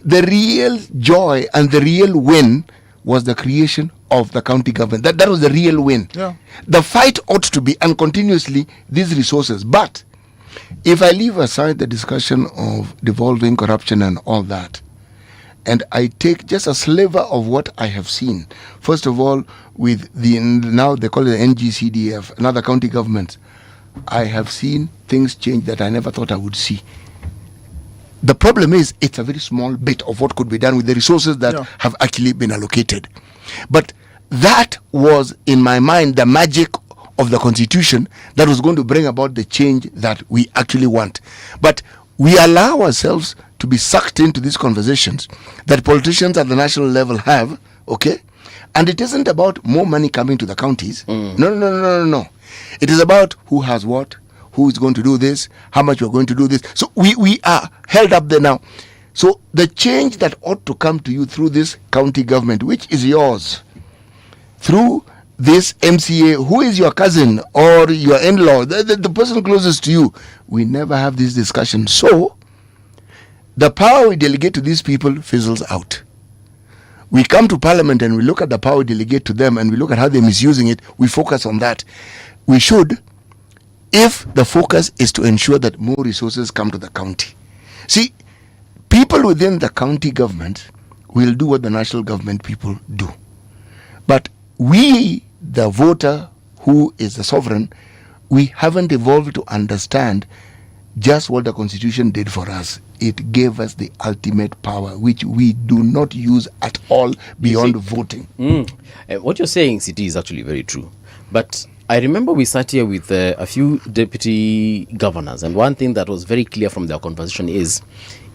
the real joy and the real win was the creation of the county government. That was the real win. Yeah. The fight ought to be, and continuously, these resources. But if I leave aside the discussion of devolving corruption and all that, and I take just a sliver of what I have seen, first of all, with now they call it the NGCDF, another county government, I have seen things change that I never thought I would see. The problem is it's a very small bit of what could be done with the resources that have actually been allocated. But that was, in my mind, the magic of the constitution that was going to bring about the change that we actually want. But we allow ourselves to be sucked into these conversations that politicians at the national level have, okay? And it isn't about more money coming to the counties. No. It is about who has what, who is going to do this, how much we're going to do this. So we are held up there now. So the change that ought to come to you through this county government, which is yours, through this MCA, who is your cousin or your in-law, the person closest to you, we never have this discussion. So the power we delegate to these people fizzles out. We come to Parliament and we look at the power we delegate to them and we look at how they're misusing it. We focus on that. We should, if the focus is to ensure that more resources come to the county. See, people within the county government will do what the national government people do. But we, the voter who is the sovereign, we haven't evolved to understand just what the constitution did for us. It gave us the ultimate power, which we do not use at all beyond voting. What you're saying, CT, is actually very true. But I remember we sat here with a few deputy governors, and one thing that was very clear from their conversation is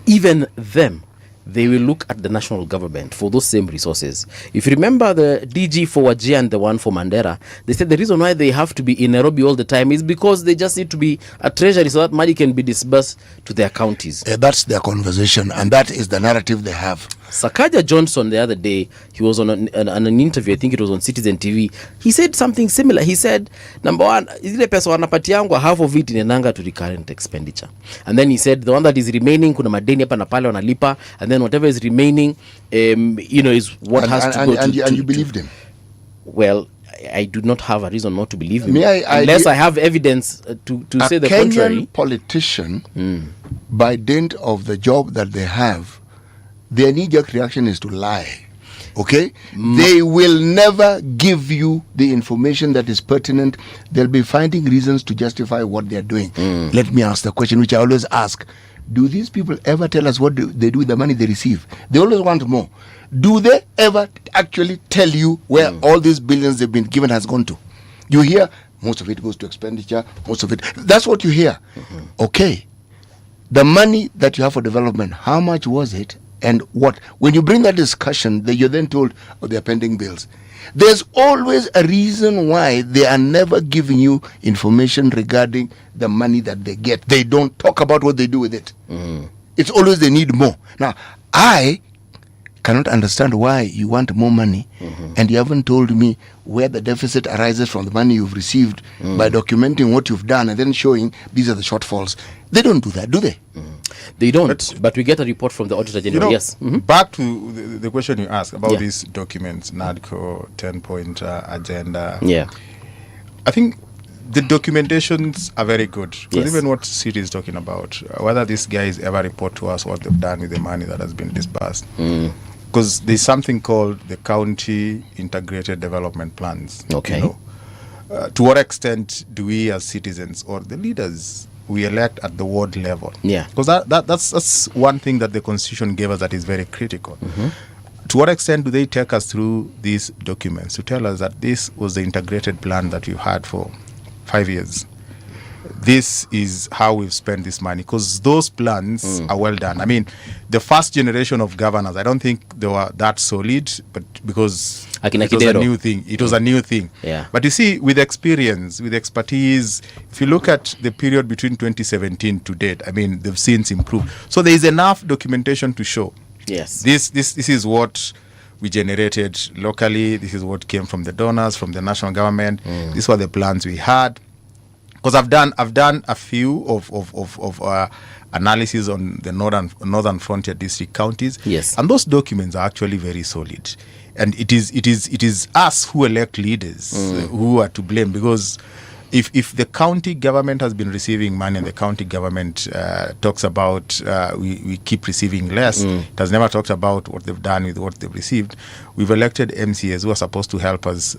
even them, they will look at the national government for those same resources. If you remember the DG for Wajir and the one for Mandera, they said the reason why they have to be in Nairobi all the time is because they just need to be at treasury so that money can be disbursed to their counties. That's their conversation, and that is the narrative they have. Sakaja Johnson, the other day, he was on an interview, I think it was on Citizen TV. He said something similar. He said, number one, ile pesa wanapatiangwa, half of it inenanga to recurrent expenditure. And then he said, the one that is remaining, kuna madeni hapa na pale wanalipa, and then whatever is remaining, is what has to go to... And you believed him? Well, I do not have a reason not to believe him. Unless I have evidence to say the contrary. A contrary. Kenyan politician, by dint of the job that they have, their knee-jerk reaction is to lie. Okay? They will never give you the information that is pertinent. They'll be finding reasons to justify what they're doing. Let me ask the question which I always ask. Do these people ever tell us what they do with the money they receive? They always want more. Do they ever actually tell you where all these billions they've been given has gone to? You hear, most of it goes to expenditure, most of it... That's what you hear. Okay. The money that you have for development, how much was it? And what? When you bring that discussion, you're then told, they're pending bills. There's always a reason why they are never giving you information regarding the money that they get. They don't talk about what they do with it. It's always they need more. Now, I cannot understand why you want more money and you haven't told me where the deficit arises from the money you've received by documenting what you've done and then showing these are the shortfalls. They don't do that, do they? They don't, but we get a report from the Auditor General, yes. Back to the question you asked about these documents, NADCO, 10-point agenda. Yeah. I think the documentations are very good. Because even what City is talking about, whether these guys ever report to us what they've done with the money that has been disbursed, because there's something called the county integrated development plans. Okay. To what extent do we as citizens or the leaders we elect at the ward level? Yeah. Because that's one thing that the Constitution gave us that is very critical. To what extent do they take us through these documents to tell us that this was the integrated plan that we've had for 5 years? This is how we've spent this money, because those plans are well done. I mean, the first generation of governors, I don't think they were that solid, but because it was a new thing. It was a new thing. Yeah. But you see, with experience, with expertise, if you look at the period between 2017 to date, I mean, they've since improved. So there is enough documentation to show. Yes. This is what we generated locally. This is what came from the donors, from the national government. These were the plans we had. Because I've done a few of analysis on the northern frontier district counties. Yes. And those documents are actually very solid. And it is us who elect leaders who are to blame, because if the county government has been receiving money and the county government talks about we keep receiving less, it has never talked about what they've done with what they've received. We've elected MCAs who are supposed to help us,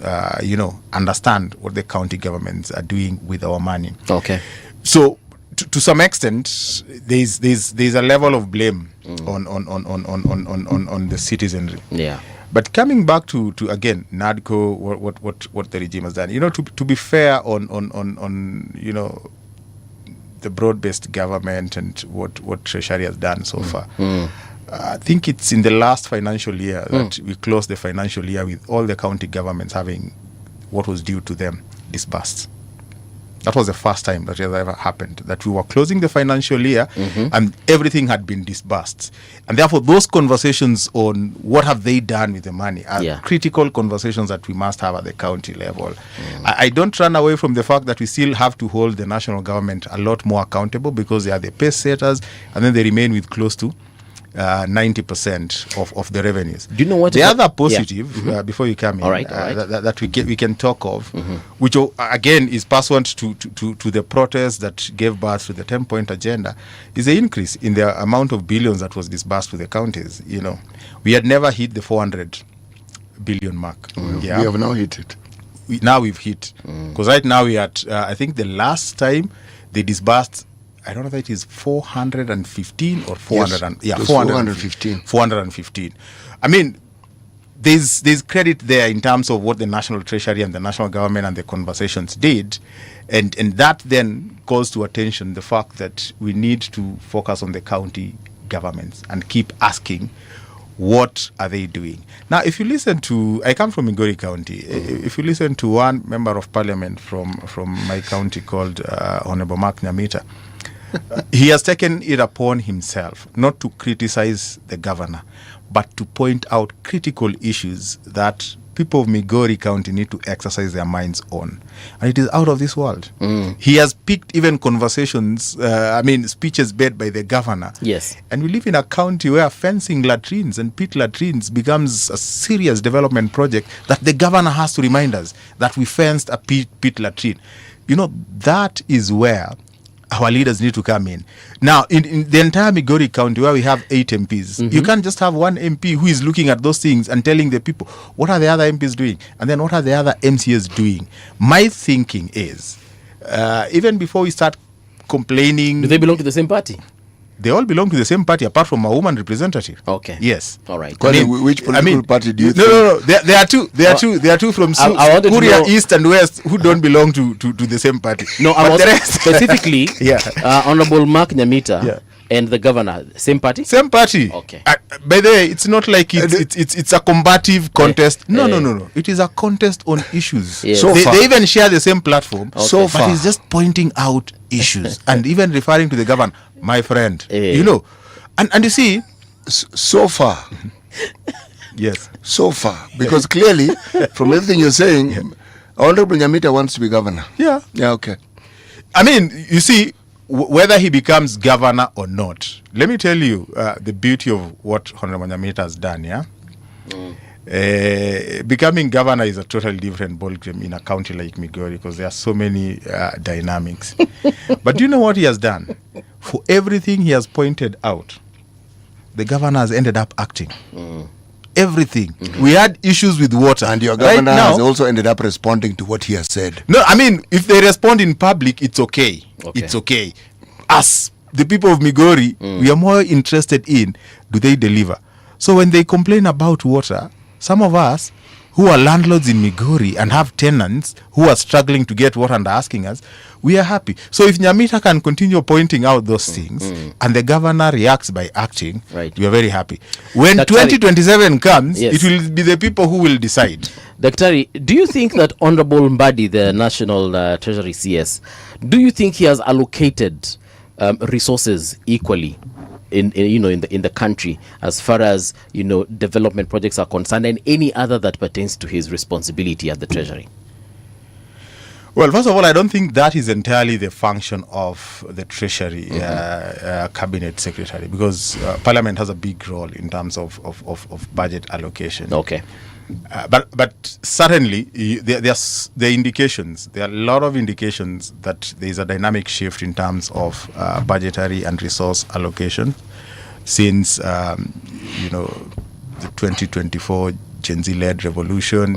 understand what the county governments are doing with our money. Okay. So to some extent, there's a level of blame on the citizenry. Yeah. But coming back to again NADCO, what the regime has done, to be fair on the broad-based government and what Treasury has done so far. I think it's in the last financial year that we closed the financial year with all the county governments having what was due to them disbursed. That was the first time that has ever happened, that we were closing the financial year and everything had been disbursed. And therefore, those conversations on what have they done with the money are critical conversations that we must have at the county level. I don't run away from the fact that we still have to hold the national government a lot more accountable, because they are the pace setters, and then they remain with close to 90% of the revenues. Do you know what the other positive before you come in? All right. That we can talk of, which again is pursuant to the protest that gave birth to the 10-point agenda, is the increase in the amount of billions that was disbursed to the counties. We had never hit the 400 billion mark. We have now hit it. Now we've hit, because right now we are at I think the last time they disbursed, I don't know if it is 415 or 400. Yes, 415. 415. I mean, there's credit there in terms of what the National Treasury and the national government and the conversations did, and that then calls to attention the fact that we need to focus on the county governments and keep asking, what are they doing? Now, if you listen to, I come from Migori County. If you listen to one member of parliament from my county called Honorable Mark Nyamita, he has taken it upon himself not to criticize the governor, but to point out critical issues that people of Migori County need to exercise their minds on. And it is out of this world. He has picked even conversations, speeches made by the governor. Yes. And we live in a county where fencing latrines and pit latrines becomes a serious development project that the governor has to remind us that we fenced a pit latrine. That is where our leaders need to come in. Now, in the entire Migori County, where we have 8 MPs, you can't just have one MP who is looking at those things and telling the people, what are the other MPs doing? And then what are the other MCAs doing? My thinking is, even before we start complaining... Do they belong to the same party? They all belong to the same party, apart from a woman representative. Okay. Yes. All right. Which political party do you think? No. There are two. There are two from Kuria East and West who don't belong to the same party. No, I'm specifically Honorable Mark Nyamita and the governor, same party? Same party. Okay. By the way, it's not like it's a combative contest. No. It is a contest on issues. Yes. So they even share the same platform. Okay. So but it's just pointing out issues and even referring to the governor, my friend. And you see, so far. Yes. So far, because clearly, from everything you're saying, Honorable Nyamita wants to be governor. Yeah. Okay. I mean, you see, whether he becomes governor or not, let me tell you the beauty of what Honorable Nyamita has done, becoming governor is a totally different ballgame in a county like Migori, because there are so many dynamics. But do you know what he has done? For everything he has pointed out, the governor has ended up acting. everything. We had issues with water. And your governor has also ended up responding to what he has said. No, I mean, if they respond in public, it's okay. It's okay. As the people of Migori, we are more interested in, do they deliver? So when they complain about water, some of us who are landlords in Migori and have tenants who are struggling to get water and asking us, we are happy. So if Nyamita can continue pointing out those things and the governor reacts by acting, we are very happy. When Daktari, 2027 comes, it will be the people who will decide. Daktari, do you think that Honorable Mbadi, the National Treasury CS, do you think he has allocated resources equally in the country as far as development projects are concerned, and any other that pertains to his responsibility at the Treasury? Well, first of all, I don't think that is entirely the function of the Treasury cabinet secretary, because Parliament has a big role in terms of budget allocation. Okay. But certainly there are indications. There are a lot of indications that there is a dynamic shift in terms of budgetary and resource allocation since the 2024 Gen Z-led revolution,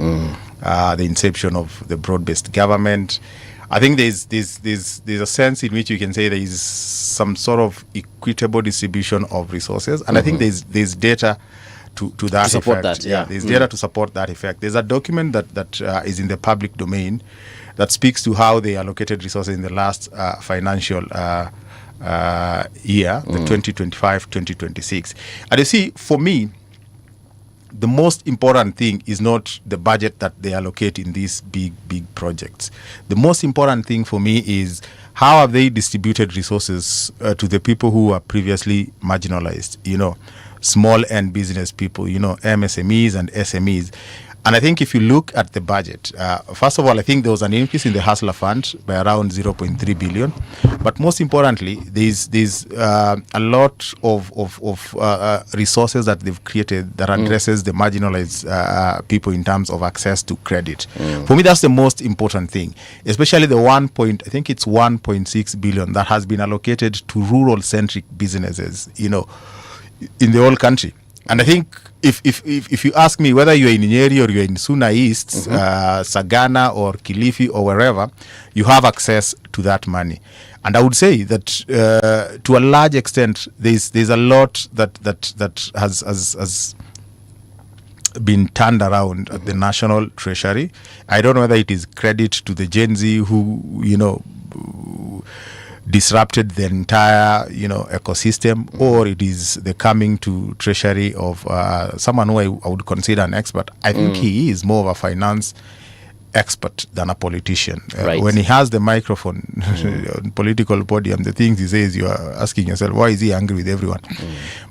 the inception of the broad-based government. I think there's a sense in which you can say there is some sort of equitable distribution of resources, and I think there's data to that support effect. that, There's data to support that effect. There's a document that is in the public domain that speaks to how they allocated resources in the last financial year, the 2025-2026. And you see, for me, the most important thing is not the budget that they allocate in these big projects. The most important thing for me is how have they distributed resources to the people who were previously marginalized, small end business people, MSMEs and SMEs. And I think if you look at the budget, first of all, I think there was an increase in the Hustler Fund by around 0.3 billion. But most importantly, there's a lot of resources that they've created that addresses the marginalized people in terms of access to credit. For me, that's the most important thing, especially the 1.6 billion that has been allocated to rural-centric businesses, in the whole country. And I think if you ask me whether you're in Nyeri or you're in Suna East, Sagana or Kilifi or wherever, you have access to that money. And I would say that to a large extent, there's a lot that has been turned around at the National Treasury. I don't know whether it is credit to the Gen Z who, disrupted the entire ecosystem, or it is the coming to Treasury of someone who I would consider an expert. I think he is more of a finance expert than a politician. When he has the microphone on political podium, the things he says, you are asking yourself, why is he angry with everyone?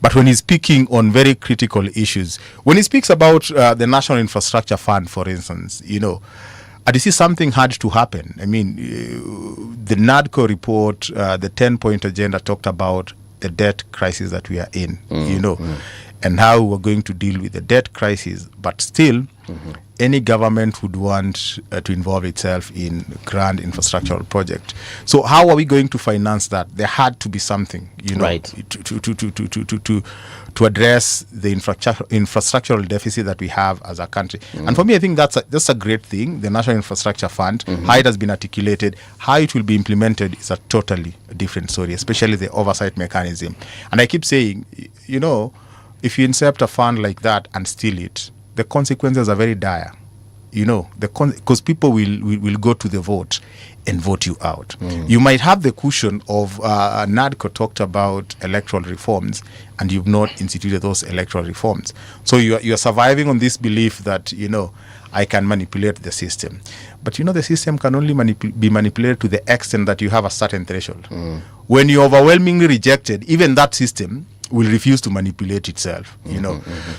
But when he's speaking on very critical issues, when he speaks about the National Infrastructure Fund, for instance, and you see something had to happen. I mean, the NADCO report, the 10-point agenda talked about the debt crisis that we are in, and how we're going to deal with the debt crisis. But still, any government would want to involve itself in grand infrastructural project. So how are we going to finance that? There had to be something, to address the infrastructural deficit that we have as a country. And for me, I think that's a great thing. The National Infrastructure Fund, how it has been articulated, how it will be implemented is a totally different story, especially the oversight mechanism. And I keep saying, if you incept a fund like that and steal it, the consequences are very dire. Because people will go to the vote and vote you out. You might have the cushion of NADCO talked about electoral reforms, and you've not instituted those electoral reforms. So you're surviving on this belief that, I can manipulate the system. But the system can only be manipulated to the extent that you have a certain threshold. When you're overwhelmingly rejected, even that system will refuse to manipulate itself,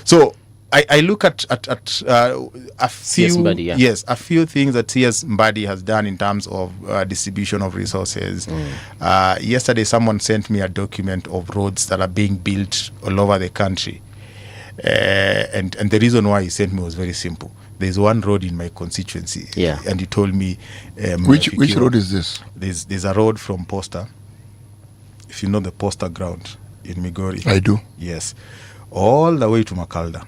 So I look at a few a few things that CS Mbadi has done in terms of distribution of resources. Yesterday, someone sent me a document of roads that are being built all over the country, and the reason why he sent me was very simple. There's one road in my constituency, and he told me which road is this? There's a road from Posta, if you know the Posta ground in Migori. I do. Yes, all the way to Makalda.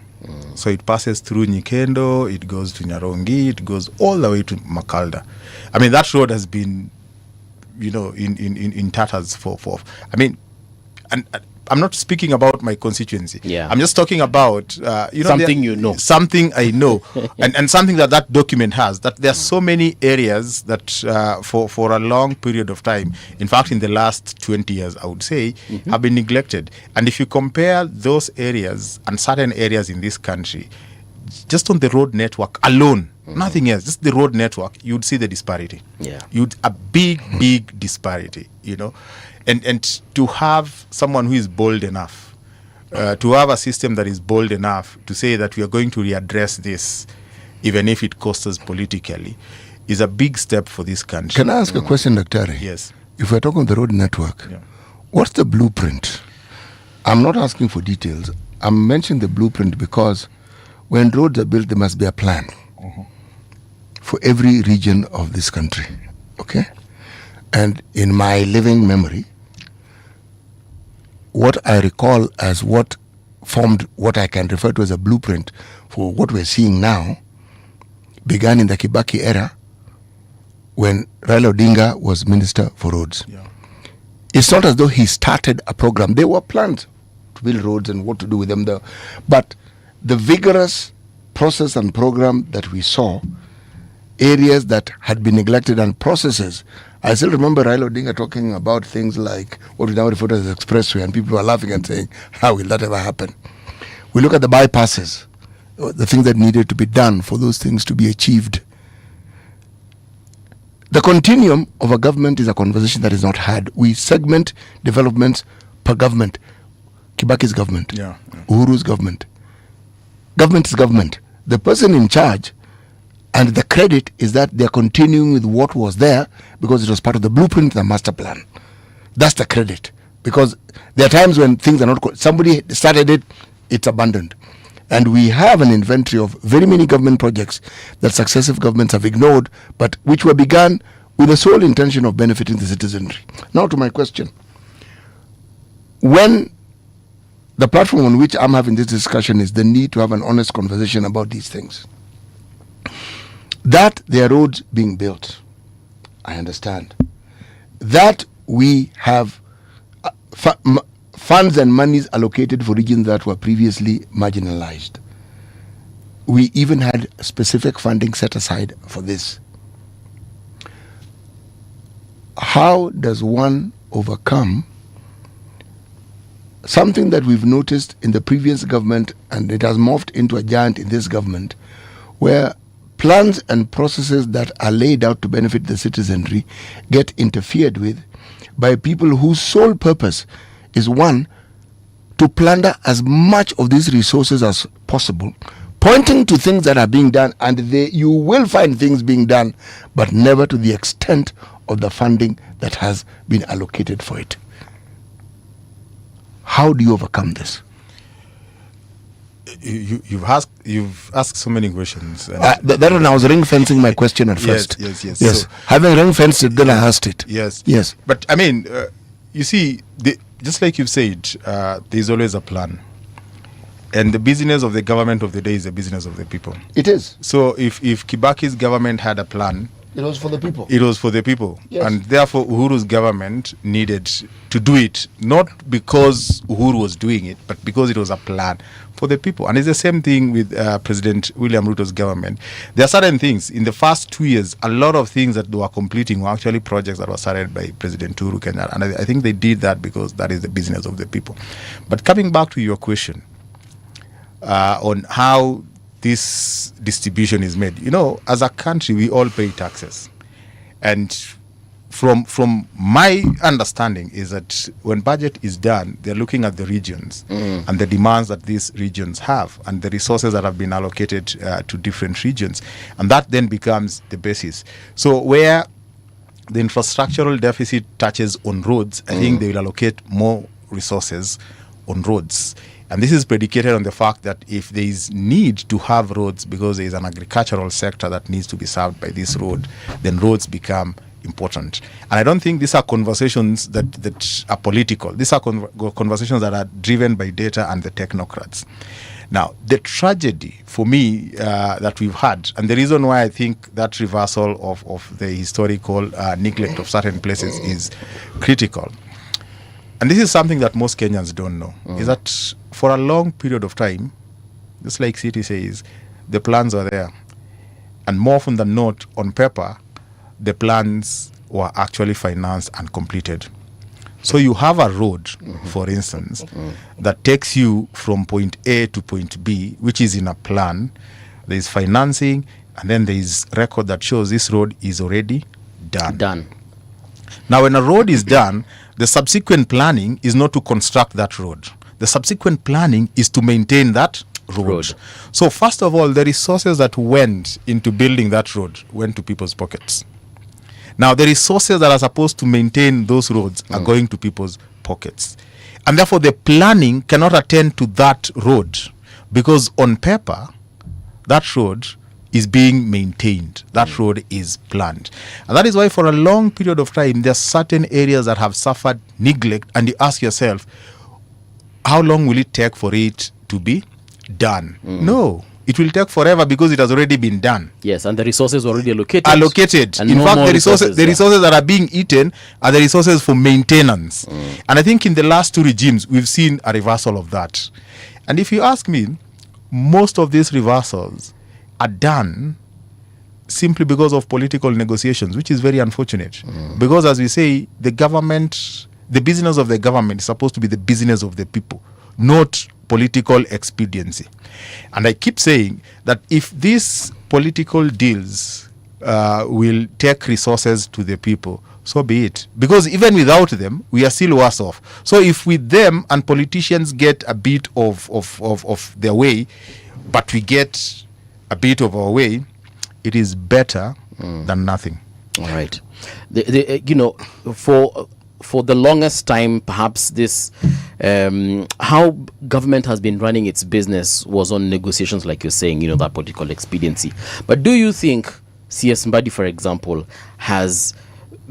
So it passes through Nyikendo, it goes to Nyarongi, it goes all the way to Makalda. I mean, that road has been, in tatters for and I'm not speaking about my constituency. Yeah. I'm just talking about, something something I know, and something that document has, that there are so many areas that for a long period of time, in fact, in the last 20 years, I would say, have been neglected. And if you compare those areas and certain areas in this country, just on the road network alone, nothing else, just the road network, you'd see the disparity. Yeah. A big disparity, And to have someone who is bold enough, to have a system that is bold enough to say that we are going to readdress this, even if it costs us politically, is a big step for this country. Can I ask a question, Dr. Yes. If we're talking the road network, what's the blueprint? I'm not asking for details. I'm mentioning the blueprint because when roads are built, there must be a plan for every region of this country. Okay? And in my living memory, what I recall as what formed what I can refer to as a blueprint for what we're seeing now began in the Kibaki era when Raila Odinga was Minister for Roads. Yeah. It's not as though he started a program. They were planned to build roads and what to do with them there. But the vigorous process and program that we saw, areas that had been neglected and processes. I still remember Raila Odinga talking about things like what we now refer to as the expressway, and people were laughing and saying, how will that ever happen? We look at the bypasses, the things that needed to be done for those things to be achieved. The continuum of a government is a conversation that is not had. We segment developments per government. Kibaki's government, Uhuru's government. Government is government. The person in charge, and the credit is that they're continuing with what was there because it was part of the blueprint, the master plan. That's the credit. Because there are times when things are not, somebody started it, it's abandoned. And we have an inventory of very many government projects that successive governments have ignored, but which were begun with the sole intention of benefiting the citizenry. Now to my question. When the platform on which I'm having this discussion is the need to have an honest conversation about these things. That there are roads being built, I understand. That we have funds and monies allocated for regions that were previously marginalized. We even had specific funding set aside for this. How does one overcome something that we've noticed in the previous government, and it has morphed into a giant in this government, where plans and processes that are laid out to benefit the citizenry get interfered with by people whose sole purpose is, one, to plunder as much of these resources as possible, pointing to things that are being done, and you will find things being done, but never to the extent of the funding that has been allocated for it. How do you overcome this? You've asked so many questions. That one I was ring fencing my question at first. Yes. So, having ring fenced it, then I asked it. Yes. But I mean, you see, just like you've said, there's always a plan, and the business of the government of the day is the business of the people. It is. So if Kibaki's government had a plan, it was for the people. It was for the people. Yes. And therefore Uhuru's government needed to do it, not because Uhuru was doing it, but because it was a plan for the people. And it's the same thing with President William Ruto's government. There are certain things, in the first 2 years, a lot of things that they were completing were actually projects that were started by President Uhuru Kenyatta. And I think they did that because that is the business of the people. But coming back to your question on how this distribution is made. As a country, we all pay taxes. And from my understanding is that when budget is done, they're looking at the regions and the demands that these regions have and the resources that have been allocated to different regions. And that then becomes the basis. So where the infrastructural deficit touches on roads, I think they will allocate more resources on roads. And this is predicated on the fact that if there is need to have roads because there is an agricultural sector that needs to be served by this road, then roads become important. And I don't think these are conversations that are political. These are conversations that are driven by data and the technocrats. Now, the tragedy for me that we've had, and the reason why I think that reversal of the historical neglect of certain places is critical, and this is something that most Kenyans don't know, is that for a long period of time, just like City says, the plans are there. And more often than not, on paper, the plans were actually financed and completed. So you have a road, for instance, that takes you from point A to point B, which is in a plan. There is financing, and then there is record that shows this road is already done. Now, when a road is done, the subsequent planning is not to construct that road. The subsequent planning is to maintain that road. So first of all, the resources that went into building that road went to people's pockets. Now, the resources that are supposed to maintain those roads are going to people's pockets. And therefore, the planning cannot attend to that road because on paper, that road is being maintained. That road is planned. And that is why for a long period of time, there are certain areas that have suffered neglect. And you ask yourself, how long will it take for it to be done? No. It will take forever because it has already been done. Yes, and the resources are already allocated. And in fact, the resources that are being eaten are the resources for maintenance. And I think in the last two regimes, we've seen a reversal of that. And if you ask me, most of these reversals are done simply because of political negotiations, which is very unfortunate. Because as we say, the government, the business of the government is supposed to be the business of the people, not political expediency. And I keep saying that if these political deals will take resources to the people, so be it. Because even without them, we are still worse off. So if with them and politicians get a bit of their way, but we get a bit of our way, it is better than nothing. All right. For the longest time, perhaps this, how government has been running its business was on negotiations, like you're saying, that political expediency. But do you think CS Mbadi, for example, has,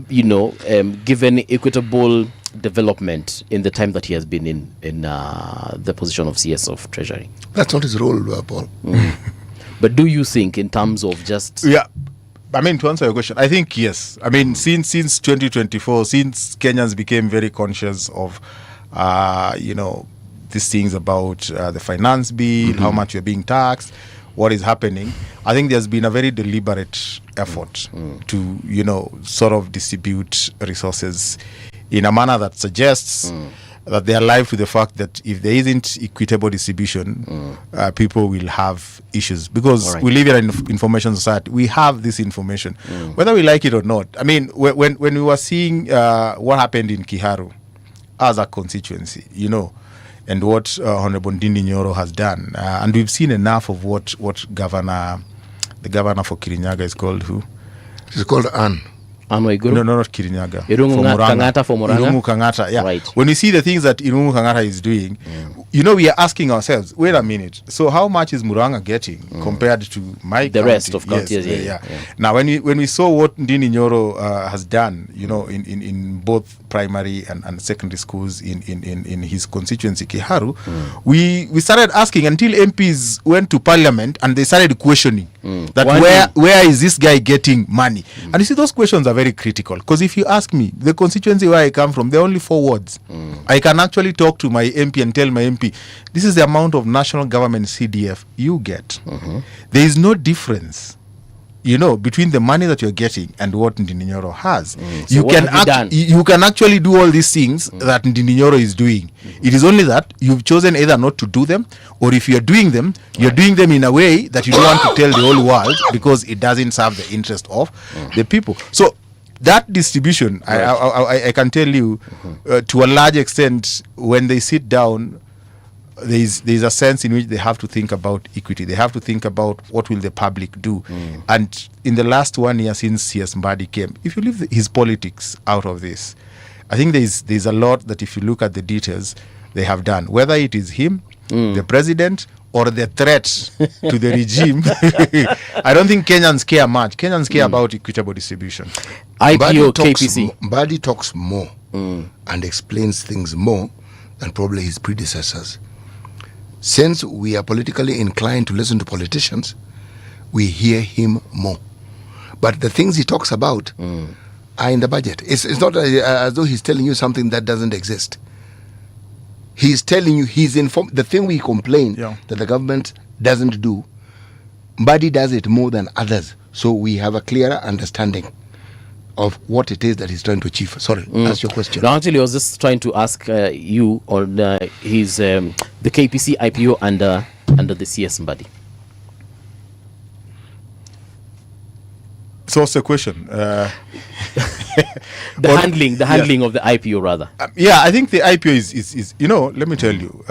given equitable development in the time that he has been in the position of CS of Treasury? That's not his role, Paul. But do you think in terms of just... Yeah. I mean, to answer your question, I think yes. I mean, since 2024, since Kenyans became very conscious of, these things about the finance bill, how much you're being taxed, what is happening, I think there's been a very deliberate effort to, sort of distribute resources in a manner that suggests that they are alive to the fact that if there isn't equitable distribution, people will have issues. Because we live in an information society. We have this information, whether we like it or not. I mean, when we were seeing what happened in Kiharu as a constituency, and what Honorable Ndindi Nyoro has done, and we've seen enough of what the governor for Kirinyaga is called who? She's called Anne. No, not Kirinyaga. Kangata for Muranga. Irungu Kangata, yeah. Right. When we see the things that Irungu Kangata is doing, we are asking ourselves, wait a minute. So how much is Muranga getting compared to the county? Rest of counties? Yeah. Now, when we saw what Ndindi Nyoro has done, in both primary and secondary schools in his constituency, Kiharu, we started asking until MPs went to Parliament and they started questioning that where is this guy getting money? And you see, those questions are very critical, because if you ask me, the constituency where I come from, there are only 4 wards. I can actually talk to my MP and tell my MP, this is the amount of national government CDF you get. There is no difference, between the money that you're getting and what Ndindi Nyoro has. You can actually do all these things that Ndindi Nyoro is doing. It is only that you've chosen either not to do them, or if you're doing them, you're doing them in a way that you don't want to tell the whole world, because it doesn't serve the interest of the people. So that distribution, I can tell you, to a large extent, when they sit down, there's a sense in which they have to think about equity. They have to think about what will the public do. And in the last 1 year since CS Mbadi came, if you leave his politics out of this, I think there's a lot that, if you look at the details, they have done. Whether it is him, the president, or the threat to the regime, I don't think Kenyans care much. Kenyans care about equitable distribution. IPO, KPC. Mbadi talks more and explains things more than probably his predecessors. Since we are politically inclined to listen to politicians, we hear him more. But the things he talks about are in the budget. It's not as though he's telling you something that doesn't exist. He's telling you, he's informed. The thing we complain that the government doesn't do, Mbadi does it more than others. So we have a clearer understanding of what it is that he's trying to achieve. Sorry, that's your question. No, actually, I was just trying to ask you on his the KPC IPO under the CS Mbadi. So what's the question? The handling of the IPO, rather. I think the IPO is let me tell you,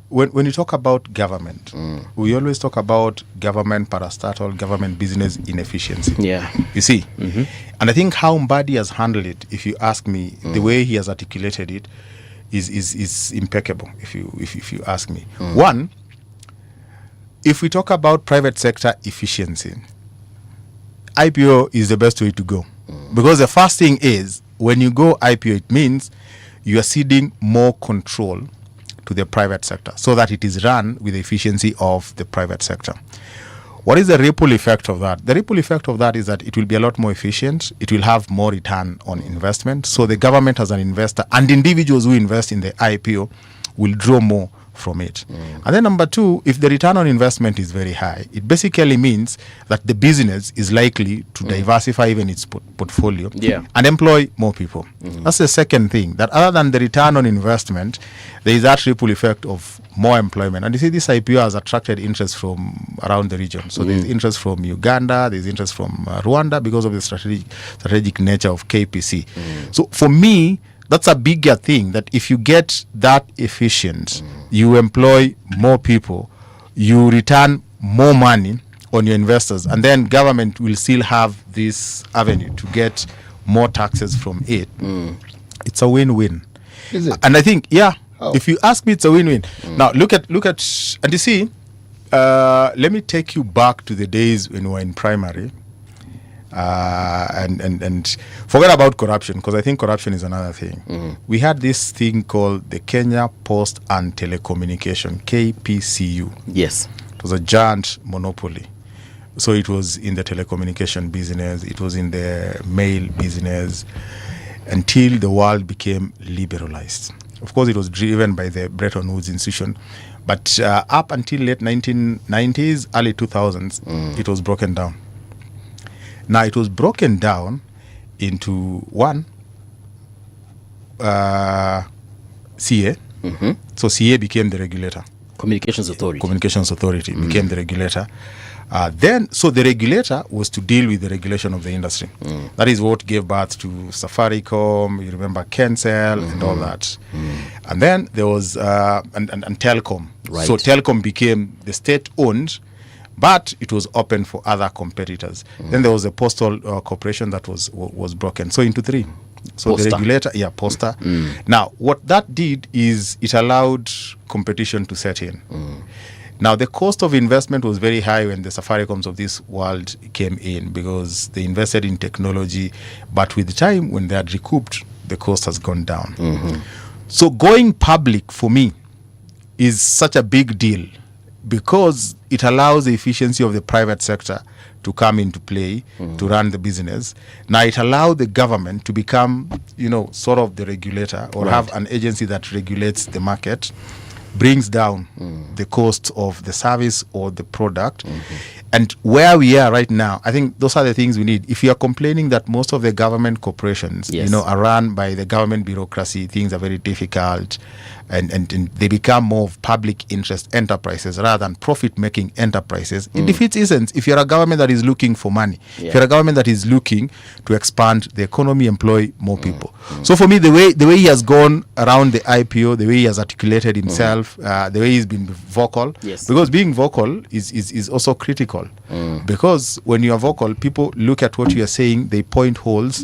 when you talk about government, we always talk about government parastatal, government business inefficiency. Yeah. You see? And I think how Mbadi has handled it, if you ask me, the way he has articulated it is impeccable, if you ask me. One, if we talk about private sector efficiency, IPO is the best way to go. Because the first thing is, when you go IPO, it means you are ceding more control to the private sector so that it is run with the efficiency of the private sector. What is the ripple effect of that? The ripple effect of that is that it will be a lot more efficient. It will have more return on investment. So the government as an investor and individuals who invest in the IPO will draw more from it. And then number two, if the return on investment is very high, it basically means that the business is likely to diversify even its portfolio and employ more people. That's the second thing, that other than the return on investment, there is that ripple effect of more employment. And you see, this IPO has attracted interest from around the region. So there's interest from Uganda, there's interest from Rwanda because of the strategic nature of KPC. So for me, that's a bigger thing, that if you get that efficient, you employ more people, you return more money on your investors, and then government will still have this avenue to get more taxes from it. It's a win-win. Is it? And I think, if you ask me, it's a win-win. Now, look at, and you see, let me take you back to the days when we were in primary. And forget about corruption, because I think corruption is another thing. We had this thing called the Kenya Post and Telecommunication, KPCU. Yes. It was a giant monopoly. So it was in the telecommunication business, it was in the mail business, until the world became liberalized. Of course, it was driven by the Bretton Woods institution, but up until late 1990s, early 2000s, it was broken down. Now, it was broken down into one, CA. So CA became the regulator. Communications Authority became the regulator. So the regulator was to deal with the regulation of the industry. That is what gave birth to Safaricom, you remember Kencell and all that. And then there was, and Telcom. Right. So Telcom became the state-owned, but it was open for other competitors. Then there was a postal corporation that was broken. So into three. So Posta. The regulator, Posta. Now, what that did is it allowed competition to set in. Now, the cost of investment was very high when the Safaricoms of this world came in, because they invested in technology, but with time, when they had recouped, the cost has gone down. So going public, for me, is such a big deal, because it allows the efficiency of the private sector to come into play to run the business. Now, it allows the government to become, sort of the regulator, or have an agency that regulates the market, brings down the cost of the service or the product. And where we are right now, I think those are the things we need. If you are complaining that most of the government corporations, are run by the government bureaucracy, things are very difficult, and they become more of public interest enterprises rather than profit-making enterprises, it defeats essence. If you're a government that is looking for money, if you're a government that is looking to expand the economy, employ more people. So for me, the way he has gone around the IPO, the way he has articulated himself, the way he's been vocal, because being vocal is also critical. Because when you are vocal, people look at what you are saying, they point holes,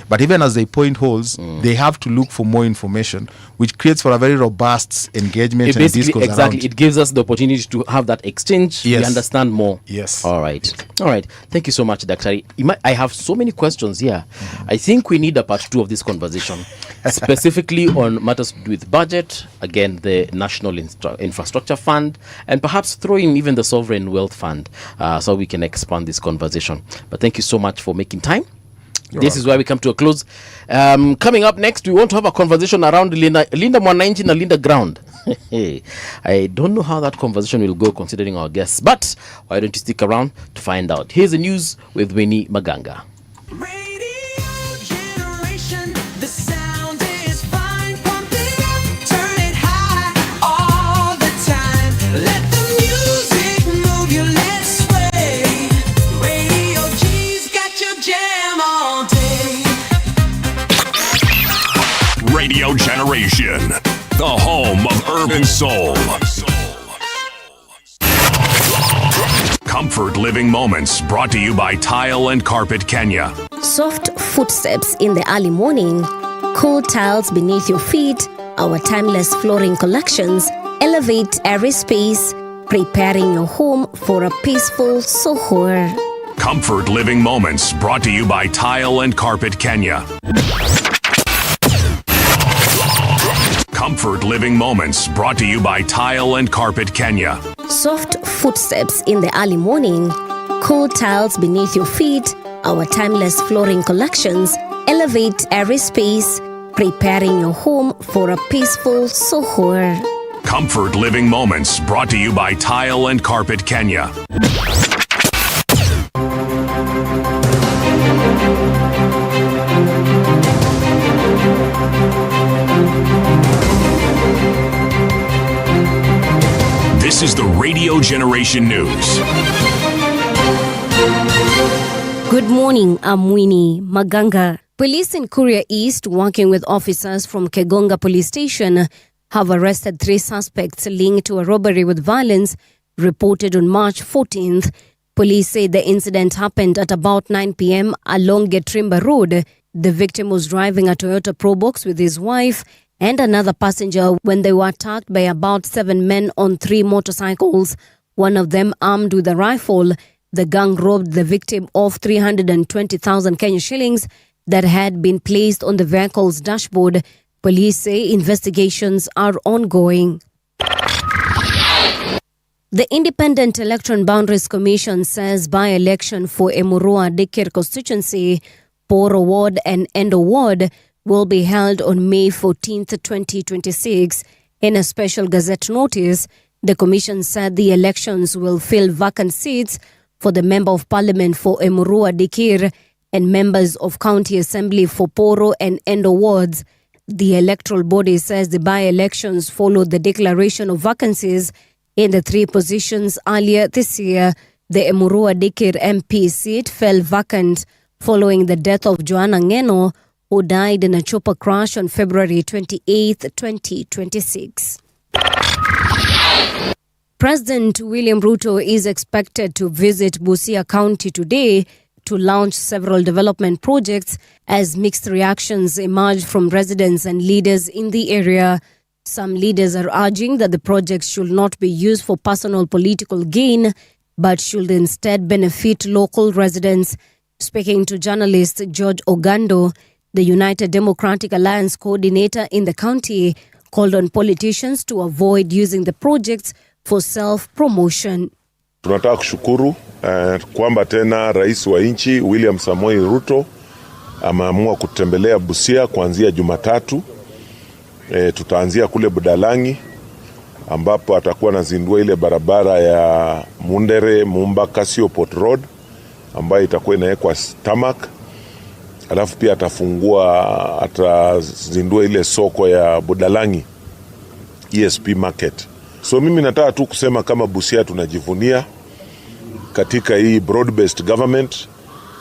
but even as they point holes, they have to look for more information, which creates for a very robust engagement and basically, discourse exactly, around. it gives us the opportunity to have that exchange. Yes. We understand more. Yes. All right. All right. Thank you so much, Daktari. I have so many questions here. I think we need a part 2 of this conversation, specifically on matters to do with budget, again, the National Infrastructure Fund, and perhaps throw in even the Sovereign Wealth Fund, so we can expand this conversation. But thank you so much for making time. This is where we come to a close. Coming up next, we want to have a conversation around Linda Mwananchi na Linda Ground. I don't know how that conversation will go considering our guests, but why don't you stick around to find out. Here's the news with Winnie Maganga. Radio Generation, the home of urban soul. Comfort Living Moments brought to you by Tile and Carpet Kenya. Soft footsteps in the early morning, cool tiles beneath your feet, our timeless flooring collections elevate every space, preparing your home for a peaceful sohor. Comfort Living Moments brought to you by Tile and Carpet Kenya. Comfort Living Moments brought to you by Tile and Carpet Kenya. Soft footsteps in the early morning, cool tiles beneath your feet, our timeless flooring collections elevate every space, preparing your home for a peaceful sohor. Comfort Living Moments brought to you by Tile and Carpet Kenya. This is the Radio Generation News. Good morning, I'm Winnie Maganga. Police in Kuria East, working with officers from Kegonga Police Station, have arrested 3 suspects linked to a robbery with violence reported on March 14th. Police say the incident happened at about 9 p.m. along Getrimba Road. The victim was driving a Toyota Probox with his wife and another passenger when they were attacked by about 7 men on 3 motorcycles, one of them armed with a rifle. The gang robbed the victim of 320,000 Kenya shillings that had been placed on the vehicle's dashboard. Police say investigations are ongoing. The Independent Electoral Boundaries Commission says by-election for Emurua Dikir constituency, Poro Ward and Endo Ward will be held on May 14th, 2026. In a special Gazette notice, the Commission said the elections will fill vacant seats for the Member of Parliament for Emurua Dikir and members of County Assembly for Poro and Endo wards. The electoral body says the by-elections followed the declaration of vacancies in the 3 positions earlier this year. The Emurua Dikir MP seat fell vacant following the death of Joanna Ngeno, who died in a chopper crash on February 28, 2026. President William Ruto is expected to visit Busia County today to launch several development projects as mixed reactions emerge from residents and leaders in the area. Some leaders are urging that the projects should not be used for personal political gain, but should instead benefit local residents. Speaking to journalist George Ogando, the United Democratic Alliance coordinator in the county called on politicians to avoid using the projects for self-promotion. Tunataka kushukuru kwamba tena rais wa nchi William Samoei Ruto ameamua kutembelea Busia kuanzia Jumatatu. Tutaanzia kule Budalangi ambapo atakuwa anazindua ile barabara ya Mundere Mumba Kasio Port Road ambayo itakuwa inawekwa tarmac. Alafu pia atazindua ile soko ya Budalangi ESP market. So mimi nataka tu kusema kama Busia tunajivunia katika hii broad-based government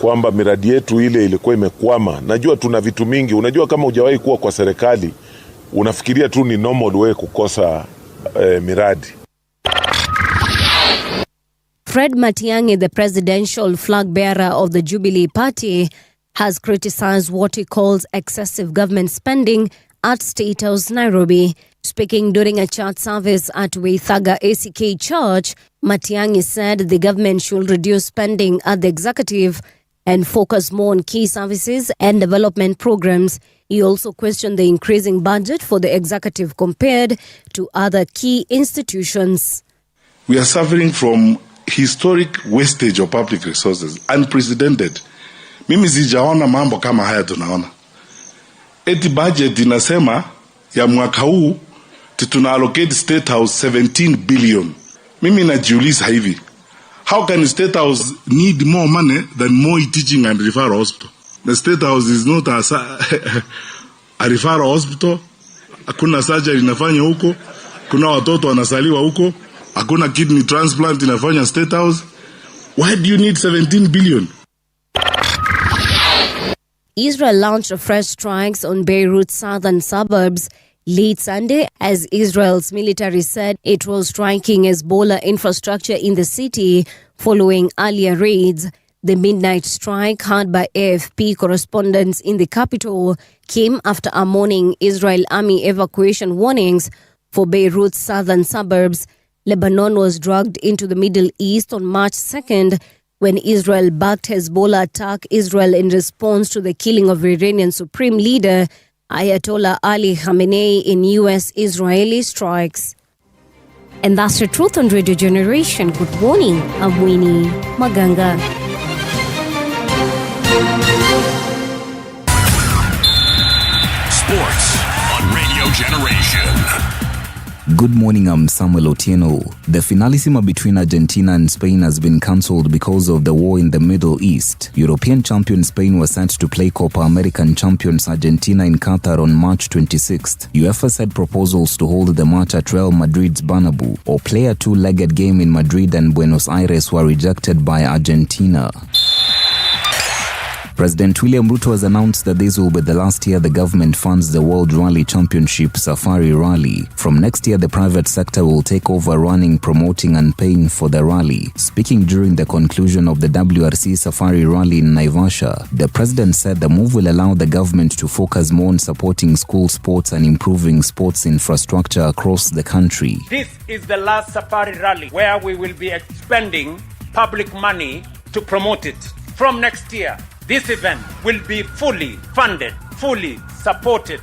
kwamba miradi yetu ile ilikuwa imekwama. Najua tuna vitu mingi. Unajua kama hujawahi kuwa kwa serikali unafikiria tu ni normal way kukosa miradi. Fred Matiang'i, the presidential flag bearer of the Jubilee Party, has criticized what he calls excessive government spending at State House, Nairobi. Speaking during a church service at Waithaga ACK Church, Matiang'i said the government should reduce spending at the executive and focus more on key services and development programs. He also questioned the increasing budget for the executive compared to other key institutions. We are suffering from historic wastage of public resources, unprecedented. Mimi sijaona mambo kama haya tunaona. Eti budget inasema ya mwaka huu tuna allocate State House 17 billion. Mimi najiuliza hivi. How can State House need more money than Moi Teaching and Referral Hospital? The State House is not a referral hospital. Hakuna surgery inafanya huko. Kuna watoto wanasaliwa huko. Hakuna kidney transplant inafanya State House. Why do you need 17 billion? Israel launched fresh strikes on Beirut's southern suburbs late Sunday as Israel's military said it was striking Hezbollah infrastructure in the city following earlier raids. The midnight strike heard by AFP correspondents in the capital came after a morning Israel army evacuation warnings for Beirut's southern suburbs. Lebanon was dragged into the Middle East on March 2nd when Israel backed Hezbollah attack Israel in response to the killing of Iranian Supreme Leader Ayatollah Ali Khamenei in US-Israeli strikes. And that's the truth on Radio Generation. Good morning, I'm Winnie Maganga. Sports on Radio Generation. Good morning, I'm Samuel Otieno. The finalissima between Argentina and Spain has been cancelled because of the war in the Middle East. European champion Spain was set to play Copa American champions Argentina in Qatar on March 26th. UEFA said proposals to hold the match at Real Madrid's Bernabeu or play a two-legged game in Madrid and Buenos Aires were rejected by Argentina. President William Ruto has announced that this will be the last year the government funds the World Rally Championship Safari Rally. From next year, the private sector will take over running, promoting and paying for the rally. Speaking during the conclusion of the WRC Safari Rally in Naivasha, the president said the move will allow the government to focus more on supporting school sports and improving sports infrastructure across the country. This is the last Safari Rally where we will be expending public money to promote it. From next year, this event will be fully funded, fully supported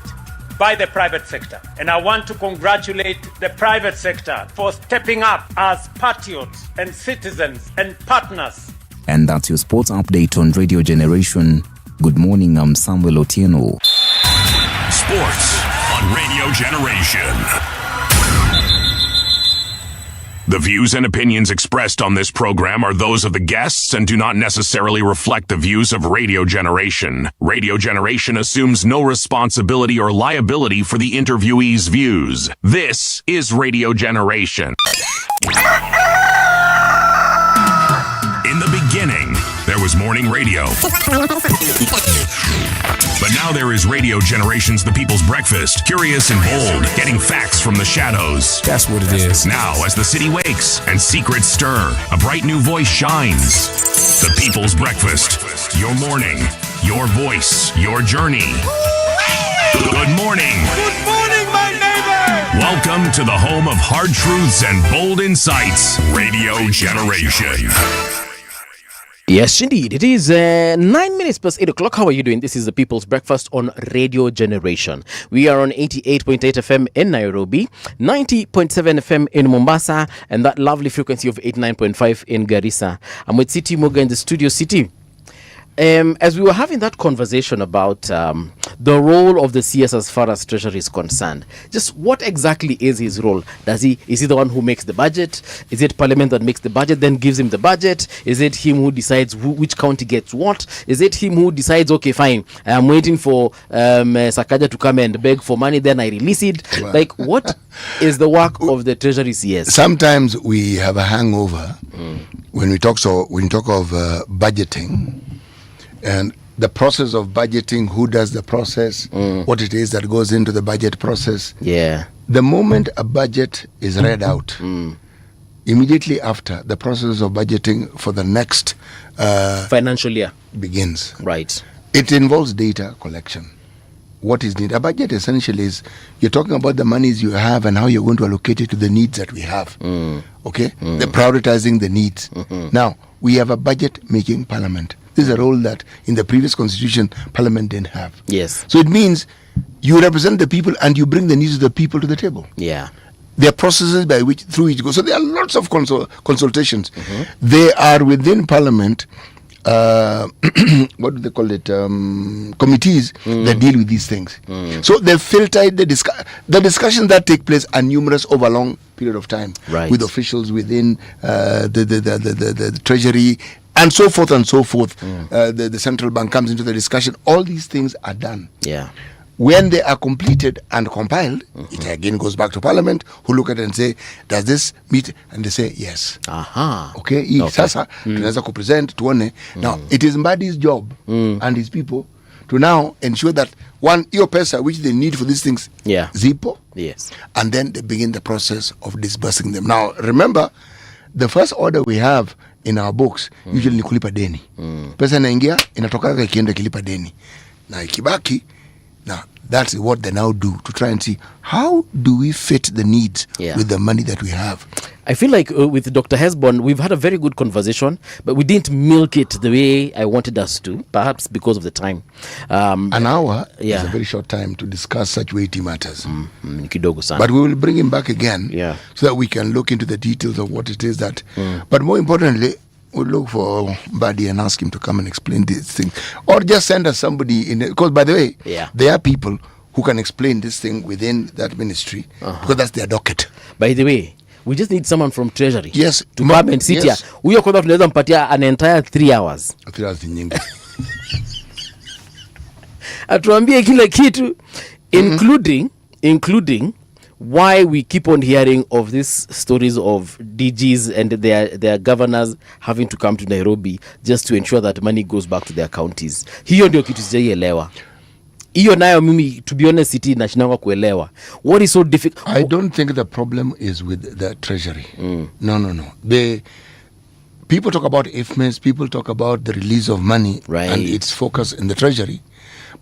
by the private sector. And I want to congratulate the private sector for stepping up as patriots and citizens and partners. And that's your sports update on Radio Generation. Good morning, I'm Samuel Otieno. Sports on Radio Generation. The views and opinions expressed on this program are those of the guests and do not necessarily reflect the views of Radio Generation. Radio Generation assumes no responsibility or liability for the interviewee's views. This is Radio Generation. In the beginning, there was morning radio. But now there is Radio Generation's The People's Breakfast. Curious and bold, getting facts from the shadows. That's what it is. Now, as the city wakes and secrets stir, a bright new voice shines. The People's Breakfast. Your morning, your voice, your journey. Good morning. Good morning, my neighbor. Welcome to the home of hard truths and bold insights. Radio Generation. Yes, indeed. It is 9 minutes past 8 o'clock. How are you doing? This is the People's Breakfast on Radio Generation. We are on 88.8 FM in Nairobi, 90.7 FM in Mombasa, and that lovely frequency of 89.5 in Garissa. I'm with City Moga in the studio. City, as we were having that conversation about the role of the CS as far as Treasury is concerned, just what exactly is his role? Is he the one who makes the budget? Is it Parliament that makes the budget, then gives him the budget? Is it him who decides which county gets what? Is it him who decides, okay, fine, I'm waiting for Sakaja to come and beg for money, then I release it? Wow. Like, what is the work of the Treasury CS? Sometimes we have a hangover when we talk of budgeting. And the process of budgeting, who does the process, what it is that goes into the budget process. Yeah. The moment a budget is read out, immediately after, the process of budgeting for the next financial year begins. Right. It involves data collection. what is needed. A budget essentially is you're talking about the monies you have and how you're going to allocate it to the needs that we have. Okay? They're prioritizing the needs. Now, we have a budget-making parliament. This is a role that in the previous constitution, parliament didn't have. Yes. So it means you represent the people and you bring the needs of the people to the table. Yeah. There are processes by which through which go. So there are lots of consultations. They are within parliament. What do they call it? Committees that deal with these things. So they filtered the discussions that take place are numerous over a long period of time, with officials within the treasury and so forth and so forth. The central bank comes into the discussion. All these things are done. Yeah. When they are completed and compiled, it again goes back to Parliament, who look at it and say, does this meet? And they say, yes. Okay, sasa, tunaweza kupresent, tuone. Now, it is Mbadi's job and his people to now ensure that, one, your pesa, which they need for these things, zipo. Yes. And then they begin the process of disbursing them. Now, remember, the first order we have in our books, usually ni kulipa deni. Pesa inaingia, inatoka ikienda kilipa deni. Na ikibaki, now, that's what they now do to try and see how do we fit the needs with the money that we have. I feel like with Dr. Hesbon, we've had a very good conversation, but we didn't milk it the way I wanted us to, perhaps because of the time. An hour is a very short time to discuss such weighty matters. But we will bring him back again so that we can look into the details of what it is that... But more importantly, we'll look for Mbadi and ask him to come and explain this thing. Or just send us somebody in... Because, by the way, there are people who can explain this thing within that ministry because that's their docket. By the way, we just need someone from Treasury. Yes. To come and sit here. Huyo kwanza tunaweza mpatia an entire 3 hours. 3 hours ni nyingi. Atuambie kila kitu, including why we keep on hearing of these stories of DGs and their governors having to come to Nairobi just to ensure that money goes back to their counties. Hiyo ndio kitu sijaielewa. Hiyo nayo mimi, to be honest, iti nashinanga kuelewa. What is so difficult? I don't think the problem is with the treasury. No. People talk about IFMES, people talk about the release of money and its focus in the treasury.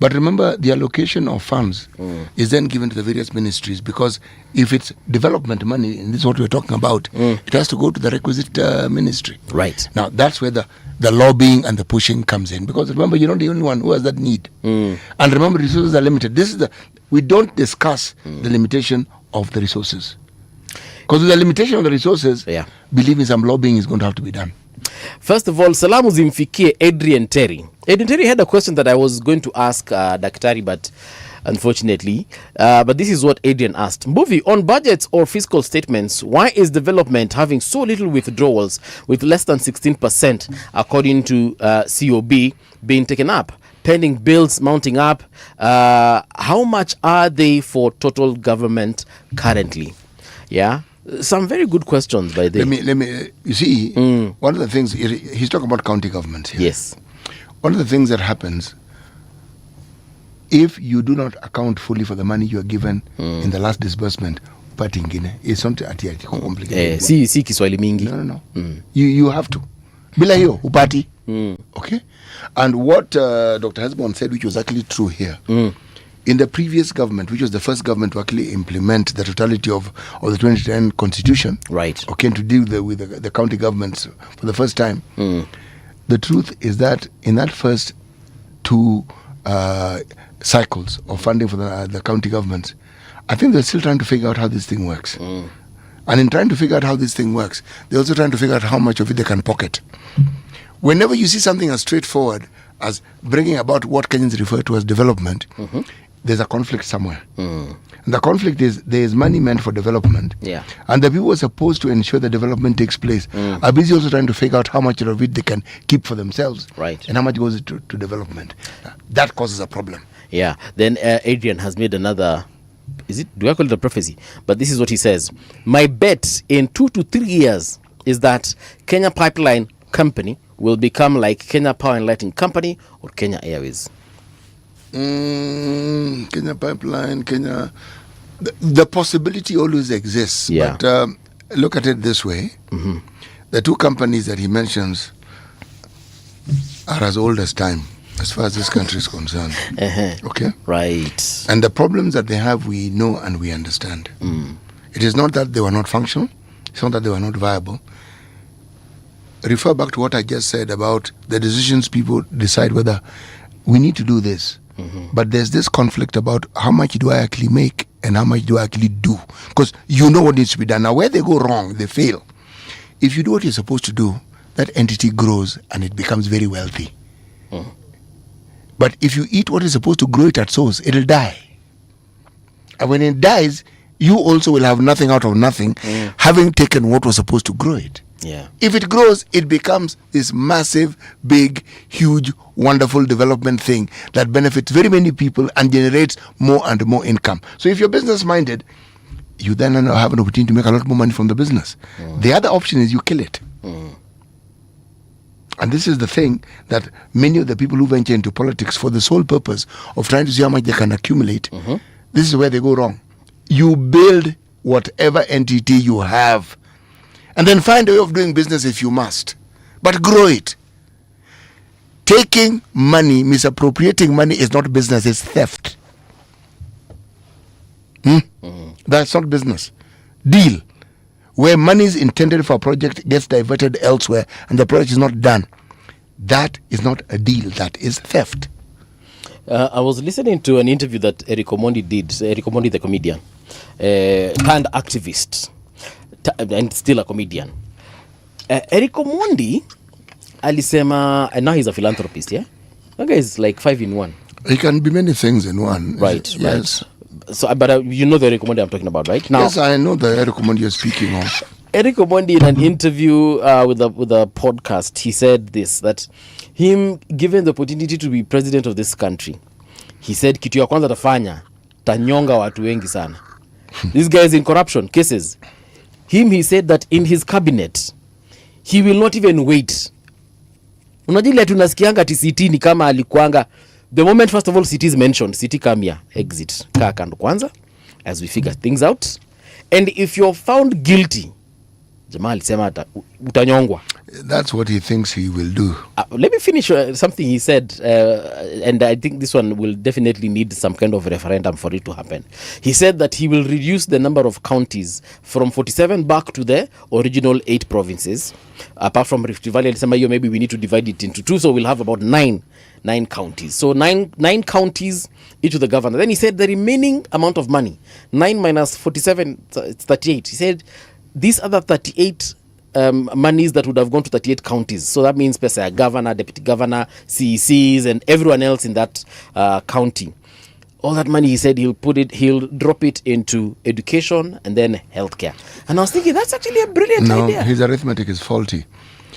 But remember, the allocation of funds is then given to the various ministries, because if it's development money, and this is what we're talking about, it has to go to the requisite ministry. Right. Now, that's where the lobbying and the pushing comes in, because remember, you're not the only one who has that need. And remember, resources are limited. We don't discuss the limitation of the resources. Because with the limitation of the resources, believe me, some lobbying is going to have to be done. First of all, salamu zimfikie Adrian Terry. Adrian Terry had a question that I was going to ask Daktari, but unfortunately, but this is what Adrian asked. Mbuvi, on budgets or fiscal statements, why is development having so little withdrawals with less than 16% according to COB being taken up? Pending bills mounting up. How much are they for total government currently? Yeah. Some very good questions by the... Let me you see, one of the things, he's talking about county governments here. Yes. One of the things that happens, if you do not account fully for the money you are given in the last disbursement, pati ingine, it's something complicated. Si Kiswahili mingi. No. You have to. Bila hiyo, upati. Okay? And what Dr. Hesbon said, which was actually true here, in the previous government, which was the first government to actually implement the totality of the 2010 constitution, okay, to deal with the county governments for the first time, the truth is that in that first 2 cycles of funding for the county governments, I think they're still trying to figure out how this thing works. And in trying to figure out how this thing works, they're also trying to figure out how much of it they can pocket. Whenever you see something as straightforward as bringing about what Kenyans refer to as development, there's a conflict somewhere. And the conflict is there is money meant for development. And the people who are supposed to ensure the development takes place are busy also trying to figure out how much of it they can keep for themselves and how much goes to development. That causes a problem. Yeah. Then Adrian has made another... do I call it a prophecy? But this is what he says. My bet in 2 to 3 years is that Kenya Pipeline Company will become like Kenya Power and Lighting Company or Kenya Airways. Kenya Pipeline, Kenya... The possibility always exists. But look at it this way. The 2 companies that he mentions are as old as time. as far as this country is concerned. Okay? Right. And the problems that they have, we know and we understand. It is not that they were not functional. It's not that they were not viable. Refer back to what I just said about the decisions people decide whether we need to do this. But there's this conflict about how much do I actually make and how much do I actually do. Because you know what needs to be done. Now, where they go wrong, they fail. If you do what you're supposed to do, that entity grows and it becomes very wealthy. But if you eat what is supposed to grow it at source, it'll die. And when it dies, you also will have nothing out of nothing, having taken what was supposed to grow it. Yeah. If it grows, it becomes this massive, big, huge, wonderful development thing that benefits very many people and generates more and more income. So if you're business-minded, you then have an opportunity to make a lot more money from the business. The other option is you kill it. And this is the thing that many of the people who venture into politics for the sole purpose of trying to see how much they can accumulate, this is where they go wrong. You build whatever entity you have and then find a way of doing business if you must. But grow it. Taking money, misappropriating money is not business, it's theft. That's not business. Deal. Where money is intended for a project gets diverted elsewhere and the project is not done. That is not a deal, that is theft. I was listening to an interview that Eric Omondi did. Eric Omondi, the comedian, turned activist, and still a comedian. Eric Omondi alisema, and now he's a philanthropist, yeah? That guy is like 5 in 1. He can be many things in one. Right, yes. Right. So, but you know the Eric Omondi I'm talking about, right? Now, yes, I know the Eric Omondi you're speaking of. Eric Omondi, in an interview with a podcast, he said this, that him given the opportunity to be president of this country, he said kitu ya kwanza tafanya tanyonga watu wengi sana. This guy is in corruption cases. He said that in his cabinet he will not even wait. Unajua tunasikianga TCT ni kama alikuanga the moment first of all CT is mentioned, CT come here, exit kaa kando kwanza as we figure things out, and if you're found guilty jamaa alisema utanyongwa. That's what he thinks he will do. Let me finish something he said, and I think this one will definitely need some kind of referendum for it to happen. He said that he will reduce the number of counties from 47 back to the original 8 provinces. Apart from Rift Valley, maybe we need to divide it into 2, so we'll have about 9 counties. So 9 counties, each of the governor. Then he said the remaining amount of money, 9 minus 47, it's 38. He said these other 38 monies that would have gone to 38 counties. So that means pesa governor, deputy governor, CECs, and everyone else in that county. All that money, he said, he'll drop it into education and then healthcare. And I was thinking, that's actually a brilliant idea. No, his arithmetic is faulty.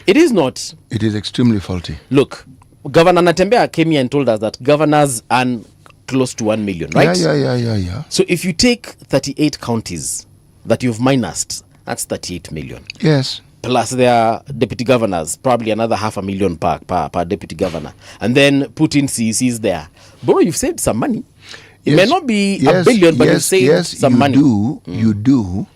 It is not. It is extremely faulty. Look, Governor Natembea came here and told us that governors earn close to 1 million, right? Yeah. So if you take 38 counties that you've minused, that's 38 million. Yes. Plus their deputy governors, probably another 500,000 per deputy governor. And then put in CECs there. Bro, you've saved some money. It may not be a billion, but you've saved some money. You do.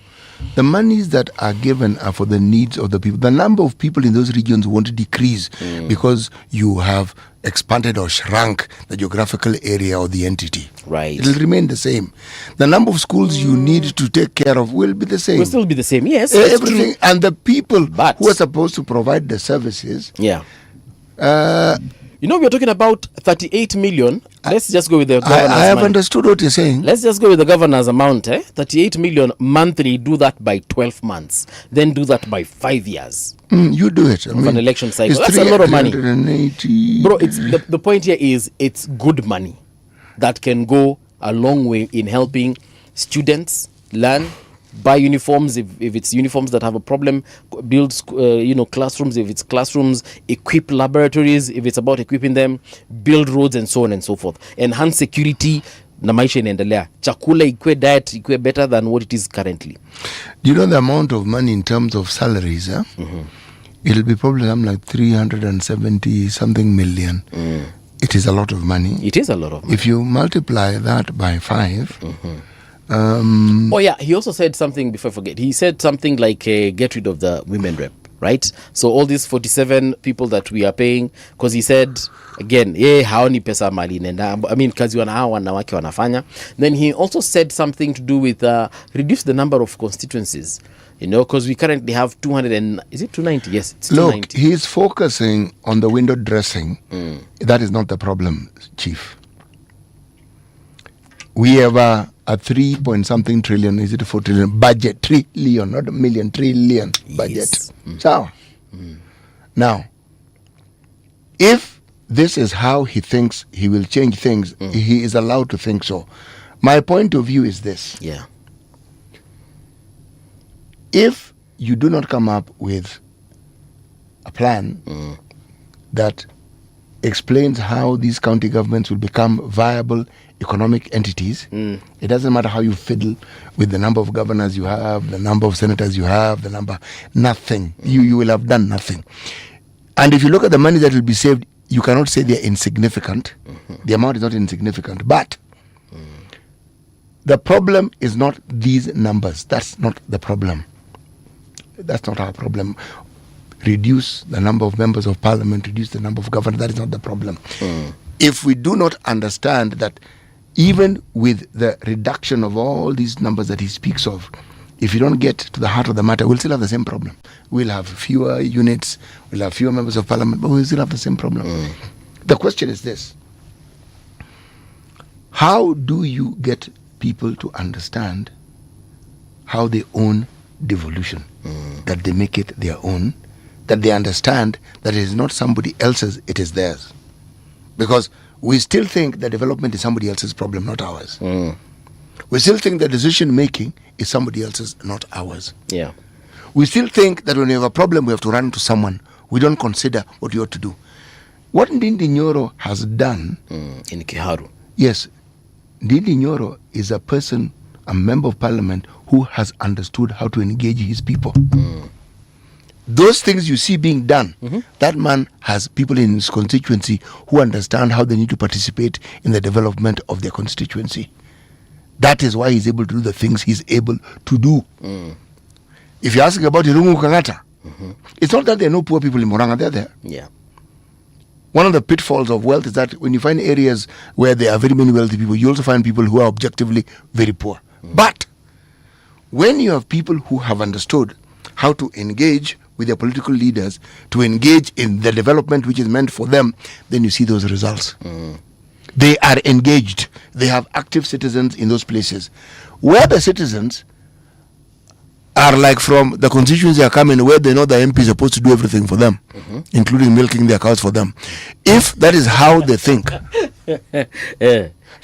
The monies that are given are for the needs of the people. The number of people in those regions won't decrease because you have expanded or shrunk the geographical area or the entity. Right. It will remain the same. The number of schools you need to take care of will be the same. Will still be the same, yes. Everything. And the people who are supposed to provide the services. Yeah. We're talking about 38 million. Let's just go with the governor's I have understood what you're saying. Let's just go with the governor's amount. 38 million monthly, do that by 12 months. Then do that by 5 years. You do it. Of an election cycle. That's a lot of money. Bro, the point here is it's good money that can go a long way in helping students learn, buy uniforms if it's uniforms that have a problem, build classrooms if it's classrooms, equip laboratories if it's about equipping them, build roads and so on and so forth, enhance security na maisha inaendelea, chakula ikue, diet ikue better than what it is currently. Do you know the amount of money in terms of salaries? It'll be probably like 370 something million. It is a lot of money. It is a lot of money. If you multiply that by 5. He also said something, before I forget, he said something like get rid of the women rep. right? So all these 47 people that we are paying, because he said again, haoni pesa mali nenda. I mean, kazi wanawake wanafanya. Then he also said something to do with reduce the number of constituencies. You know, because we currently have 200 and is it 290? Yes, it's 290. Look, he's focusing on the window dressing. That is not the problem, Chief. We have a 3 point something trillion, is it a 4 trillion budget? Trillion, not a million, trillion budget. Yes. So, now, if this is how he thinks he will change things, he is allowed to think so. My point of view is this. Yeah. If you do not come up with a plan that explains how these county governments will become viable economic entities, it doesn't matter how you fiddle with the number of governors you have, the number of senators you have, nothing. You will have done nothing. And if you look at the money that will be saved, you cannot say they're insignificant. The amount is not insignificant. But the problem is not these numbers. That's not the problem. That's not our problem. Reduce the number of members of parliament, reduce the number of governors. That is not the problem. If we do not understand that even with the reduction of all these numbers that he speaks of, if you don't get to the heart of the matter, we'll still have the same problem. We'll have fewer units, we'll have fewer members of parliament, but we'll still have the same problem. The question is this: how do you get people to understand how they own devolution, that they make it their own, that they understand that it is not somebody else's, it is theirs? Because we still think that development is somebody else's problem, not ours. We still think that decision making is somebody else's, not ours. Yeah. We still think that when we have a problem, we have to run to someone. We don't consider what we ought to do. What Ndindi Nyoro has done in Kiharu. Yes, Ndindi Nyoro is a person, a member of parliament who has understood how to engage his people. Those things you see being done, that man has people in his constituency who understand how they need to participate in the development of their constituency. That is why he's able to do the things he's able to do. If you're asking about Irungu Kenyatta, it's not that there are no poor people in Moranga, they're there. Yeah. One of the pitfalls of wealth is that when you find areas where there are very many wealthy people, you also find people who are objectively very poor. But when you have people who have understood how to engage with their political leaders, to engage in the development which is meant for them, then you see those results. They are engaged. They have active citizens in those places. Where the citizens are like from the constituency are coming, where they know the MP is supposed to do everything for them, including milking their cows for them. If that is how they think,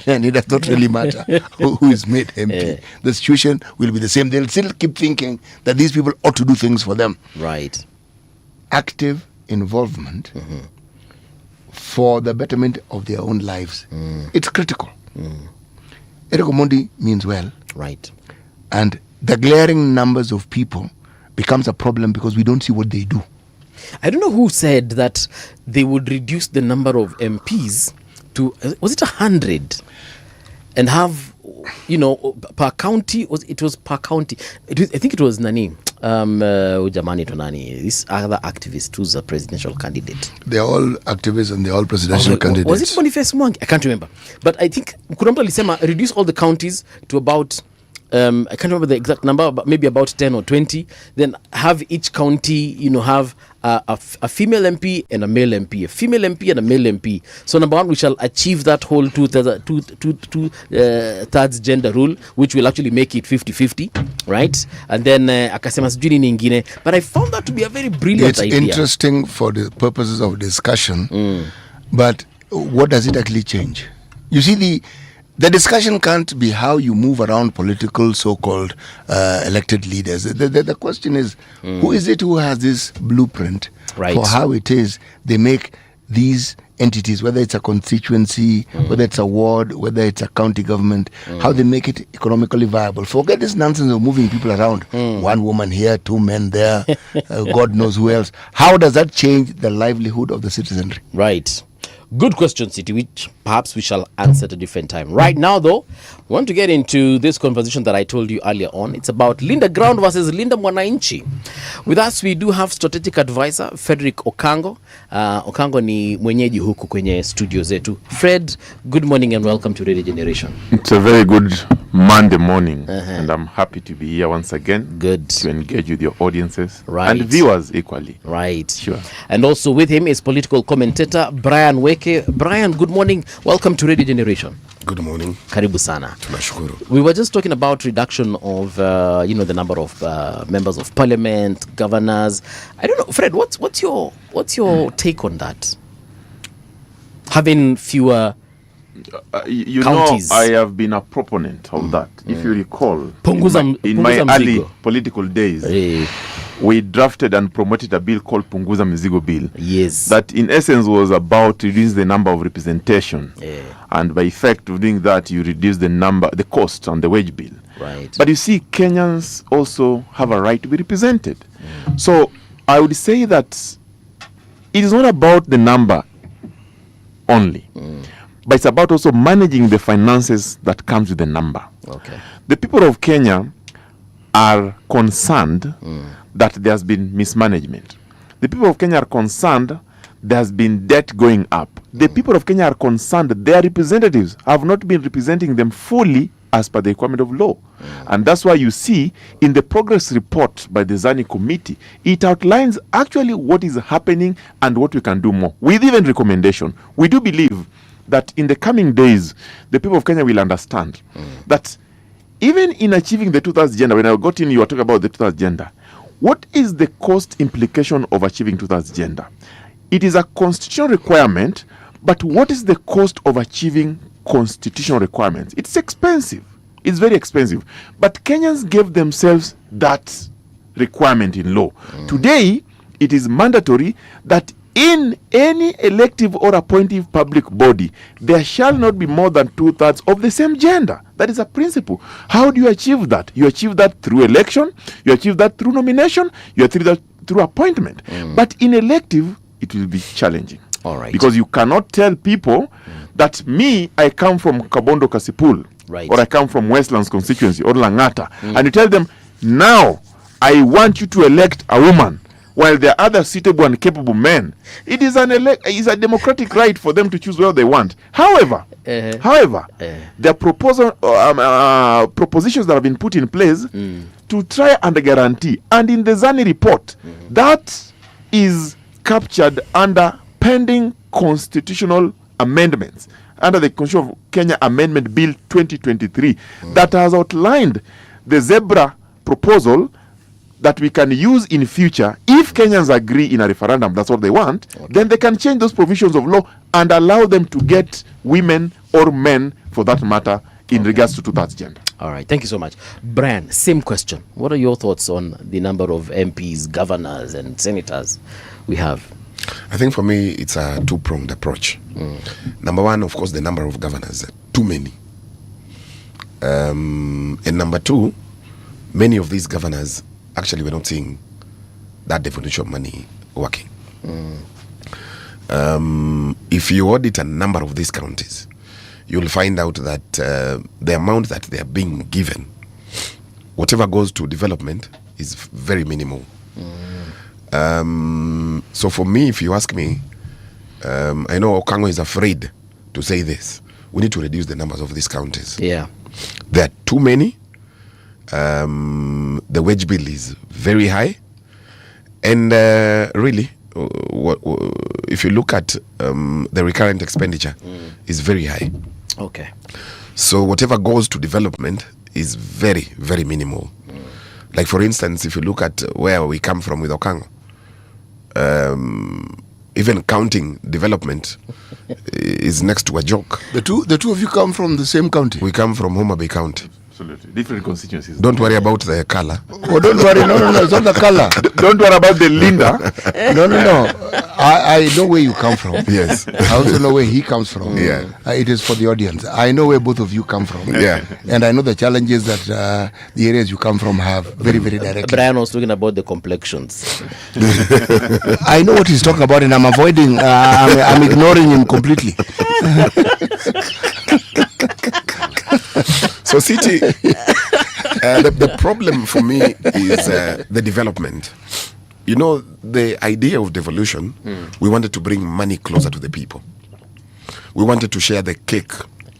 then it does not really matter who is made MP. The situation will be the same. They'll still keep thinking that these people ought to do things for them. Right. Active involvement for the betterment of their own lives. It's critical. Eric Omondi means well. Right. And the glaring numbers of people becomes a problem because we don't see what they do. I don't know who said that they would reduce the number of MPs to, was it 100? And have, per county, it was per county. I think it was Nani. Ujamani to Nani. This other activist who's a presidential candidate. They're all activists and they're all presidential candidates. Was it Boniface Mwangi? I can't remember. But I think Kuramba Lisema reduce all the counties to about I can't remember the exact number, but maybe about 10 or 20. Then have each county, have a female MP and a male MP, a female MP and a male MP. So number one, we shall achieve that whole two-thirds gender rule, which will actually make it 50-50, right? And then akasema sijui ningine. But I found that to be a very brilliant idea. It's interesting for the purposes of discussion, but what does it actually change? You see, the discussion can't be how you move around political so-called elected leaders. The question is, who is it who has this blueprint for how it is they make these entities, whether it's a constituency, whether it's a ward, whether it's a county government, how they make it economically viable. Forget this nonsense of moving people around. One woman here, two men there, God knows who else. How does that change the livelihood of the citizenry? Right. Good question, City, which perhaps we shall answer at a different time. Right now, though, we want to get into this conversation that I told you earlier on. It's about Linda Ground versus Linda Mwananchi. With us, we do have strategic advisor Frederick Okango. Okango ni mwenyeji huku kwenye studio zetu. Fred, good morning and welcome to Radio Generation. It's a very good Monday morning, and I'm happy to be here once again. Good. To engage with your audiences Right. and viewers equally. Right. Sure. And also with him is political commentator Brian Weke. Brian, good morning. Welcome to Radio Generation. Good morning. Karibu sana. Tunashukuru. We were just talking about reduction of, the number of members of parliament, governors. I don't know, Fred. What's your take on that? Having fewer You counties. know, I have been a proponent of that. If you recall, Punguza in my Mzigo. early political days, we drafted and promoted a bill called Punguza Mzigo Bill. Yes. That in essence was about reducing the number of representation. And by effect of doing that, you reduce the cost on the wage bill. Right. But you see, Kenyans also have a right to be represented. So I would say that it is not about the number only, but it's about also managing the finances that comes with the number. Okay. The people of Kenya are concerned that there has been mismanagement. The people of Kenya are concerned there has been debt going up. The people of Kenya are concerned their representatives have not been representing them fully as per the requirement of law. And that's why you see in the progress report by the Zani committee, it outlines actually what is happening and what we can do more. With even recommendation, we do believe that in the coming days, the people of Kenya will understand that even in achieving the 2,000 agenda, when I got in, you were talking about the 2,000 agenda. What is the cost implication of achieving 2,000 agenda? It is a constitutional requirement, but what is the cost of achieving constitutional requirements? It's expensive. It's very expensive. But Kenyans gave themselves that requirement in law. Today, it is mandatory that in any elective or appointive public body, there shall not be more than 2/3 of the same gender. That is a principle. How do you achieve that? You achieve that through election, you achieve that through nomination, you achieve that through appointment. But in elective, it will be challenging. All right. Because you cannot tell people that I come from Kabondo Kasipul, Right. or I come from Westlands constituency, or Langata, and you tell them, now I want you to elect a woman, while there are other suitable and capable men. It is a democratic right for them to choose where they want. However, there are propositions that have been put in place to try and guarantee. And in the Zani report, that is captured under pending constitutional amendments under the Constitution of Kenya Amendment Bill 2023 that has outlined the zebra proposal that we can use in future. If Kenyans agree in a referendum, that's what they want, then they can change those provisions of law and allow them to get women or men, for that matter, in regards to 2/3 gender. All right. Thank you so much. Brian, same question. What are your thoughts on the number of MPs, governors, and senators we have? I think for me, it's a two-pronged approach. Number one, of course, the number of governors, too many. And number two, many of these governors, actually, we're not seeing that devolution money working. If you audit a number of these counties, you'll find out that the amount that they are being given, whatever goes to development, is very minimal. So for me, if you ask me, I know Okango is afraid to say this. We need to reduce the numbers of these counties. Yeah. There are too many. The wage bill is very high. And really, if you look at the recurrent expenditure, is very high. Okay. So whatever goes to development is very, very minimal. Like for instance, if you look at where we come from with Okango, even counting development is next to a joke. The two of you come from the same county? We come from Homa Bay County. Absolutely. Different constituencies. Don't worry about the color. Oh, don't worry. No, it's not the color. Don't worry about the Linda. No. I know where you come from. Yes. I also know where he comes from. Yeah. It is for the audience. I know where both of you come from. Yeah. And I know the challenges that the areas you come from have very, very directly. Brian was talking about the complexions. I know what he's talking about, and I'm avoiding, I'm ignoring him completely. So, City, the problem for me is the development. You know, the idea of devolution, we wanted to bring money closer to the people. We wanted to share the cake,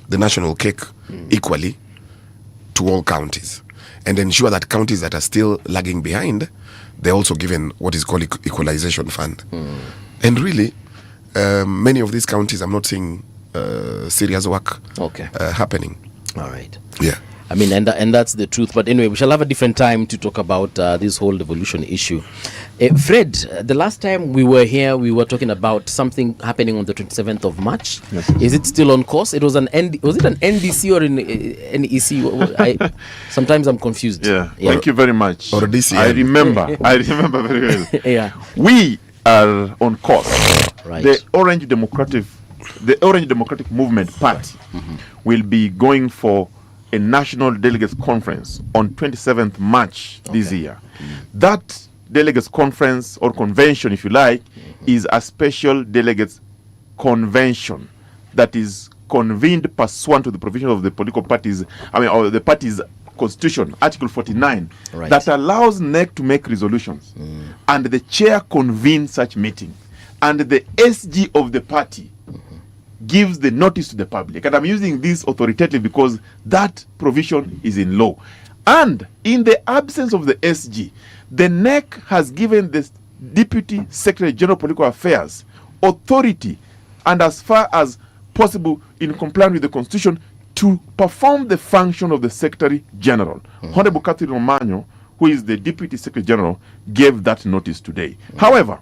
the national cake, equally to all counties, and ensure that counties that are still lagging behind, they're also given what is called equalization fund. And really, many of these counties, I'm not seeing serious work happening. All right. Yeah. I mean, and that's the truth. But anyway, we shall have a different time to talk about this whole devolution issue. Fred, the last time we were here, we were talking about something happening on the 27th of March. Yes. Is it still on course? It was was it an NDC or an NEC? Sometimes I'm confused. Yeah. Thank you very much. Or DCM. I remember very well. Yeah. We are on course. Right. The Orange Democratic Movement Party will be going for a national delegates conference on 27th March this year. That delegates conference or convention, if you like, is a special delegates convention that is convened pursuant to the provisions of the political parties, or the party's constitution, Article 49, that allows NEC to make resolutions, and the chair convenes such meeting, and the SG of the party gives the notice to the public. And I'm using this authoritatively because that provision is in law. And in the absence of the SG, the NEC has given the Deputy Secretary General Political Affairs authority, and as far as possible in compliance with the Constitution, to perform the function of the Secretary General. Honorable Catherine Omanyo, who is the Deputy Secretary General, gave that notice today. However,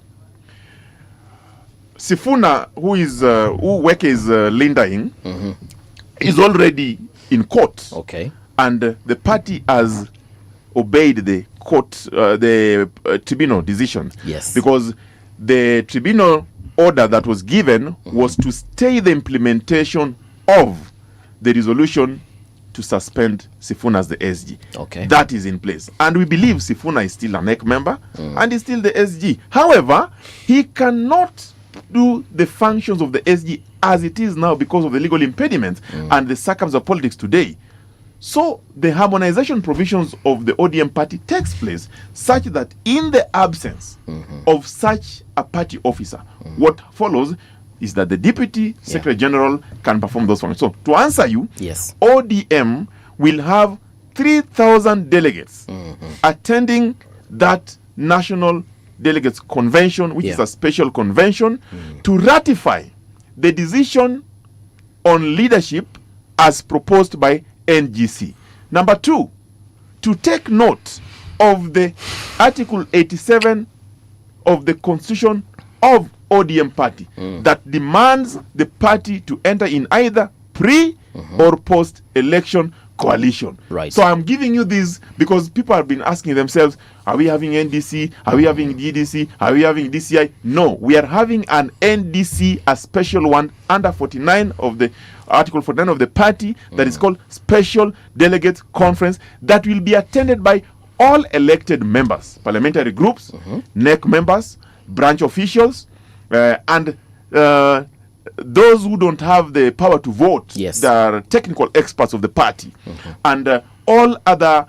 Sifuna, who Weke is lending, is already in court. Okay. And the party has obeyed the court, the tribunal decision. Yes. Because the tribunal order that was given was to stay the implementation of the resolution to suspend Sifuna as the SG. Okay. That is in place. And we believe Sifuna is still a NEC member and is still the SG. However, he cannot do the functions of the SG as it is now because of the legal impediments and the circumstances of politics today. So the harmonization provisions of the ODM party takes place such that in the absence of such a party officer, what follows is that the Deputy Secretary General can perform those functions. So to answer you, yes, ODM will have 3,000 delegates attending that national delegates convention, which is a special convention, to ratify the decision on leadership as proposed by NGC. Number two, to take note of the Article 87 of the Constitution of ODM party that demands the party to enter in either pre or post election coalition. Right. So I'm giving you this because people have been asking themselves, are we having NDC? Are we having GDC? Are we having DCI? No, we are having an NDC, a special one under 49 of the Article 49 of the party that is called Special Delegate Conference that will be attended by all elected members, parliamentary groups, NEC members, branch officials, and those who don't have the power to vote, they are technical experts of the party, and all other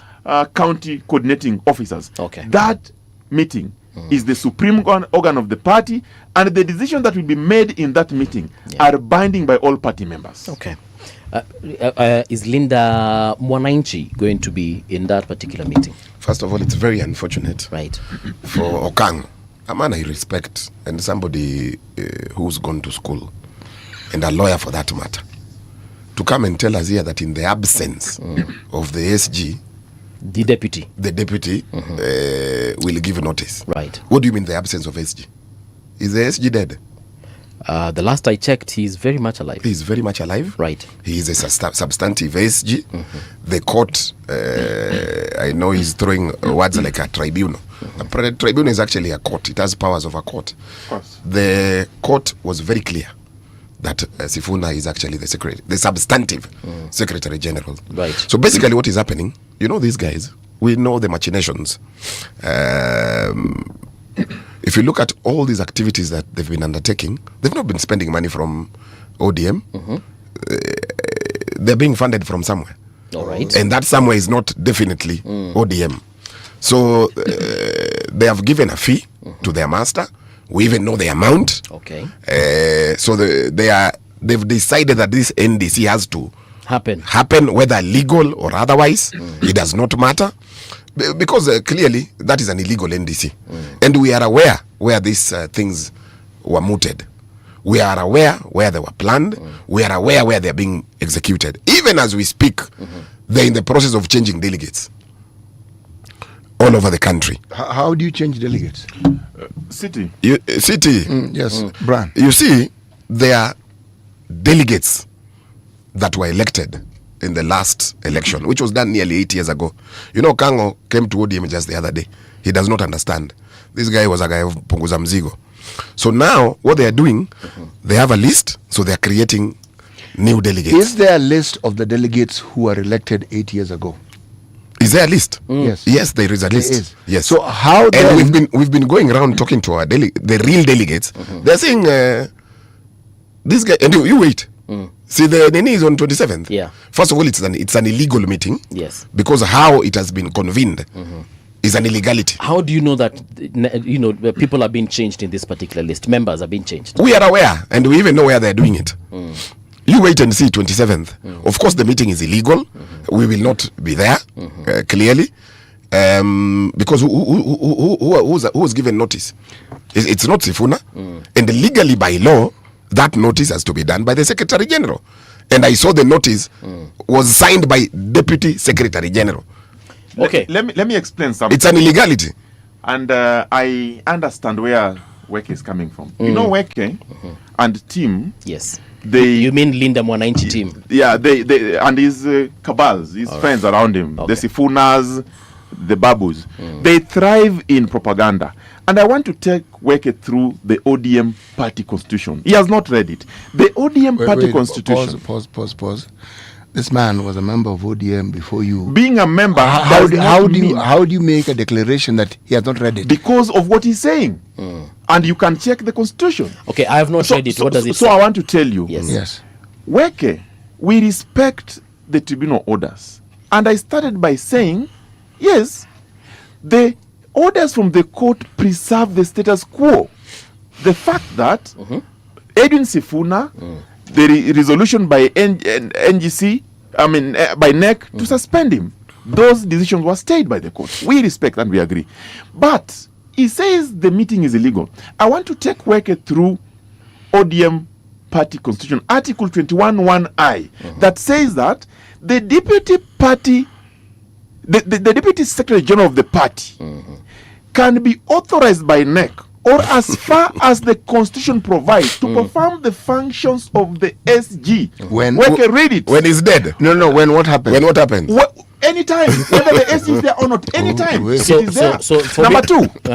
county coordinating officers. That meeting is the supreme organ of the party, and the decisions that will be made in that meeting are binding by all party members. Okay. Is Linda Mwananchi going to be in that particular meeting? First of all, it's very unfortunate for Okang, a man I respect, and somebody who's gone to school, and a lawyer for that matter, to come and tell us here that in the absence of the SG, the deputy will give notice. Right. What do you mean the absence of SG? Is the SG dead? The last I checked, he's very much alive. He's very much alive? Right. He is a substantive SG. The court, I know he's throwing words like a tribunal. A tribunal is actually a court. It has powers of a court. Of course. The court was very clear that Sifuna is actually the substantive Secretary General. Right. So basically what is happening, these guys, we know the machinations. If you look at all these activities that they've been undertaking, they've not been spending money from ODM. They're being funded from somewhere. All right. And that somewhere is not definitely ODM. So they have given a fee to their master. We even know the amount. Okay. So they've decided that this NDC has to happen, whether legal or otherwise. It does not matter. Because clearly that is an illegal NDC. And we are aware where these things were mooted. We are aware where they were planned. We are aware where they are being executed. Even as we speak, they're in the process of changing delegates all over the country. How do you change delegates? City. Yes, Brian. You see, there are delegates that were elected in the last election, which was done nearly 8 years ago. Kango came to ODM just the other day. He does not understand. This guy was a guy of Punguza Mzigo. So now, what they are doing, they have a list, so they are creating new delegates. Is there a list of the delegates who were elected 8 years ago? Is there a list? Yes. Yes, there is a list. There is. Yes. So how? And we've been going around talking to our the real delegates. They're saying this guy. And you wait. See, the Nini is on 27th. Yeah. First of all, it's an illegal meeting. Yes. Because how it has been convened is an illegality. How do you know that people are being changed in this particular list? Members are being changed. We are aware, and we even know where they're doing it. You wait and see 27th. Of course, the meeting is illegal. We will not be there, clearly, because who was given notice? It's not Sifuna, and legally by law, that notice has to be done by the Secretary General. And I saw the notice was signed by Deputy Secretary General. Okay, let me explain something. It's an illegality, and I understand where Weke is coming from. Weke and team. Yes. You mean Linda Mwananchi team? Yeah, they and his cabals, his friends around him, the Sifunas, the Babus. They thrive in propaganda. And I want to take Weke through the ODM party constitution. He has not read it. The ODM party constitution. Pause. This man was a member of ODM before you. Being a member, how do you make a declaration that he has not read it? Because of what he's saying. And you can check the constitution. Okay, I have not read it. What does it say? So I want to tell you. Yes. Weke, we respect the tribunal orders. And I started by saying, yes, the orders from the court preserve the status quo. The fact that Edwin Sifuna, the resolution by NGC, by NEC to suspend him, those decisions were stayed by the court. We respect and we agree. But he says the meeting is illegal. I want to take Weke through ODM party constitution, Article 21(1)(I), that says that the deputy party, the deputy secretary general of the party can be authorized by NEC or as far as the constitution provides to perform the functions of the SG. Weke, read it. When he's dead. No. When what happened? When what happened? Anytime, whether the SG is there or not, anytime it is there.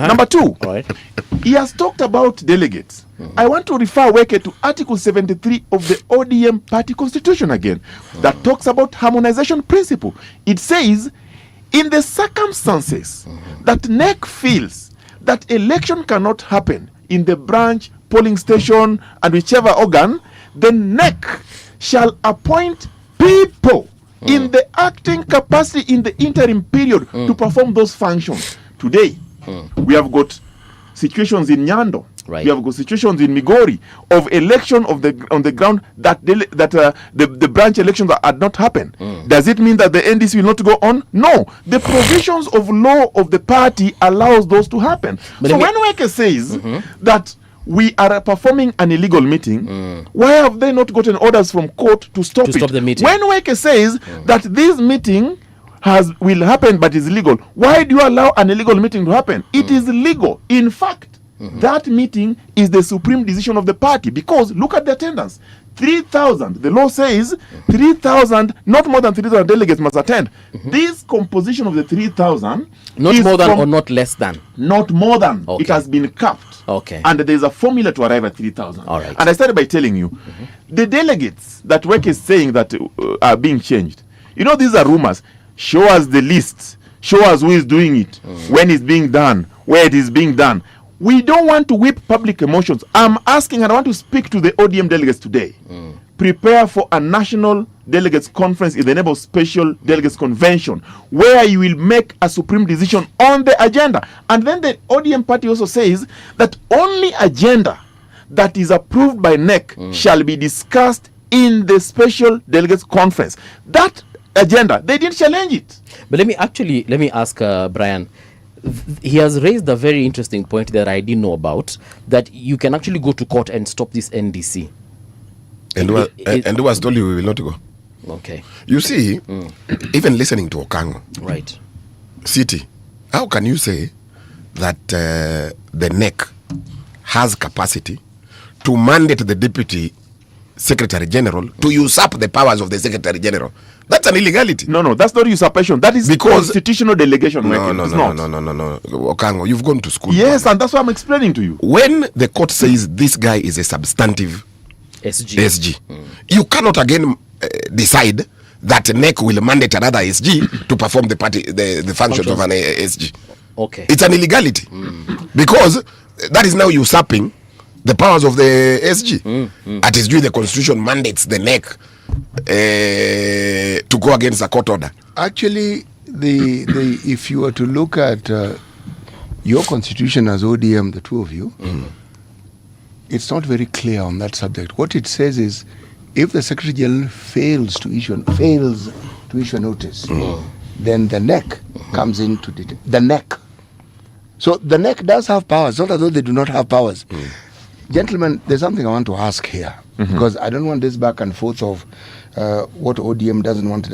Number two, right. He has talked about delegates. I want to refer Weke to Article 73 of the ODM party constitution again, that talks about harmonization principle. It says, in the circumstances that NEC feels that election cannot happen in the branch, polling station, and whichever organ, the NEC shall appoint people in the acting capacity in the interim period to perform those functions. Today, we have got situations in Nyando. Right. We have got situations in Migori of election on the ground that the branch elections had not happened. Does it mean that the NDC will not go on? No. The provisions of law of the party allows those to happen. But when Weke says that we are performing an illegal meeting, why have they not gotten orders from court to stop the meeting? When Weke says that this meeting will happen but is illegal, why do you allow an illegal meeting to happen? It is legal. In fact, that meeting is the supreme decision of the party, because look at the attendance. 3,000. The law says 3,000, not more than 3,000 delegates must attend. This composition of the 3,000 not more than or not less than? Not more than. Okay. It has been capped. Okay. And there is a formula to arrive at 3,000. All right. And I started by telling you, the delegates that work is saying that are being changed. You know, these are rumors. Show us the list. Show us who is doing it, when it's being done, where it is being done. We don't want to whip public emotions. I'm asking, and I want to speak to the ODM delegates today. Prepare for a national delegates conference in the name of special delegates convention, where you will make a supreme decision on the agenda. And then the ODM party also says that only agenda that is approved by NEC shall be discussed in the special delegates conference. That agenda, they didn't challenge it. But let me ask Brian. He has raised a very interesting point that I didn't know about, that you can actually go to court and stop this NDC. And who has told you we will not go? Okay. You see, even listening to Okango, right, City, how can you say that the NEC has capacity to mandate the Deputy Secretary General to usurp the powers of the Secretary General? That's an illegality. No, that's not usurpation. That is because constitutional delegation. No. Okango, you've gone to school. Yes, and that's what I'm explaining to you. When the court says this guy is a substantive SG, you cannot again decide that NEC will mandate another SG to perform the functions of an SG. Okay. It's an illegality because that is now usurping the powers of the SG. At SG, the constitution mandates the NEC to go against a court order. Actually, if you were to look at your constitution as ODM, the two of you, it's not very clear on that subject. What it says is, if the Secretary General fails to issue a notice, then the NEC comes into the NEC. So the NEC does have powers, not as though they do not have powers. Gentlemen, there's something I want to ask here, because I don't want this back and forth of what ODM doesn't want.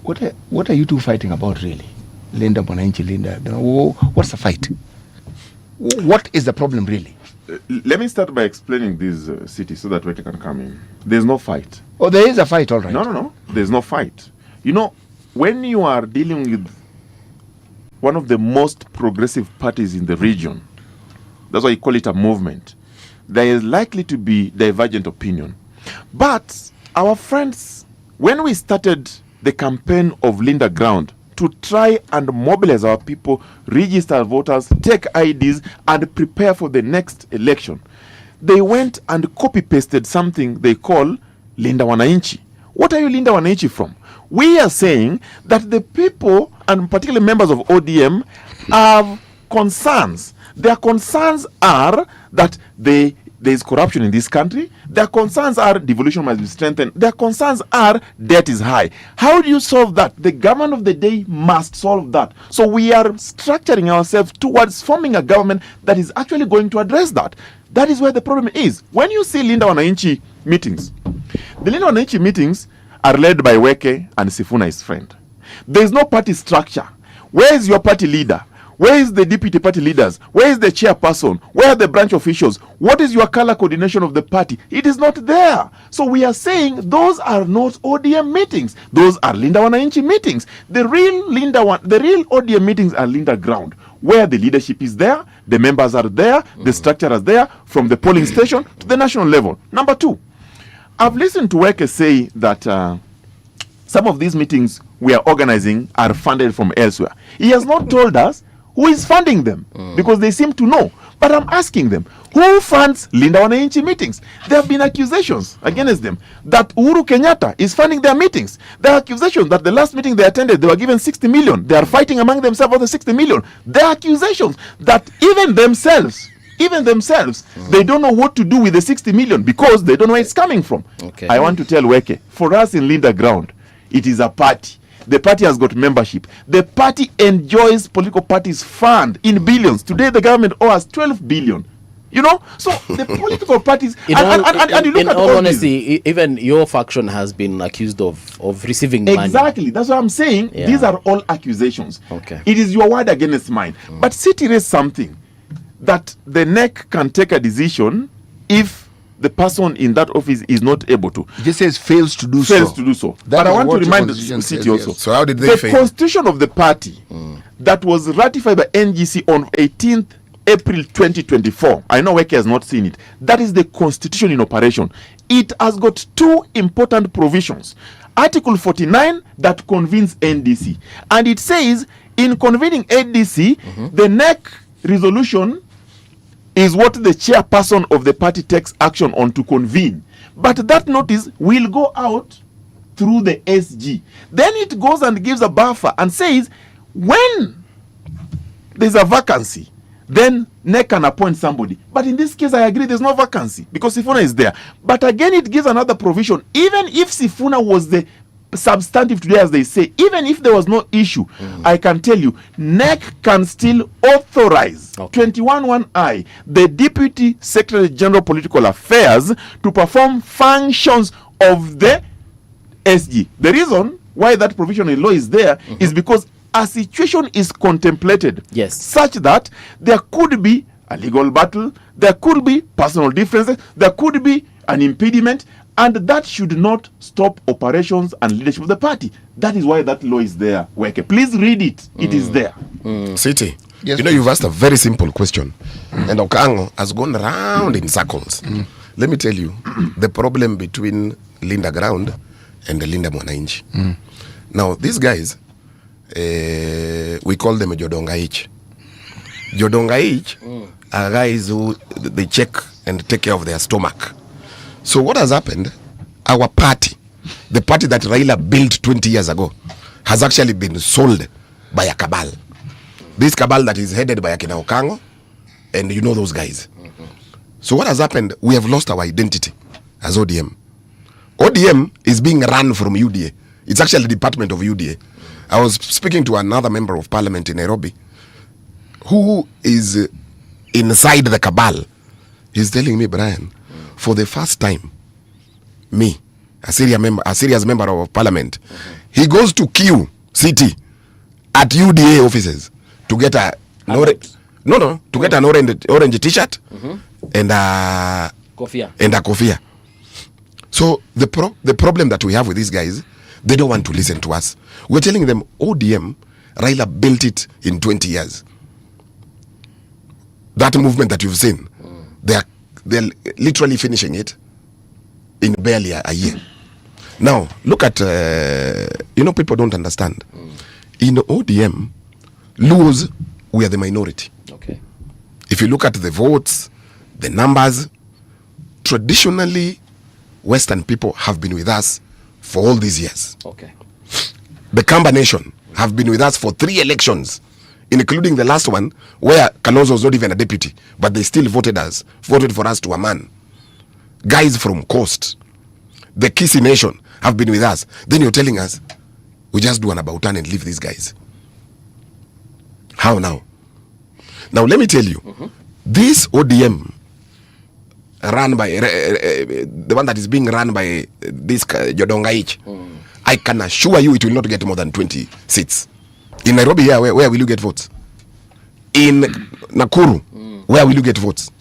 What are you two fighting about, really? Linda Mwananchi, Linda. What's the fight? What is the problem, really? Let me start by explaining this city so that we can come in. There's no fight. Oh, there is a fight, all right. No. There's no fight. You know, when you are dealing with one of the most progressive parties in the region, that's why you call it a movement, there is likely to be divergent opinion. But our friends, when we started the campaign of Linda Ground to try and mobilize our people, register voters, take IDs, and prepare for the next election, they went and copy-pasted something they call Linda Wananchi. What are you Linda Wananchi from? We are saying that the people, and particularly members of ODM, have concerns. Their concerns are that there is corruption in this country. Their concerns are devolution must be strengthened. Their concerns are debt is high. How do you solve that? The government of the day must solve that. So we are structuring ourselves towards forming a government that is actually going to address that. That is where the problem is. When you see Linda Wananchi meetings, the Linda Wananchi meetings are led by Weke and Sifuna, his friend. There is no party structure. Where is your party leader? Where is the deputy party leaders? Where is the chairperson? Where are the branch officials? What is your color coordination of the party? It is not there. So we are saying those are not ODM meetings. Those are Linda Wananchi meetings. The real ODM meetings are Linda Ground, where the leadership is there, the members are there, the structure is there, from the polling station to the national level. Number two, I've listened to Weke say that some of these meetings we are organizing are funded from elsewhere. He has not told us who is funding them, because they seem to know. But I'm asking them, who funds Linda Wananchi meetings? There have been accusations against them that Uhuru Kenyatta is funding their meetings. There are accusations that the last meeting they attended, they were given 60 million. They are fighting among themselves over the 60 million. There are accusations that even themselves, they don't know what to do with the 60 million because they don't know where it's coming from. Okay. I want to tell Weke, for us in Linda Ground, it is a party. The party has got membership. The party enjoys political parties fund in billions. Today the government owes 12 billion. You know, so the political parties in all honesty, even your faction has been accused of receiving money. Exactly, that's what I'm saying. Yeah. These are all accusations. Okay. It is your word against mine. But City raised something that the NEC can take a decision if the person in that office is not able to. It just says fails to do so. But I want to remind the city also. So how did they fail? The constitution of the party that was ratified by NGC on 18th April 2024. I know Weke has not seen it. That is the constitution in operation. It has got two important provisions. Article 49 that convenes NDC. And it says in convening NDC, the NEC resolution is what the chairperson of the party takes action on to convene. But that notice will go out through the SG. Then it goes and gives a buffer and says when there's a vacancy, then NEC can appoint somebody. But in this case, I agree there's no vacancy because Sifuna is there. But again, it gives another provision. Even if Sifuna was the substantive today, as they say, even if there was no issue, I can tell you, NEC can still authorize 21(1)(I), the Deputy Secretary General Political Affairs, to perform functions of the SG. The reason why that provision in law is there is because a situation is contemplated such that there could be a legal battle, there could be personal differences, there could be an impediment, and that should not stop operations and leadership of the party. That is why that law is there. Weke, please read it. It is there. City, you know, you've asked a very simple question, and Okango has gone round in circles. Let me tell you, the problem between Linda Ground and the Linda Mwananchi. Now, these guys, we call them Jodongaich. Jodongaich are guys who they check and take care of their stomach. So what has happened, our party, the party that Raila built 20 years ago, has actually been sold by a cabal. This cabal that is headed by Akina Okango, and you know those guys. So what has happened, we have lost our identity as ODM. ODM is being run from UDA. It's actually the department of UDA. I was speaking to another member of parliament in Nairobi who is inside the cabal. He's telling me, Brian, for the first time, me, a serious member of parliament, he goes to queue city at UDA offices to get a to get an orange t-shirt and a kofia. So the problem that we have with these guys, they don't want to listen to us. We're telling them ODM, Raila built it in 20 years. That movement that you've seen, they're literally finishing it in barely a year. Now, look at, people don't understand. In ODM, Luos, we are the minority. Okay. If you look at the votes, the numbers, traditionally, Western people have been with us for all these years. Okay. The Kamba Nation have been with us for 3 elections, including the last one where Kalonzo was not even a deputy, but they still voted for us to a man. Guys from Coast, the Kisi Nation have been with us. Then you're telling us we just do an about turn and leave these guys. How now? Now let me tell you, this ODM run by the one that is being run by this Jodongaich, I can assure you it will not get more than 20 seats. In Nairobi here, where will you get votes? In Nakuru, where will you get votes?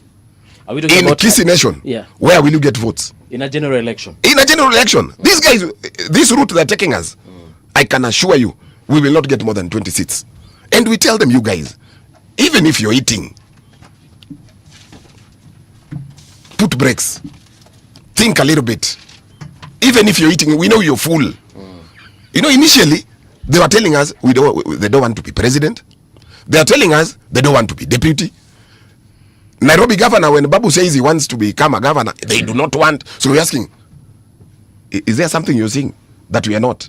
Are we talking in about Kisi Nation, where will you get votes? In a general election. In a general election. These guys, this route they're taking us, I can assure you, we will not get more than 20 seats. And we tell them, you guys, even if you're eating, put brakes. Think a little bit. Even if you're eating, we know you're full. You know, initially, they were telling us they don't want to be president. They are telling us they don't want to be deputy. Nairobi governor, when Babu says he wants to become a governor, they do not want. So we're asking, is there something you're seeing that we are not?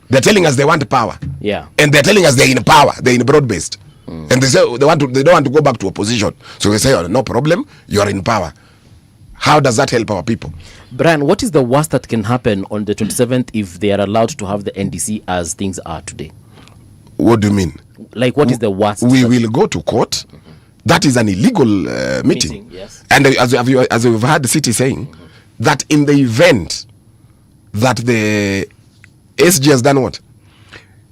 They're telling us they want power. Yeah. And they're telling us they're in power. They're in broad-based. And they say they don't want to go back to opposition. So we say, oh, no problem, you're in power. How does that help our people? Brian, what is the worst that can happen on the 27th if they are allowed to have the NDC as things are today? What do you mean? Like, what is the worst? We will go to court. That is an illegal meeting. Yes. And as we've heard the city saying, that in the event that the SG has done what?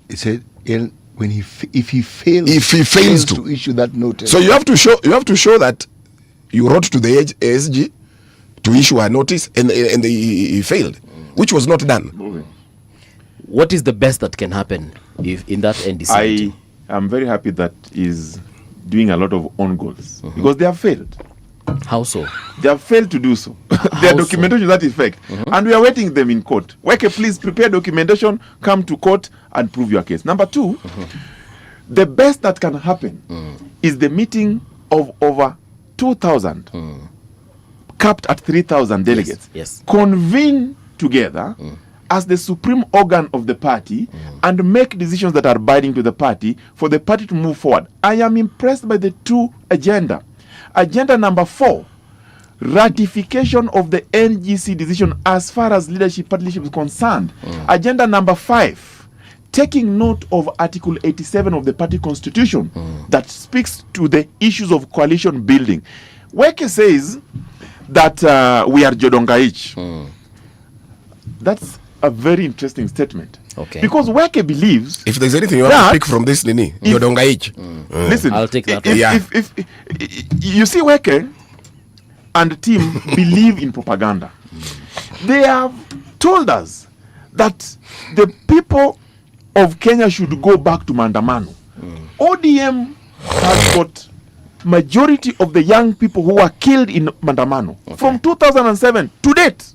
He said, if he fails to issue that notice. So you have to show that You wrote to the ASG to issue a notice, and he failed, which was not done. What is the best that can happen if in that NDC? I am very happy that he's doing a lot of own goals because they have failed. How so? They have failed to do so. Their documentation to that effect. And we are waiting them in court. Weke, please prepare documentation, come to court and prove your case. Number two, the best that can happen is the meeting of over 2,000, capped at 3,000 delegates, convene together as the supreme organ of the party and make decisions that are binding to the party for the party to move forward. I am impressed by the two agenda. Agenda number 4, ratification of the NGC decision as far as party leadership is concerned. Agenda number 5, taking note of Article 87 of the party constitution that speaks to the issues of coalition building. Weke says that we are Jodongaich. That's a very interesting statement. Okay. Because Weke believes, if there's anything you want to pick from this, Nini, Jodongaich. Listen, I'll take that. If you see Weke and the team believe in propaganda, they have told us that the people of Kenya should go back to Mandamano. ODM has got majority of the young people who were killed in Mandamano from 2007 to date.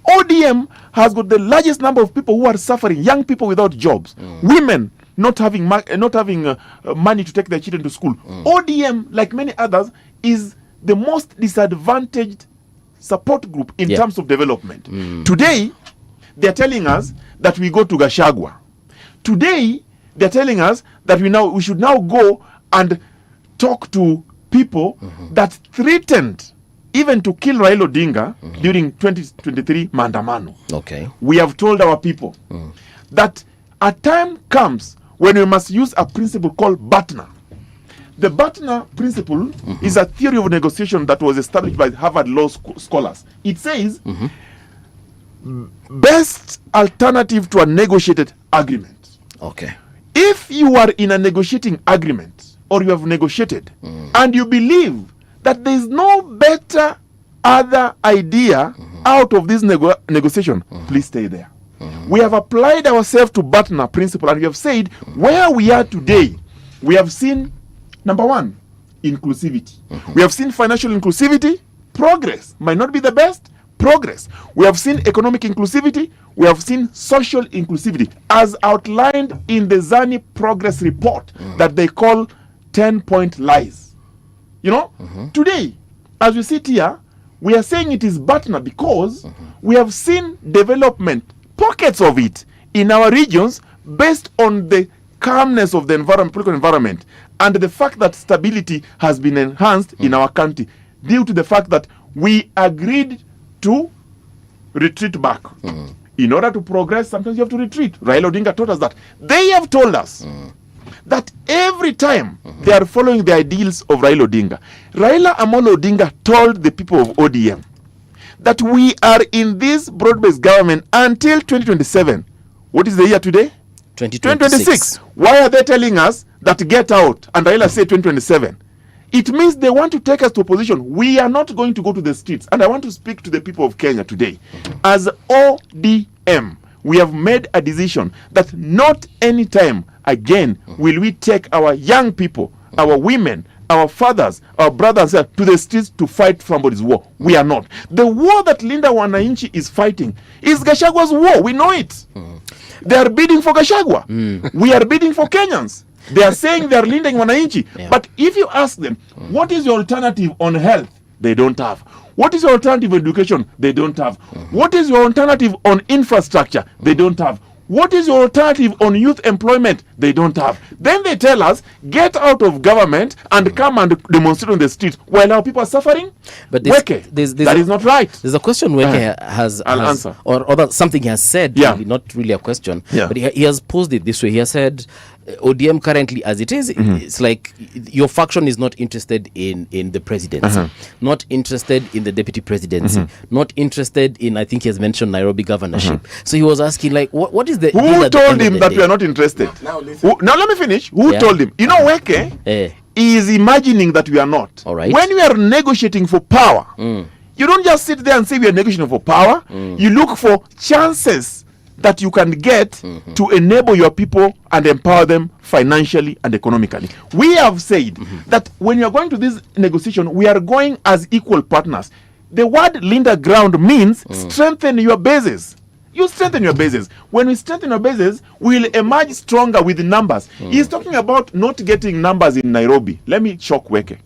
ODM has got the largest number of people who are suffering, young people without jobs, women not having money to take their children to school. ODM, like many others, is the most disadvantaged support group in terms of development. Today, they're telling us that we go to Gashagwa. Today, they're telling us that we should now go and talk to people that threatened even to kill Raila Odinga during 2023 Mandamano. Okay. We have told our people that a time comes when we must use a principle called BATNA. The BATNA principle is a theory of negotiation that was established by Harvard law scholars. It says best alternative to a negotiated agreement. Okay. If you are in a negotiating agreement or you have negotiated and you believe that there is no better other idea out of this negotiation, please stay there. We have applied ourselves to BATNA principle and we have said where we are today, we have seen, number 1, inclusivity. We have seen financial inclusivity, progress. Might not be the best, progress. We have seen economic inclusivity, we have seen social inclusivity as outlined in the ZANI progress report that they call 10-point lies. You know, today, as we sit here, we are saying it is BATNA because we have seen development, pockets of it, in our regions based on the calmness of the political environment and the fact that stability has been enhanced in our country due to the fact that we agreed to retreat back. In order to progress, sometimes you have to retreat. Raila Odinga taught us that. They have told us that every time they are following the ideals of Raila Odinga. Raila Amolo Odinga told the people of ODM that we are in this broad-based government until 2027. What is the year today? 2026. Why are they telling us that get out and Raila said 2027? It means they want to take us to a position. We are not going to go to the streets. And I want to speak to the people of Kenya today. As ODM, we have made a decision that not any time again will we take our young people, our women, our fathers, our brothers to the streets to fight somebody's war. We are not. The war that Linda Wananchi is fighting is Gachagwa's war. We know it. They are bidding for Gachagua. We are bidding for Kenyans. They are saying they are leading Wananchi. But if you ask them, what is your alternative on health? They don't have. What is your alternative on education? They don't have. What is your alternative on infrastructure? They don't have. What is your alternative on youth employment? They don't have. Then they tell us, get out of government and come and demonstrate on the street while our people are suffering. But that is not right. There's a question Weke has answer. Or something he has said, really, not really a question, but he has posed it this way. He has said, ODM currently as it is, it's like your faction is not interested in the presidency, not interested in the deputy presidency, not interested in, I think he has mentioned Nairobi governorship. So he was asking, like, what is the... Who told him that we are not interested? Now let me finish. Who told him? You know, Weke he is imagining that we are not. All right. When we are negotiating for power, you don't just sit there and say we are negotiating for power. You look for chances that you can get to enable your people and empower them financially and economically. We have said that when you are going to this negotiation, we are going as equal partners. The word Linda ground means strengthen your bases. You strengthen your bases. When we strengthen our bases, we will emerge stronger with the numbers. He's talking about not getting numbers in Nairobi. Let me shock Weke.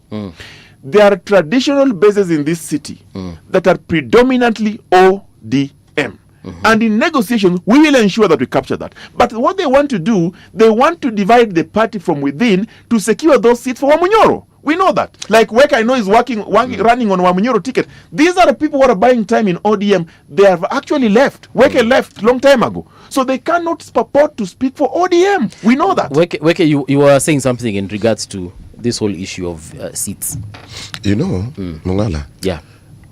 There are traditional bases in this city that are predominantly ODM. And in negotiations, we will ensure that we capture that. But what they want to do, they want to divide the party from within to secure those seats for Wamunyoro. We know that. Like Weka, I know is running on Wamunyoro ticket. These are the people who are buying time in ODM. They have actually left. Weke left long time ago. So they cannot purport to speak for ODM. We know that. Weke, you were saying something in regards to this whole issue of seats. You know, Mungala. Yeah.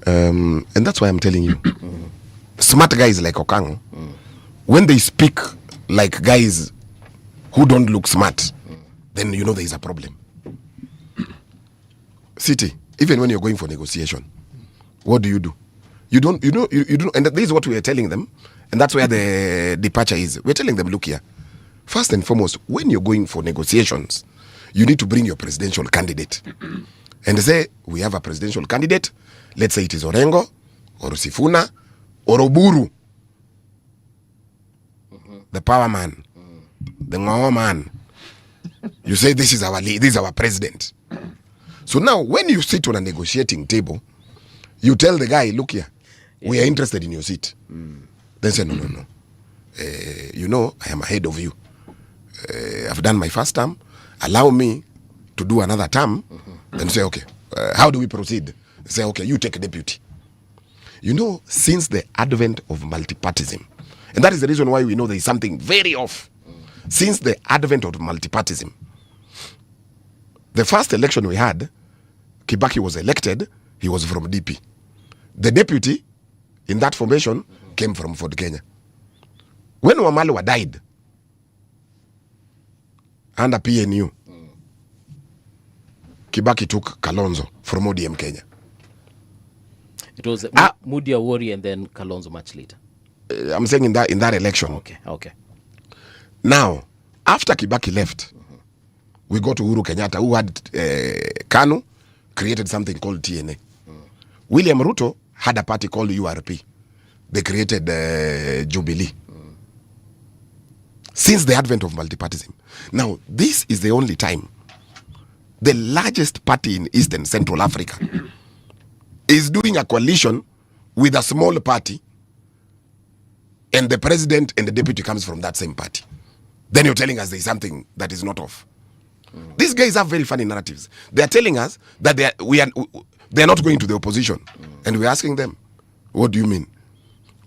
And that's why I'm telling you. Smart guys like Okango, when they speak like guys who don't look smart, then you know there is a problem. City, even when you're going for negotiation, what do? You don't, and this is what we are telling them, and that's where the departure is. We're telling them, look here, first and foremost, when you're going for negotiations, you need to bring your presidential candidate. And say, we have a presidential candidate, let's say it is Orengo, or Sifuna, or Oburu, the power man, the Ngao man. You say this is our president. So now, when you sit on a negotiating table, you tell the guy, look here, we are interested in your seat. Then say, no. You know, I am ahead of you. I've done my first term. Allow me to do another term. Then say, okay, how do we proceed? Say, okay, you take a deputy. You know, since the advent of multipartism, and that is the reason why we know there is something very off. Since the advent of multipartism, the first election we had, Kibaki was elected, he was from DP. The deputy in that formation came from Ford Kenya. When Wamalwa died, under PNU, Kibaki took Kalonzo from ODM Kenya. It was Mudi Awori and then Kalonzo much later. I'm saying in that election. Okay. Now, after Kibaki left, we got to Uhuru Kenyatta, who had KANU, created something called TNA. William Ruto had a party called URP. They created Jubilee. Since the advent of multipartism. Now, this is the only time the largest party in East and Central Africa is doing a coalition with a small party, and the president and the deputy comes from that same party. Then you're telling us there is something that is not off. These guys have very funny narratives. They are telling us that they are not going to the opposition. And we're asking them, what do you mean?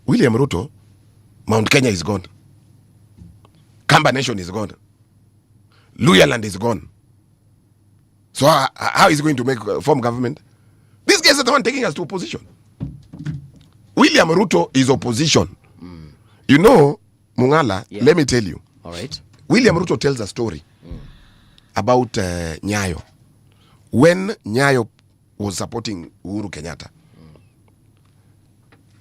William Ruto, Mount Kenya is gone. Kamba Nation is gone. Luyaland is gone. So how is he going to form government? These guys are the one taking us to opposition. William Ruto is opposition. You know, Mungala, let me tell you. All right. William Ruto tells a story about Nyayo. When Nyayo was supporting Uhuru Kenyatta,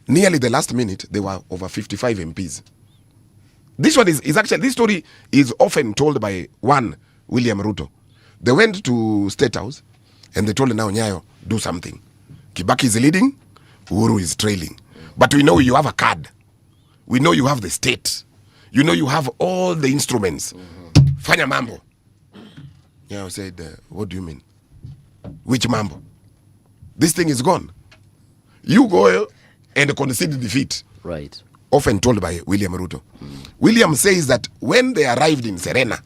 nearly the last minute, there were over 55 MPs. This one is actually, this story is often told by one William Ruto. They went to State House and they told now Nyayo, do something. Kibaki is leading, Uhuru is trailing. But we know you have a card. We know you have the state. You know you have all the instruments. Fanya mambo. Nyayo said, what do you mean? Which mambo? This thing is gone. You go and concede defeat. Right. Often told by William Ruto. William says that when they arrived in Serena,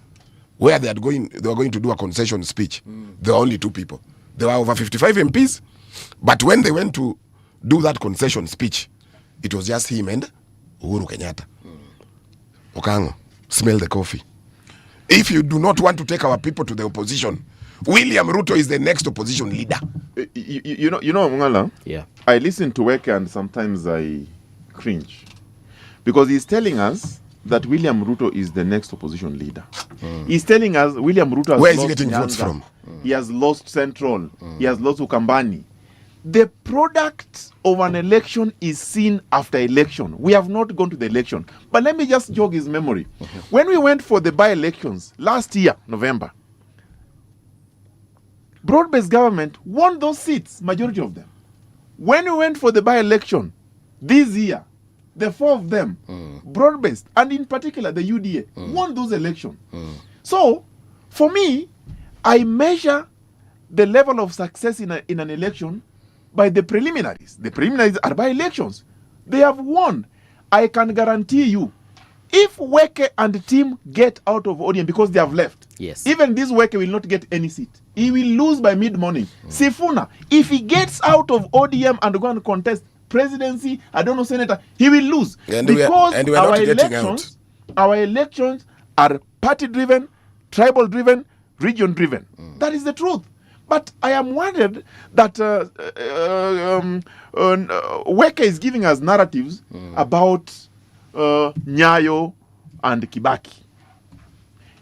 where they were going to do a concession speech, there were only two people. There were over 55 MPs, but when they went to do that concession speech, it was just him and Uhuru Kenyatta. Okango, smell the coffee. If you do not want to take our people to the opposition, William Ruto is the next opposition leader. You know, Mungala. Yeah. I listen to Weke and sometimes I cringe because he's telling us that William Ruto is the next opposition leader. He's telling us William Ruto. Where is he getting votes from? he has lost Central, he has lost Ukambani. The product of an election is seen after election. We have not gone to the election. But let me just jog his memory. When we went for the by-elections last year, November, broad-based government won those seats, majority of them. When we went for the by-election this year, the 4 of them, broad-based, and in particular the UDA, won those elections. So, for me, I measure the level of success in an election by the preliminaries. The preliminaries are by elections. They have won. I can guarantee you, if Weke and the team get out of ODM because they have left, yes, even this Weke will not get any seat. He will lose by mid-morning. Sifuna, if he gets out of ODM and go and contest presidency, I don't know, senator, he will lose. And because we are not getting out. Our elections are party-driven, tribal-driven, region-driven. That is the truth. But I am worried that Weke is giving us narratives about Nyayo and Kibaki.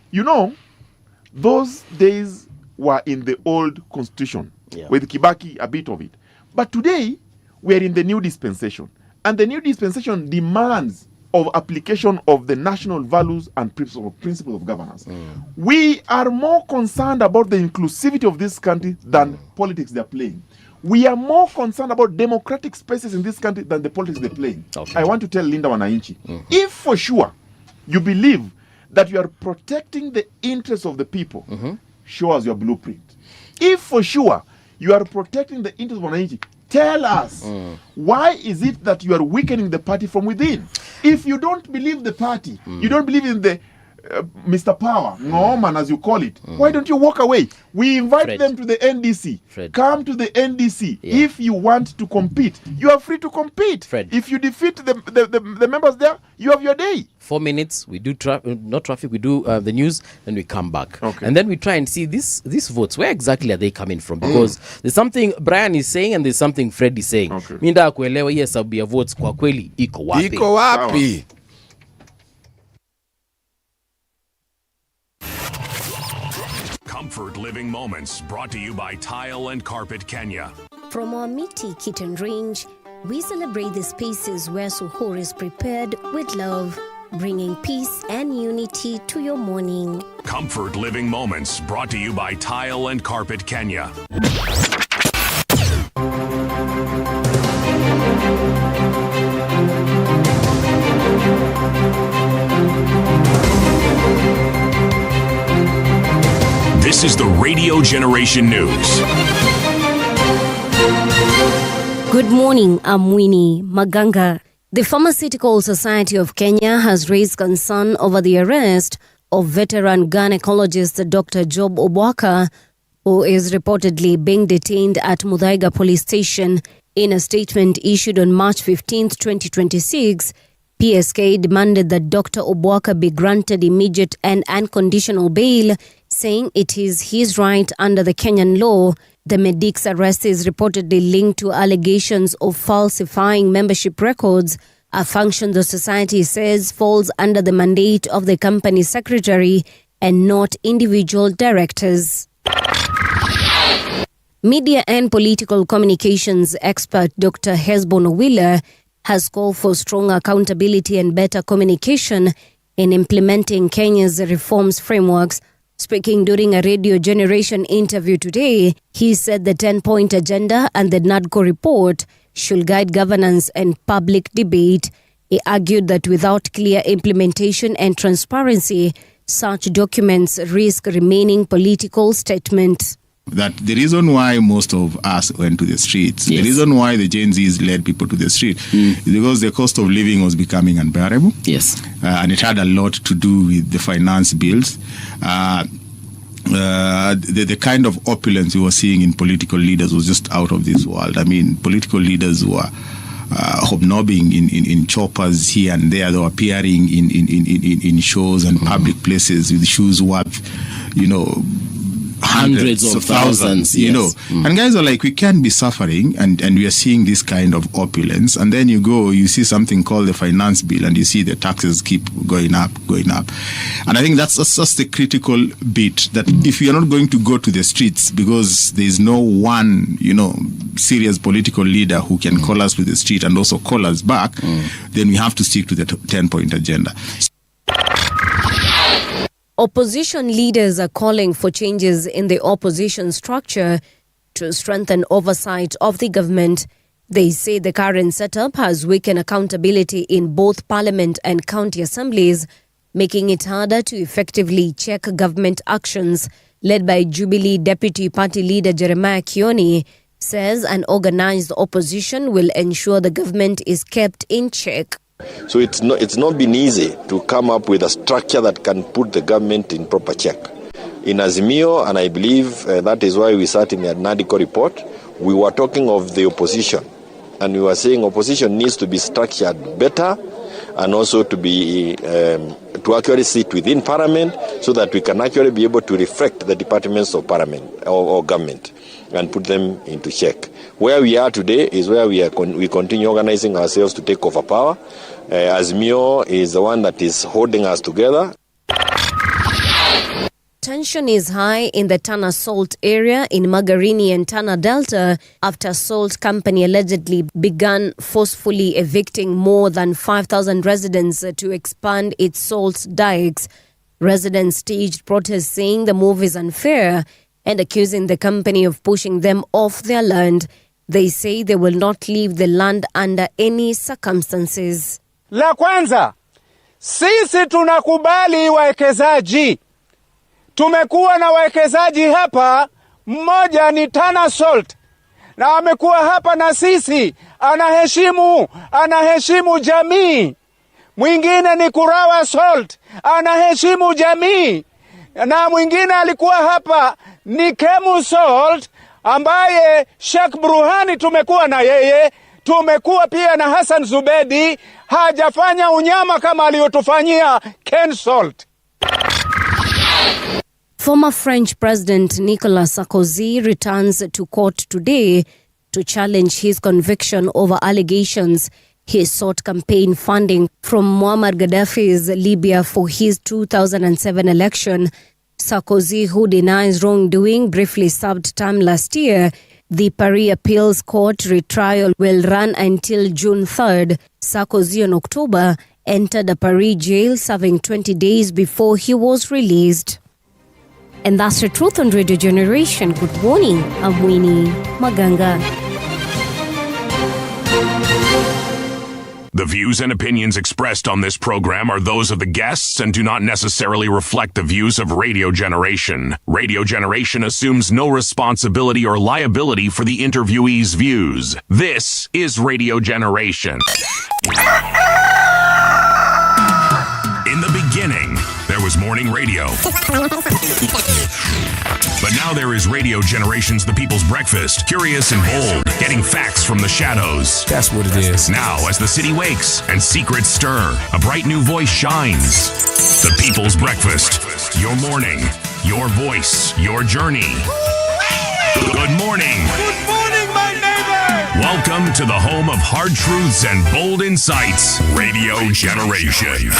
You know, those days were in the old constitution, with Kibaki, a bit of it. But today, we are in the new dispensation. And the new dispensation demands of application of the national values and principles of governance. We are more concerned about the inclusivity of this country than politics they're playing. We are more concerned about democratic spaces in this country than the politics they're playing. I want to tell Linda Wananchi, if for sure you believe that you are protecting the interests of the people, show us your blueprint. If for sure you are protecting the interests of Wananchi, tell us, why is it that you are weakening the party from within? If you don't believe the party, you don't believe in the Mr. Power, Norman as you call it, why don't you walk away? We invite them to the NDC. Come to the NDC. If you want to compete, you are free to compete. If you defeat the members there, you have your day. 4 minutes, we do not traffic, we do the news, then we come back. And then we try and see these votes, where exactly are they coming from? Because there's something Brian is saying and there's something Fred is saying. Minda kuelewa hii hesabu ya votes kwa kweli iko wapi? Iko wapi? Comfort Living Moments, brought to you by Tile and Carpet Kenya. From our Miti Kitten range, we celebrate the spaces where Suhor is prepared with love, bringing peace and unity to your morning. Comfort Living Moments, brought to you by Tile and Carpet Kenya. This is the Radio Generation News. Good morning, I'm Winnie Maganga. The Pharmaceutical Society of Kenya has raised concern over the arrest of veteran gynecologist Dr. Job Obwaka, who is reportedly being detained at Muthaiga Police Station. In a statement issued on March 15, 2026, PSK demanded that Dr. Obwaka be granted immediate and unconditional bail, saying it is his right under the Kenyan law. The medic's arrest is reportedly linked to allegations of falsifying membership records, a function the society says falls under the mandate of the company secretary and not individual directors. Media and political communications expert Dr. Hesbon Owila has called for strong accountability and better communication in implementing Kenya's reforms frameworks. Speaking during a Radio Generation interview today, he said the 10-point agenda and the NADCO report should guide governance and public debate. He argued that without clear implementation and transparency, such documents risk remaining political statements. That the reason why most of us went to the streets, the reason why the Gen Zs led people to the street, is because the cost of living was becoming unbearable. And it had a lot to do with the finance bills. The kind of opulence we were seeing in political leaders was just out of this world. I mean, political leaders were hobnobbing in choppers here and there. They were appearing in shows and public places with shoes worth, hundreds of thousands, you know. And guys are like, we can't be suffering, and we are seeing this kind of opulence. And then you see something called the finance bill, and you see the taxes keep going up. And I think that's the critical bit, that if you are not going to go to the streets because there is no one, serious political leader who can call us to the street and also call us back, then we have to stick to the 10-point agenda. Opposition leaders are calling for changes in the opposition structure to strengthen oversight of the government. They say the current setup has weakened accountability in both parliament and county assemblies, making it harder to effectively check government actions. Led by Jubilee Deputy Party Leader Jeremiah Kioni, says an organized opposition will ensure the government is kept in check. So it's not been easy to come up with a structure that can put the government in proper check. In Azimio, and I believe that is why we sat in the NADCO report, we were talking of the opposition. And we were saying opposition needs to be structured better, and also to be to actually sit within parliament, so that we can actually be able to reflect the departments of parliament or government and put them into check. Where we are today is where we continue organizing ourselves to take over power. Azimio is the one that is holding us together. Tension is high in the Tana Salt area in Magarini and Tana Delta after salt company allegedly began forcefully evicting more than 5,000 residents to expand its salt dikes. Residents staged protests saying the move is unfair and accusing the company of pushing them off their land. They say they will not leave the land under any circumstances. La kwanza, sisi tunakubali wawekezaji. Tumekuwa na wawekezaji hapa, mmoja ni Tana Salt, na amekuwa hapa na sisi, anaheshimu jamii. Mwingine ni Kurawa Salt, anaheshimu jamii. Na mwingine alikuwa hapa ni Kemu Salt, ambaye Sheikh Bruhani tumekuwa na yeye, tumekuwa pia na Hassan Zubedi, hajafanya unyama kama aliyotufanyia Ken Salt. Former French President Nicolas Sarkozy returns to court today to challenge his conviction over allegations he sought campaign funding from Muammar Gaddafi's Libya for his 2007 election. Sarkozy, who denies wrongdoing, briefly served time last year. The Paris Appeals Court retrial will run until June 3rd. Sarkozy in October entered a Paris jail, serving 20 days before he was released. And that's the truth on Radio Generation. Good morning, I'm Winnie Maganga. The views and opinions expressed on this program are those of the guests and do not necessarily reflect the views of Radio Generation. Radio Generation assumes no responsibility or liability for the interviewee's views. This is Radio Generation. In the beginning, there was morning radio. But now there is Radio Generation's The People's Breakfast, curious and bold, getting facts from the shadows. That's what it is. Now, as the city wakes and secrets stir, a bright new voice shines. The People's Breakfast, your morning, your voice, your journey. Good morning. Good morning, my neighbor. Welcome to the home of hard truths and bold insights, Radio Generation.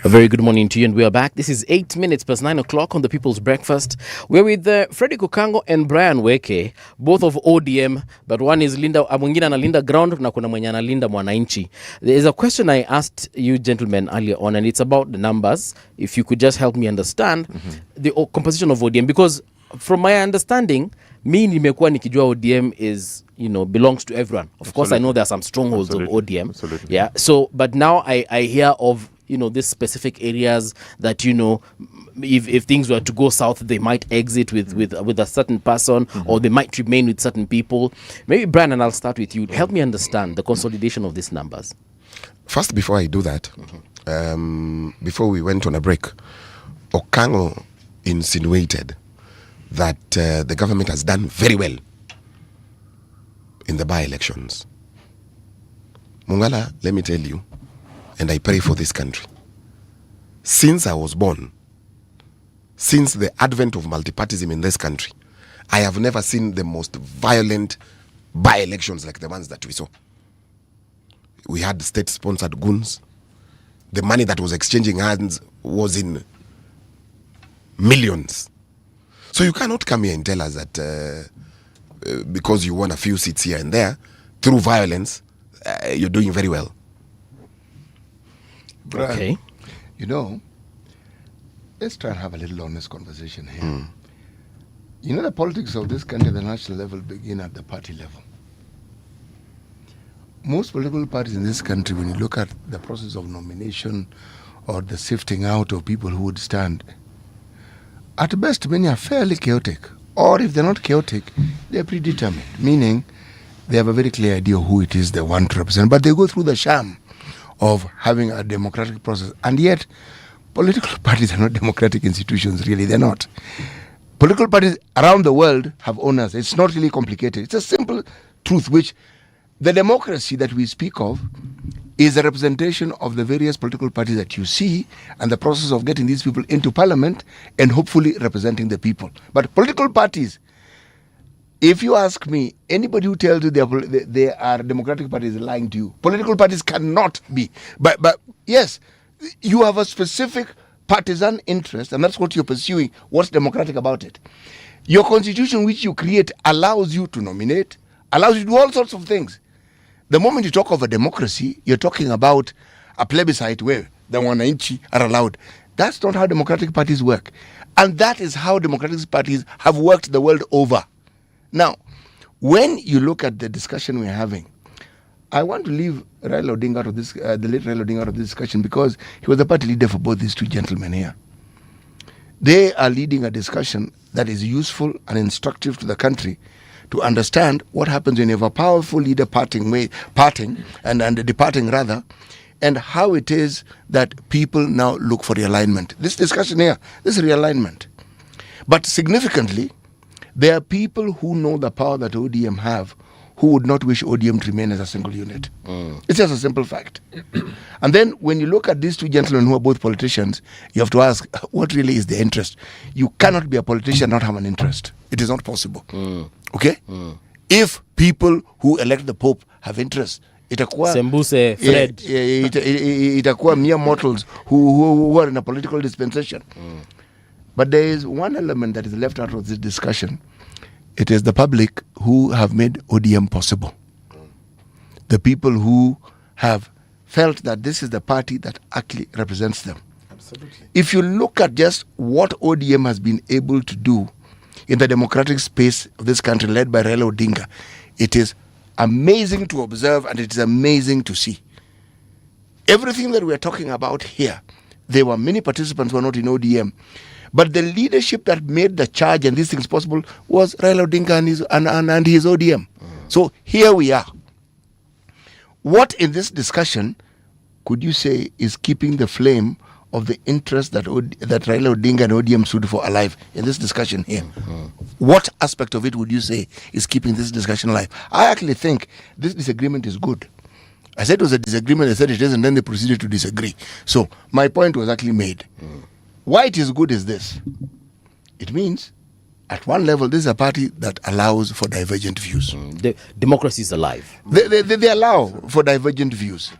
A very good morning to you, and we are back. This is 8 minutes past 9 o'clock on the People's Breakfast. We're with Freddy Kukango and Brian Weke, both of ODM, but one is Linda, mwingine analinda ground, na kuna mwenye analinda mwananchi. There is a question I asked you gentlemen earlier on, and it's about the numbers. If you could just help me understand the composition of ODM, because from my understanding, me nimekuwa nikijua ODM is, belongs to everyone. Of course, I know there are some strongholds of ODM. Absolutely. Yeah. So, but now I hear of these specific areas that if things were to go south, they might exit with a certain person, or they might remain with certain people. Maybe Brian, and I'll start with you. Help me understand the consolidation of these numbers. First, before I do that, before we went on a break, Okango insinuated that the government has done very well in the by-elections. Mungala, let me tell you, and I pray for this country. Since I was born, since the advent of multipartyism in this country, I have never seen the most violent by-elections like the ones that we saw. We had state-sponsored goons. The money that was exchanging hands was in millions. So you cannot come here and tell us that because you won a few seats here and there, through violence, you're doing very well. Brian, Okay. You know, let's try and have a little honest conversation here. You know, the politics of this country at the national level begin at the party level. Most political parties in this country, when you look at the process of nomination or the sifting out of people who would stand, at best, many are fairly chaotic. Or if they're not chaotic, they're predetermined, meaning they have a very clear idea of who it is they want to represent. But they go through the sham of having a democratic process. And yet, political parties are not democratic institutions, really. They're not. Political parties around the world have owners. It's not really complicated. It's a simple truth, which the democracy that we speak of is a representation of the various political parties that you see and the process of getting these people into parliament and hopefully representing the people. But political parties, if you ask me, anybody who tells you they are democratic parties is lying to you. Political parties cannot be. But yes, you have a specific partisan interest, and that's what you're pursuing. What's democratic about it? Your constitution, which you create, allows you to nominate, allows you to do all sorts of things. The moment you talk of a democracy, you're talking about a plebiscite where the wananchi are allowed. That's not how democratic parties work. And that is how democratic parties have worked the world over. Now, when you look at the discussion we're having, I want to leave Raila Odinga out of this, the late Raila Odinga out of this discussion, because he was the party leader for both these two gentlemen here. They are leading a discussion that is useful and instructive to the country to understand what happens when you have a powerful leader departing, and how it is that people now look for realignment. This discussion here, this realignment. But significantly, there are people who know the power that ODM have who would not wish ODM to remain as a single unit. It's just a simple fact. And then when you look at these two gentlemen who are both politicians, you have to ask, what really is their interest? You cannot be a politician and not have an interest. It is not possible. Okay? If people who elect the Pope have interest, Sembuse, Fred. itakuwa mere mortals who are in a political dispensation. But there is one element that is left out of this discussion. It is the public who have made ODM possible. The people who have felt that this is the party that actually represents them. Absolutely. If you look at just what ODM has been able to do in the democratic space of this country led by Raila Odinga, it is amazing to observe and it is amazing to see. Everything that we are talking about here, there were many participants who were not in ODM. But the leadership that made the charge and these things possible was Raila Odinga and his ODM. So here we are. What in this discussion could you say is keeping the flame of the interest that Raila Odinga and ODM stood for alive in this discussion here? What aspect of it would you say is keeping this discussion alive? I actually think this disagreement is good. I said it was a disagreement, I said it is, and then they proceeded to disagree. So my point was actually made. Why it is good is this. It means, at one level, this is a party that allows for divergent views. The democracy is alive. They allow for divergent views.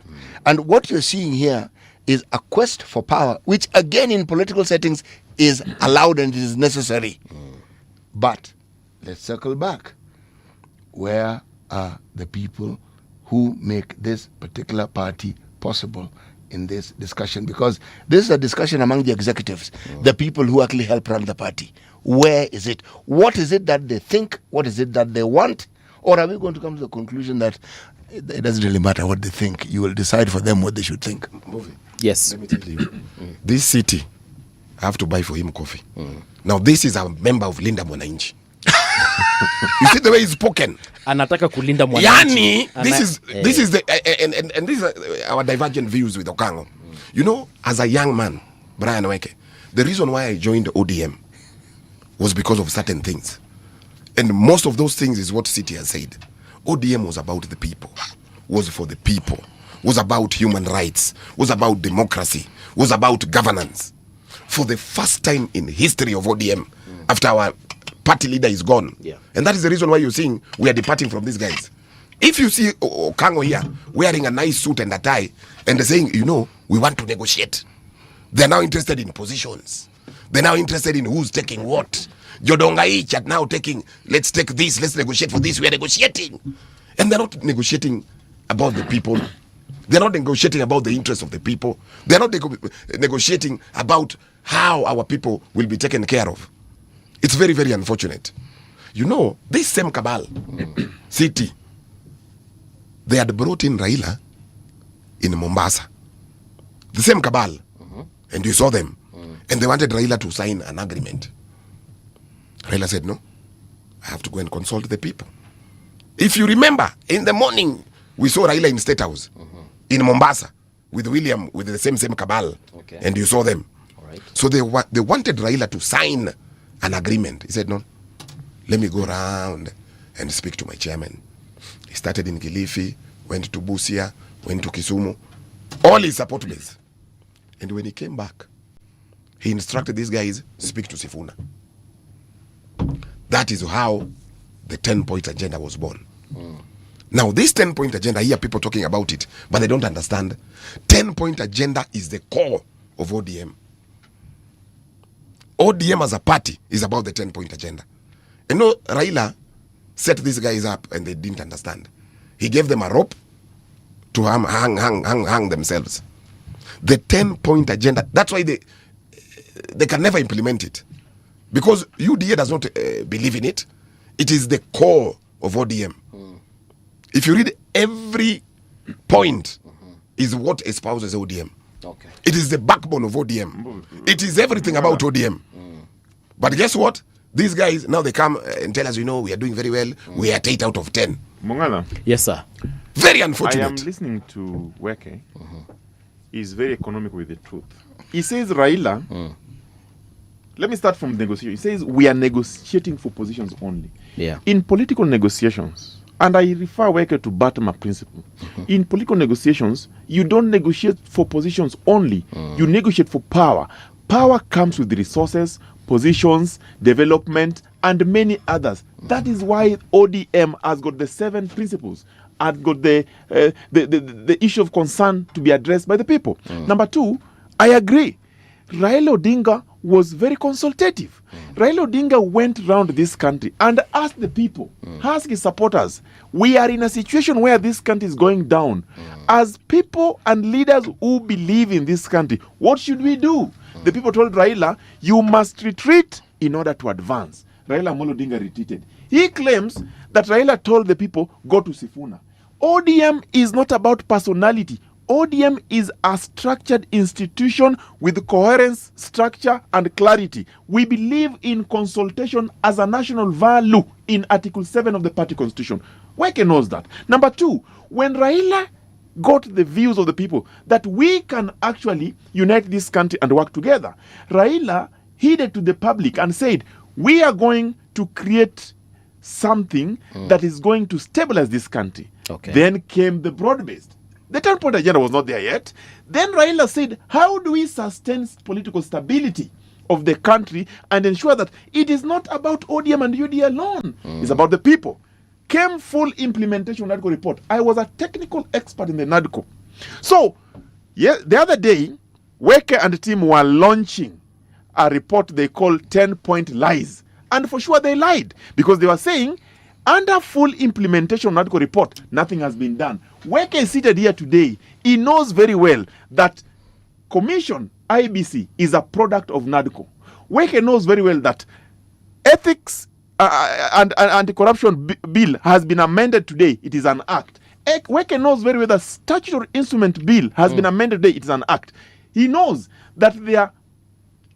And what you're seeing here is a quest for power, which again in political settings is allowed and is necessary. But let's circle back. Where are the people who make this particular party possible in this discussion? Because this is a discussion among the executives, the people who actually help run the party. Where is it? What is it that they think? What is it that they want? Or are we going to come to the conclusion that it doesn't really matter what they think? You will decide for them what they should think. Yes. Let me tell you, this city, I have to buy for him coffee. Now, this is a member of Linda Mwananchi. You see the way he's spoken. Anataka kulinda mwananchi. Yani, this is the and these are our divergent views with Okango. You know, as a young man, Brian Weke, the reason why I joined the ODM was because of certain things. And most of those things is what City has said. ODM was about the people, was for the people, was about human rights, was about democracy, was about governance. for the first time in history of ODM after our party leader is gone. Yeah. And that is the reason why you're seeing we are departing from these guys. If you see Kango here wearing a nice suit and a tie and saying, we want to negotiate. They're now interested in positions. They're now interested in who's taking what. Jodonga are now taking, let's take this, let's negotiate for this. We are negotiating. And they're not negotiating about the people. They're not negotiating about the interests of the people. They're not negotiating about how our people will be taken care of. It's very, very unfortunate. This same cabal, city, they had brought in Raila in Mombasa. The same cabal. And you saw them. And they wanted Raila to sign an agreement. Raila said, no, I have to go and consult the people. If you remember, in the morning, we saw Raila in State House, in Mombasa, with William, with the same cabal. Okay. And you saw them. All right. So they wanted Raila to sign an agreement. He said, no, let me go around and speak to my chairman. He started in Kilifi, went to Busia, went to Kisumu, all his support base. And when he came back, he instructed these guys, speak to Sifuna. That is how the 10-point agenda was born. Now, this 10-point agenda, I hear people talking about it, but they don't understand. 10-point agenda is the core of ODM. ODM as a party is about the 10-point agenda. Raila set these guys up and they didn't understand. He gave them a rope to hang themselves. The 10-point agenda, that's why they can never implement it. Because UDA does not believe in it. It is the core of ODM. If you read every point, is what espouses ODM. Okay. It is the backbone of ODM. It is everything about ODM. But guess what? These guys, now they come and tell us, we are doing very well. We are at 8 out of 10. Mongala. Yes, sir. Very unfortunate. I am listening to Weke. He's very economic with the truth. He says, Raila, let me start from negotiation. He says, we are negotiating for positions only. Yeah. In political negotiations, and I refer Weke to bottom-up principle. In political negotiations, you don't negotiate for positions only. You negotiate for power. Power comes with the resources, positions, development, and many others. That is why ODM has got the 7 principles and got the issue of concern to be addressed by the people. Number 2, I agree. Raila Odinga was very consultative. Raila Odinga went around this country and asked the people, asked his supporters, we are in a situation where this country is going down. As people and leaders who believe in this country, what should we do? The people told Raila, you must retreat in order to advance. Raila Amolo Odinga retreated. He claims that Raila told the people, go to Sifuna. ODM is not about personality. ODM is a structured institution with coherence, structure, and clarity. We believe in consultation as a national value in Article 7 of the party constitution. Weke knows that. Number 2, when Raila got the views of the people that we can actually unite this country and work together, Raila heeded to the public and said, we are going to create something that is going to stabilize this country. Okay. Then came the broad-based. The 10-point agenda was not there yet. Then Raila said, how do we sustain political stability of the country and ensure that it is not about ODM and UDA alone. It's about the people. Came full implementation of NADCO report. I was a technical expert in the NADCO. So, the other day, Weke and the team were launching a report they call 10-point lies. And for sure they lied because they were saying, under full implementation of NADCO report, nothing has been done. Weke is seated here today. He knows very well that Commission IBC is a product of NADCO. Weke knows very well that ethics and anti-corruption bill has been amended today. It is an act. Weke knows very well that statutory instrument bill has been amended today. It is an act. He knows that there are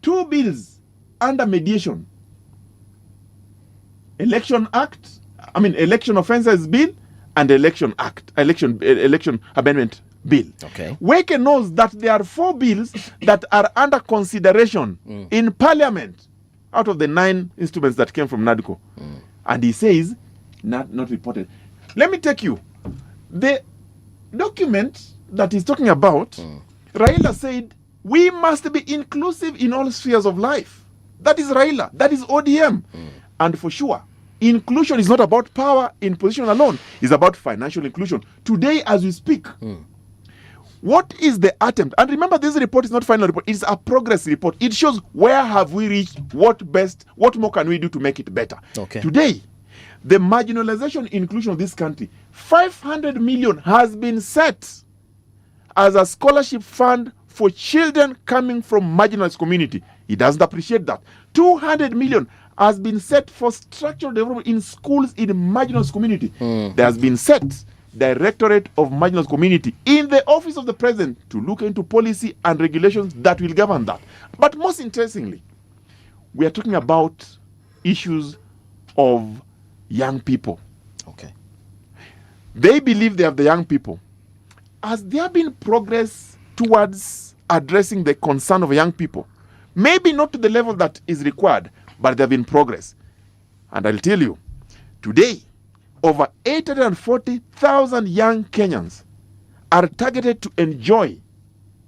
2 bills under mediation. Election Offences Bill and Election Amendment Bill. Okay. Weke knows that there are 4 bills that are under consideration in Parliament out of the 9 instruments that came from NADCO. And he says, not reported. Let me take you. The document that he's talking about, Raila said We must be inclusive in all spheres of life. That is Raila. That is ODM. And for sure, inclusion is not about power in position alone. It's about financial inclusion. Today, as we speak, what is the attempt? And remember, this report is not final report. It's a progress report. It shows where have we reached, what more can we do to make it better. Okay. Today, the marginalization inclusion of this country, 500 million has been set as a scholarship fund for children coming from marginalized community. He doesn't appreciate that. 200 million has been set for structural development in schools in marginalized community. There has been set Directorate of Marginalized Community in the office of the president to look into policy and regulations that will govern that. But most interestingly, we are talking about issues of young people. Okay. They believe they have the young people. Has there been progress towards addressing the concern of young people? Maybe not to the level that is required, but there have been progress. And I'll tell you, today, over 840,000 young Kenyans are targeted to enjoy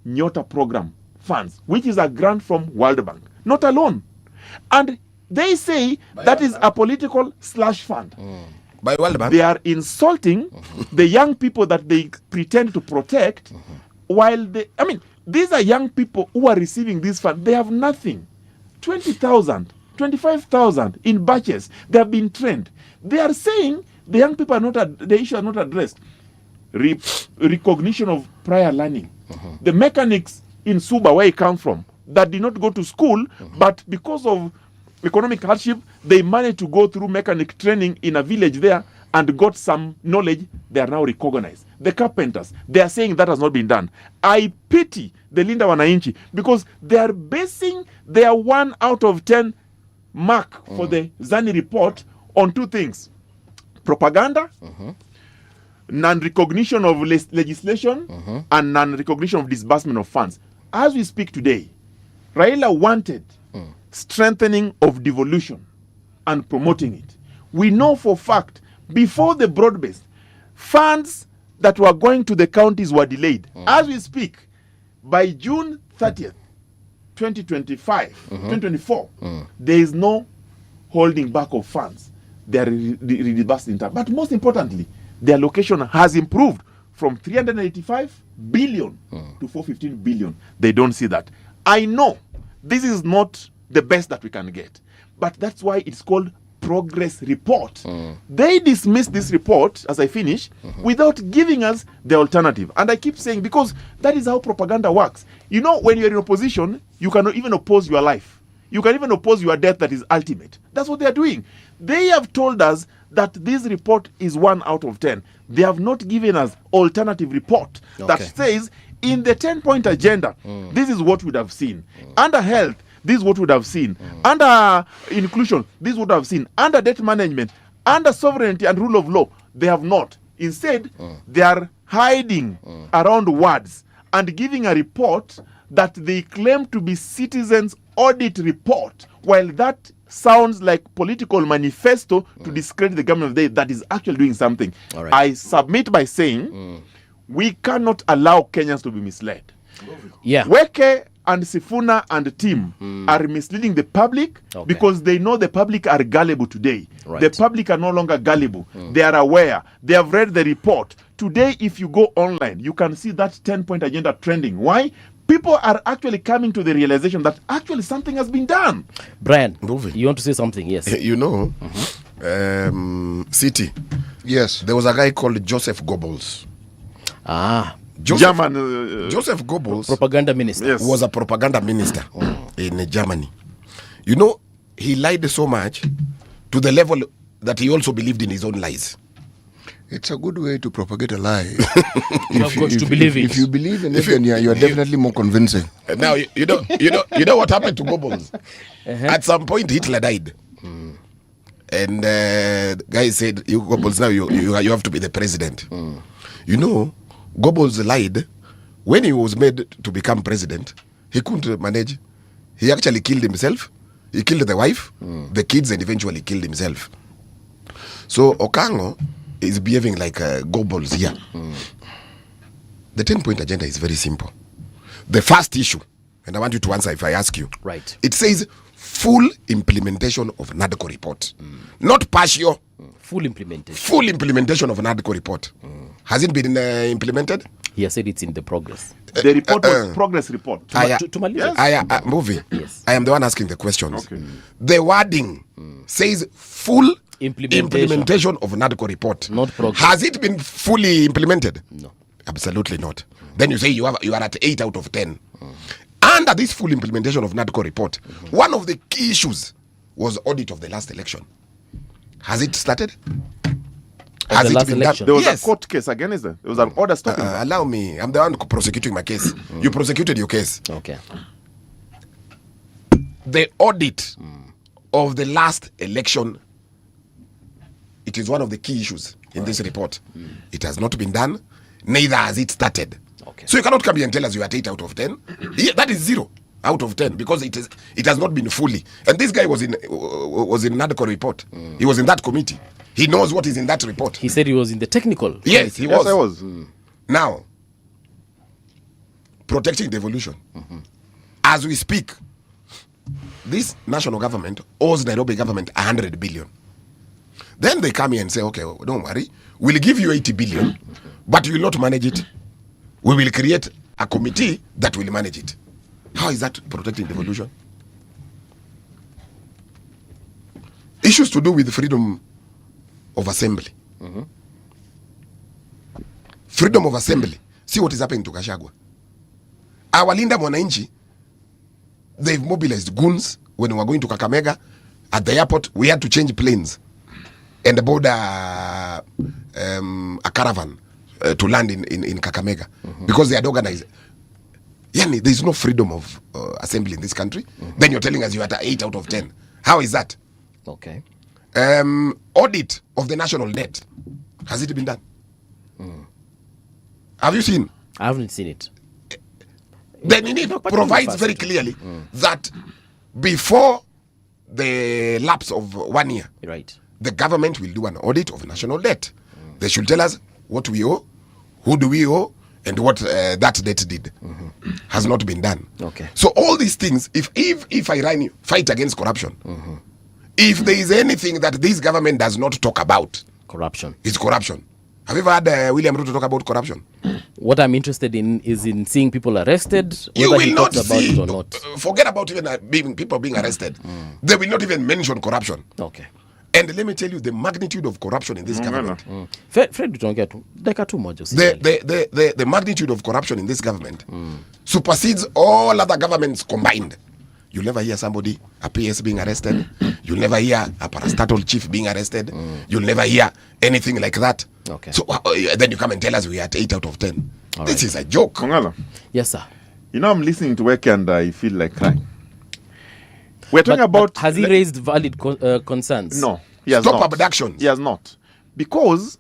Nyota program funds, which is a grant from World Bank. Not alone. And they say that is a political slush fund. By World Bank? They are insulting the young people that they pretend to protect, while these are young people who are receiving this fund. They have nothing. 20,000, 25,000 in batches. They have been trained. They are saying the young people are not, the issue are not addressed. Recognition of prior learning. The mechanics in Suba, where he come from, that did not go to school, but because of economic hardship, they managed to go through mechanic training in a village there and got some knowledge. They are now recognized. The carpenters, they are saying that has not been done. I pity the Linda Wananchi because they are basing their 1 out of 10 mark for the Zani report on two things: propaganda, non-recognition of legislation, and non-recognition of disbursement of funds. As we speak today, Raila wanted strengthening of devolution and promoting it. We know for fact, before the broad-based, funds that were going to the counties were delayed. As we speak, by June 30th, 2024, there is no holding back of funds. They are redisbursed in time. But most importantly, the allocation has improved from 385 billion to 415 billion. They don't see that. I know this is not the best that we can get, but that's why it's called progress report. They dismissed this report, as I finish, without giving us the alternative. And I keep saying, because that is how propaganda works. You know, when you're in opposition, you cannot even oppose your life. You can even oppose your death that is ultimate. That's what they are doing. They have told us that this report is 1 out of 10. They have not given us alternative report that says, in the 10-point agenda, this is what we would have seen. Under health, this is what we would have seen. Under inclusion, this is what we would have seen. Under debt management, under sovereignty and rule of law, they have not. Instead, they are hiding around words and giving a report that they claim to be citizens' audit report, while that sounds like political manifesto to discredit the government of the day that is actually doing something. Right. I submit by saying we cannot allow Kenyans to be misled. Yeah. Weke and Sifuna and the team are misleading the public because they know the public are gullible today. Right. The public are no longer gullible. They are aware. They have read the report. Today, if you go online, you can see that 10-point agenda trending. Why? People are actually coming to the realization that actually something has been done. Brian, you want to say something? Yes. You know, City. Yes. There was a guy called Joseph Goebbels. Joseph Goebbels, propaganda minister, was a propaganda minister in Germany. You know, he lied so much to the level that he also believed in his own lies. It's a good way to propagate a lie. If you believe in it, then you're definitely more convincing. Now you know what happened to Goebbels. At some point, Hitler died, and the guy said, "You Goebbels, now you have to be the president." You know, Goebbels lied. When he was made to become president, he couldn't manage. He actually killed himself. He killed the wife, the kids, and eventually killed himself. So Okango is behaving like Goebbels here. The 10-point agenda is very simple. The first issue and I want you to answer if I ask you. Right. It says full implementation of NADCO report, not partial. Full implementation. Full implementation of NADCO report. Has it been implemented? He has said it's in the progress. The report was progress report. Movie. Yes. I am the one asking the questions. Okay. The wording says full implementation of NADCO report. Not progress. Has it been fully implemented? No. Absolutely not. Then you say you are at 8 out of 10. Under this full implementation of NADCO report, one of the key issues was audit of the last election. Has it started? Has it been done? There was a court case against it. There was an order stopping. Allow me. I'm the one prosecuting my case. You prosecuted your case. Okay. The audit of the last election, it is one of the key issues in this report. It has not been done. Neither has it started. Okay. So you cannot come here and tell us you are at 8 out of 10. Yeah, that is 0 out of 10 because it has not been fully. And this guy was in NADCO report. He was in that committee. He knows what is in that report. He said he was in the technical. Yes, he was. Yes, I was. Now, protecting devolution. As we speak, this national government owes Nairobi government 100 billion. Then they come here and say, okay, well, don't worry, we'll give you 80 billion, but you will not manage it. We will create a committee that will manage it. How is that protecting devolution? Issues to do with freedom of assembly. Freedom of assembly. See what is happening to Gachagua. Our Linda Mwananchi, they've mobilized goons when we were going to Kakamega. At the airport, we had to change planes and board a caravan to land in Kakamega because they had organized. Yani, there is no freedom of assembly in this country. Then you're telling us you're at 8 out of 10. How is that? Okay. Audit of the national debt. Has it been done? Have you seen? I haven't seen it. Then it provides very clearly that before the lapse of 1 year, right, the government will do an audit of national debt. They should tell us what we owe, who do we owe, and what that debt did. Has not been done. Okay. So all these things, if I fight against corruption, if there is anything that this government does not talk about, corruption, it's corruption. Have you ever had William Ruto talk about corruption? What I'm interested in is in seeing people arrested. You whether will not about see. it or not. Forget about even people being arrested. They will not even mention corruption. Okay. And let me tell you the magnitude of corruption in this government. Fred, don't get too much. The magnitude of corruption in this government supersedes all other governments combined. You'll never hear somebody, a PS being arrested. You'll never hear a parastatal chief being arrested. You'll never hear anything like that. Okay. So then you come and tell us we are at 8 out of 10. This is a joke. Mongala. Yes, sir. You know, I'm listening to Weke and I feel like crying. We're talking about... Has he raised valid concerns? No. He has Stop not. abductions. He has not. Because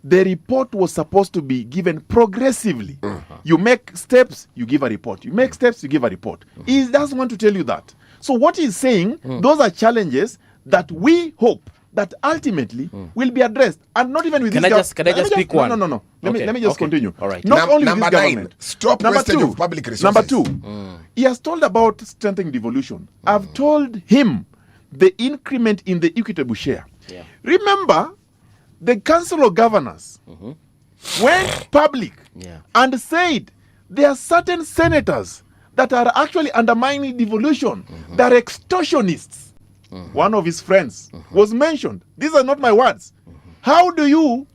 the report was supposed to be given progressively. You make steps, you give a report. You make steps, you give a report. He doesn't want to tell you that. So what he's saying, those are challenges that we hope that ultimately will be addressed, and not even with Can this I just pick one? No. Let me just continue. All right. Not only with Number this 9, government. stop wastage of public resources. Number 2, he has told about strengthening devolution. I've told him the increment in the equitable share. Yeah. Remember, the Council of Governors went public and said there are certain senators that are actually undermining devolution. They're extortionists. One of his friends was mentioned. These are not my words. How do you,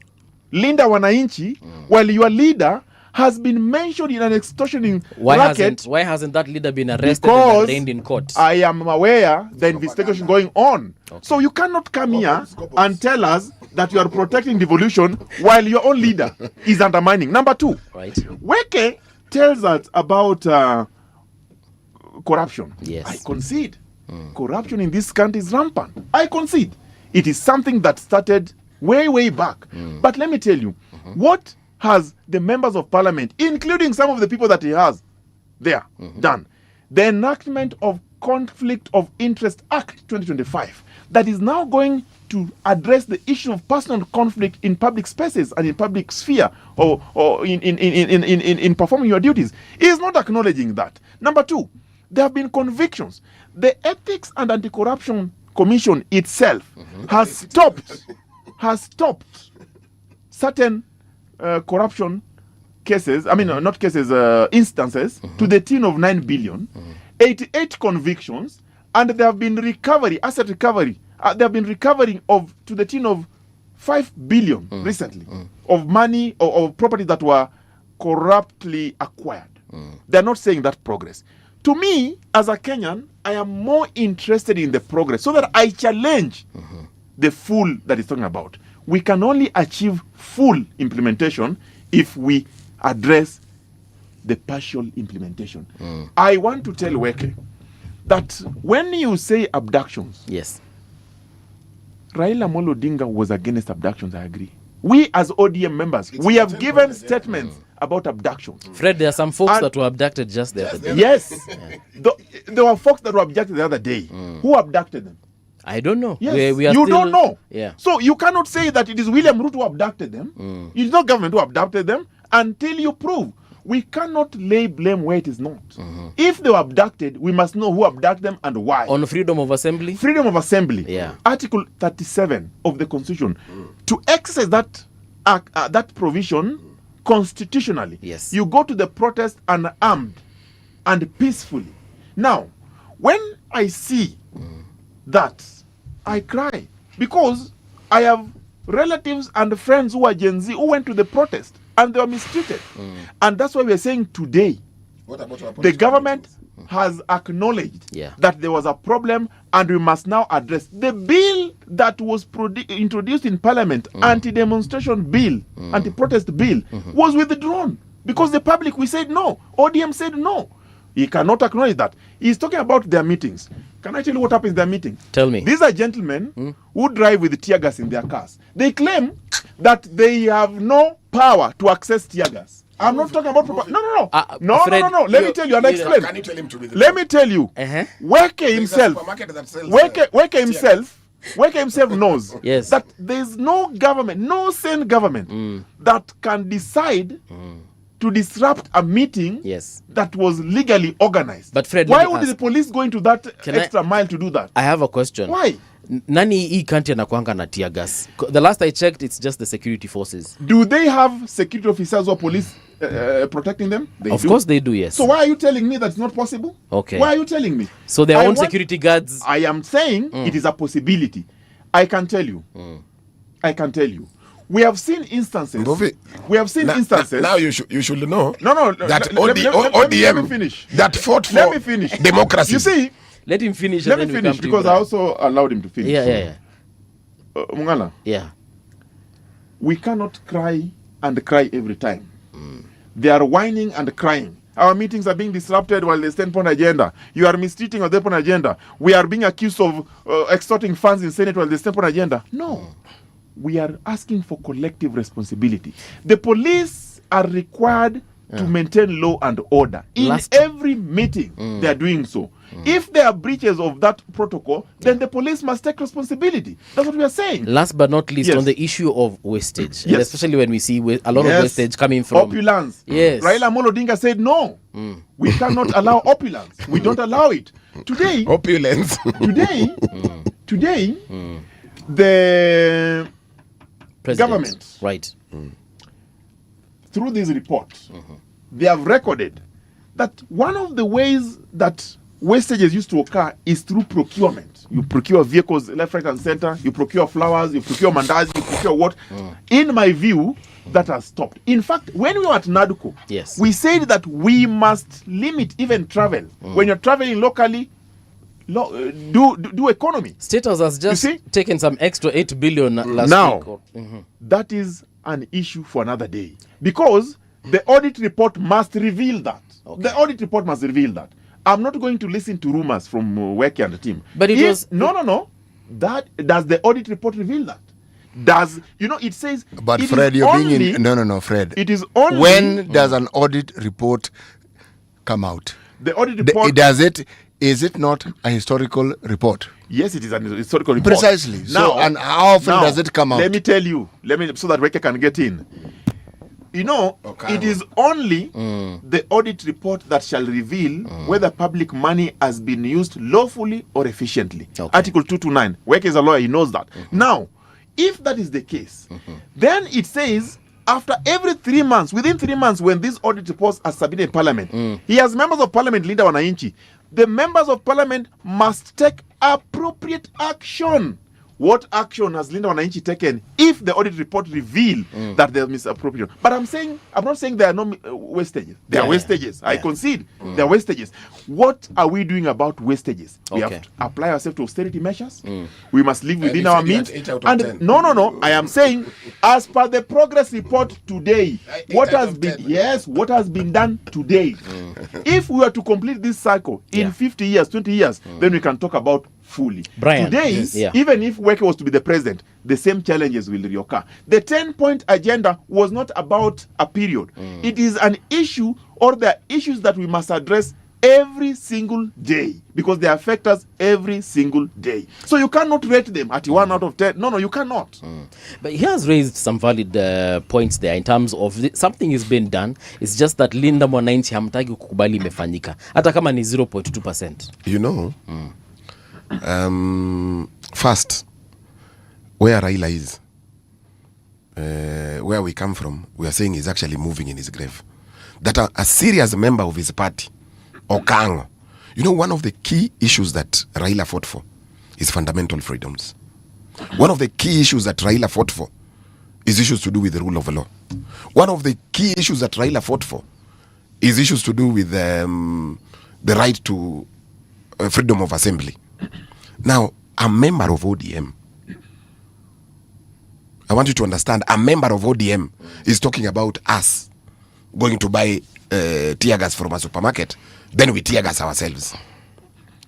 Linda Wananchi, while your leader has been mentioned in an extortioning racket? Why hasn't that leader been arrested Because and arraigned in court? I am aware the investigation going on. So you cannot come here and tell us that you are protecting devolution while your own leader is undermining. Number 2, right. Weke tells us about corruption. Yes. I concede. Corruption in this country is rampant. I concede. It is something that started way back. But let me tell you, what has the members of parliament, including some of the people that he has there, done? The enactment of Conflict of Interest Act 2025 that is now going to address the issue of personal conflict in public spaces and in public sphere or in performing your duties. He is not acknowledging that. Number 2, There have been convictions. The Ethics and Anti-Corruption Commission itself has stopped certain corruption cases, not cases, instances, to the tune of 9 billion, 88 convictions, and there have been asset recovery. They have been recovering to the tune of 5 billion recently of money or property that were corruptly acquired. They're not saying that progress. To me, as a Kenyan, I am more interested in the progress so that I challenge the fool that is talking about. We can only achieve full implementation if we address the partial implementation. I want to tell Weke that when you say abductions, yes, Raila Amolo Odinga was against abductions, I agree. We as ODM members, we have given statements about abductions. Fred, there are some folks that were abducted just the other day. Yes. There were folks that were abducted the other day. Who abducted them? I don't know. Yes. We are you still, don't know. Yeah. So you cannot say that it is William Ruto who abducted them. It is not government who abducted them until you prove. We cannot lay blame where it is not. If they were abducted, we must know who abducted them and why. On freedom of assembly? Freedom of assembly. Yeah. Article 37 of the Constitution. To exercise that provision constitutionally, yes, you go to the protest unarmed and peacefully. Now, when I see that, I cry because I have relatives and friends who are Gen Z who went to the protest and they were mistreated. And that's why we are saying today, the government has acknowledged that there was a problem and we must now address. The bill that was introduced in Parliament, anti-demonstration bill, anti-protest bill, was withdrawn because the public, we said no. ODM said no. He cannot acknowledge that. He's talking about their meetings. Can I tell you what happens in their meeting? Tell me. These are gentlemen who drive with tear gas in their cars. They claim that they have no power to access tear gas. I'm not talking about proper. No. No. Let me tell you and explain. Can you tell him to withdraw? Let me tell you. Weke himself knows that there's no government, no sane government that can decide to disrupt a meeting that was legally organized. But Fred, why would the police go into that extra mile to do that? I have a question. Why? Nani hii country anakuanga na tear gas? The last I checked, it's just the security forces. Do they have security officers or police protecting them? Of course they do, yes. So why are you telling me that's not possible? Okay. Why are you telling me? So their own security guards? I am saying it is a possibility. I can tell you. We have seen instances. Now you should know. No. That ODM. Let me finish. That fought for democracy. You see. Let him finish. Let me finish because I also allowed him to finish. Yeah. Mungala. Yeah. We cannot cry every time. They are whining and crying. Our meetings are being disrupted while they stand on agenda. You are mistreating our on agenda. We are being accused of extorting funds in Senate while they stand on agenda. No. We are asking for collective responsibility. The police are required to maintain law and order. In every meeting, they are doing so. If there are breaches of that protocol, then the police must take responsibility. That's what we are saying. Last but not least, on the issue of wastage, and especially when we see a lot of wastage coming from opulence. Yes. Raila Amolo Odinga said no. We cannot allow opulence. We don't allow it. Today, opulence. Today, the government, through this report, they have recorded that one of the ways that wastages used to occur is through procurement. You procure vehicles left, right, and center. You procure flowers. You procure mandazi. You procure what? In my view, that has stopped. In fact, when we were at NADCO, we said that we must limit even travel. When you're traveling locally, do economy. State House has just taken some extra 8 billion last week. That is an issue for another day because the audit report must reveal that. The audit report must reveal that. I'm not going to listen to rumors from Weke and the team. But it was no. That does the audit report reveal that? It says. But Fred, you're being in. No, Fred. It is only when does an audit report come out? The audit report is it not a historical report? Yes, it is an historical report. Precisely. And how often does it come out? Let me tell you. So that Weke can get in. you know, it is only the audit report that shall reveal whether public money has been used lawfully or efficiently. Article 229. Weke is a lawyer, he knows that. Now, if that is the case, then it says after every 3 months, within 3 months, when these audit reports are submitted in Parliament, he has members of Parliament, Linda Wananchi. The members of Parliament must take appropriate action. What action has Linda Wananchi taken if the audit report reveal that there is misappropriation? But I'm not saying there are no wastages. There are wastages. I concede. There are wastages. What are we doing about wastages? We have to apply ourselves to austerity measures. We must live within our means. And no. I am saying, as per the progress report today, what has been done today. If we were to complete this cycle in 50 years, 20 years, then we can talk about fully. Brian, today, even if Weke was to be the president, the same challenges will reoccur. The 10-point agenda was not about a period. It is an issue, or the issues that we must address every single day, because they affect us every single day. So you cannot rate them at 1 out of 10. No, you cannot. But he has raised some valid points there in terms of something is being done. It's just that Linda Mwananchi hamtaki kukubali imefanyika. Hata kama ni 0.2%. You know, first, where Raila is, where we come from, we are saying he's actually moving in his grave. That a serious member of his party, Okango, you know, one of the key issues that Raila fought for is fundamental freedoms. One of the key issues that Raila fought for is issues to do with the rule of law. One of the key issues that Raila fought for is issues to do with the right to freedom of assembly. Now, a member of ODM, I want you to understand, a member of ODM is talking about us going to buy tear gas from a supermarket, then we tear gas ourselves.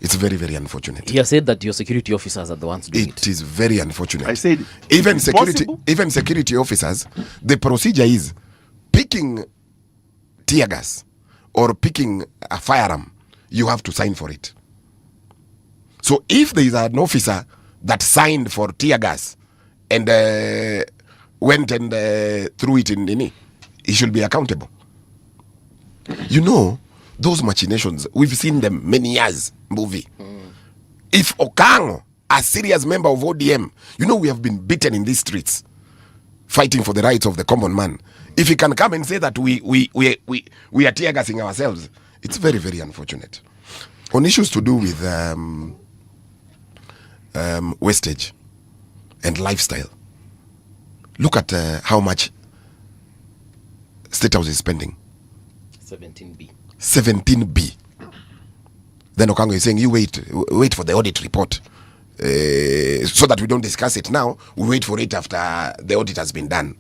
It's very, very unfortunate. He has said that your security officers are the ones doing it. It is very unfortunate. I said, even security officers, the procedure is picking tear gas or picking a firearm, you have to sign for it. So if there is an officer that signed for tear gas and went and threw it in Nini, he should be accountable. You know, those machinations, we've seen them many years, movie. If Okango, a serious member of ODM, you know, we have been beaten in these streets, fighting for the rights of the common man. If he can come and say that we are tear gassing ourselves, it's very, very unfortunate. On issues to do with wastage and lifestyle, look at how much State House is spending. 17B. Then Okango is saying, you wait for the audit report so that we don't discuss it now. We wait for it after the audit has been done.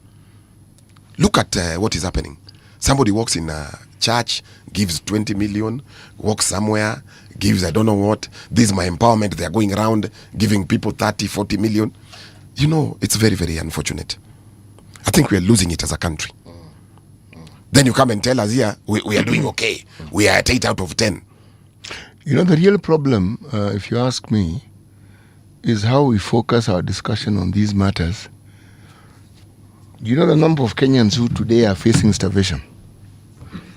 Look at what is happening. Somebody walks in a church, gives 20 million, walks somewhere, gives I don't know what. This is my empowerment. They are going around giving people 30, 40 million. You know, it's very, very unfortunate. I think we are losing it as a country. Then you come and tell us here, we are doing okay. We are at 8 out of 10. You know, the real problem, if you ask me, is how we focus our discussion on these matters. You know the number of Kenyans who today are facing starvation?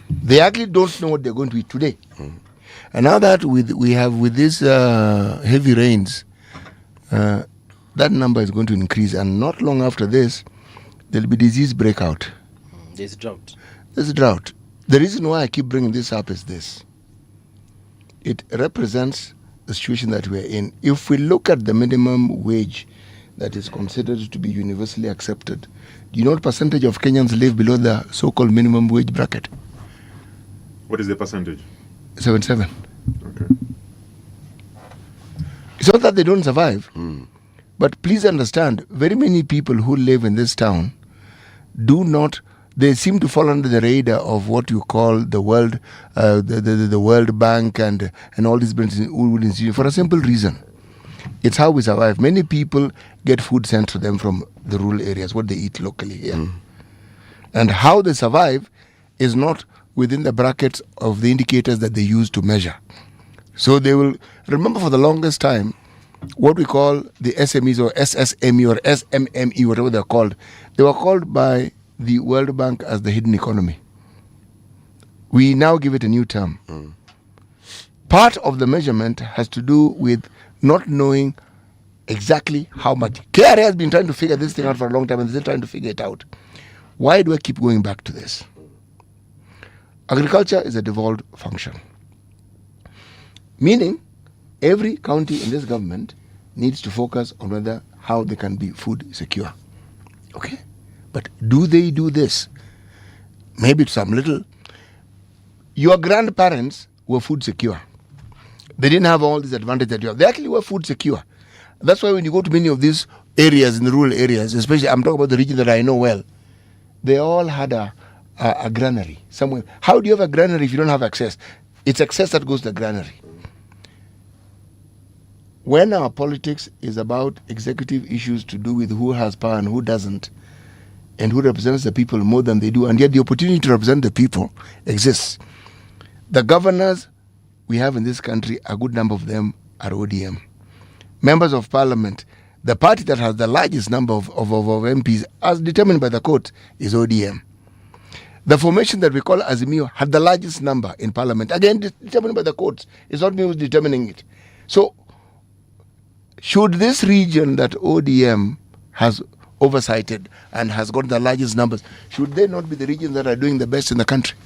They actually don't know what they're going to eat today. And now that we have with these heavy rains, that number is going to increase. And not long after this, there'll be disease breakout. There's drought. There's drought. The reason why I keep bringing this up is this. It represents the situation that we're in. If we look at the minimum wage that is considered to be universally accepted, do you know what percentage of Kenyans live below the so-called minimum wage bracket? What is the percentage? 77. Okay. It's not that they don't survive, but please understand, very many people who live in this town they seem to fall under the radar of what you call the World Bank and all these institutions for a simple reason. It's how we survive. Many people get food sent to them from the rural areas, what they eat locally here. And how they survive is not within the brackets of the indicators that they use to measure. So they will remember for the longest time what we call the SMEs or SSME or SMME, whatever they're called. They were called by the World Bank as the hidden economy. We now give it a new term. Part of the measurement has to do with not knowing exactly how much. KRA has been trying to figure this thing out for a long time and they're still trying to figure it out. Why do I keep going back to this? Agriculture is a devolved function. Meaning, every county in this government needs to focus on how they can be food secure. Okay? But do they do this? Maybe to some little. Your grandparents were food secure. They didn't have all these advantages that you have. They actually were food secure. That's why when you go to many of these areas, in the rural areas, especially, I'm talking about the region that I know well, they all had a granary somewhere. How do you have a granary if you don't have access? It's access that goes to the granary. When our politics is about executive issues to do with who has power and who doesn't, and who represents the people more than they do, and yet the opportunity to represent the people exists. The governors we have in this country, a good number of them are ODM. Members of parliament, the party that has the largest number of MPs, as determined by the court, is ODM. The formation that we call Azimio had the largest number in parliament, again determined by the courts. It's not me who's determining it. So, should this region that ODM has oversighted and has got the largest numbers, should they not be the regions that are doing the best in the country?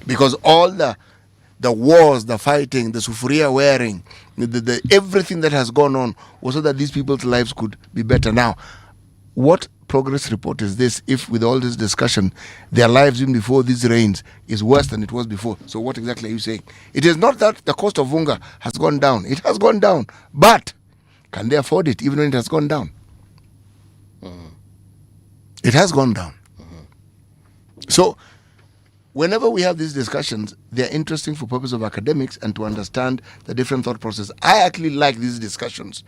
Because all the wars, the fighting, the sufuria wearing, the everything that has gone on was so that these people's lives could be better. Now, what progress report is this if with all this discussion, their lives even before these rains is worse than it was before? So what exactly are you saying? It is not that the cost of unga has gone down. It has gone down. But can they afford it even when it has gone down? It has gone down. So whenever we have these discussions, they're interesting for purpose of academics and to understand the different thought process. I actually like these discussions,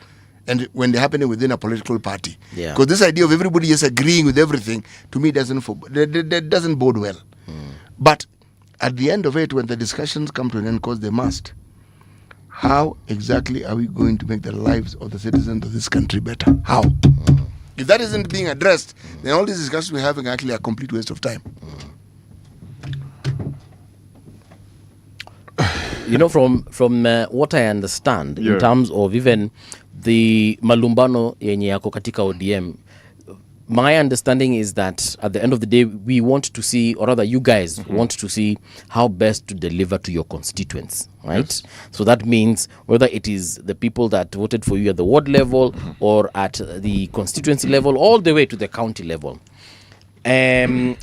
and when they're happening within a political party, because this idea of everybody just agreeing with everything, to me doesn't bode well. But at the end of it, when the discussions come to an end, because they must, how exactly are we going to make the lives of the citizens of this country better? How? If that isn't being addressed, then all these discussions we're having are actually a complete waste of time. You know, from what I understand, in terms of even the malumbano yenye yako katika ODM, my understanding is that at the end of the day, we want to see, or rather you guys want to see how best to deliver to your constituents, right? So that means whether it is the people that voted for you at the ward level or at the constituency level, all the way to the county level. I'm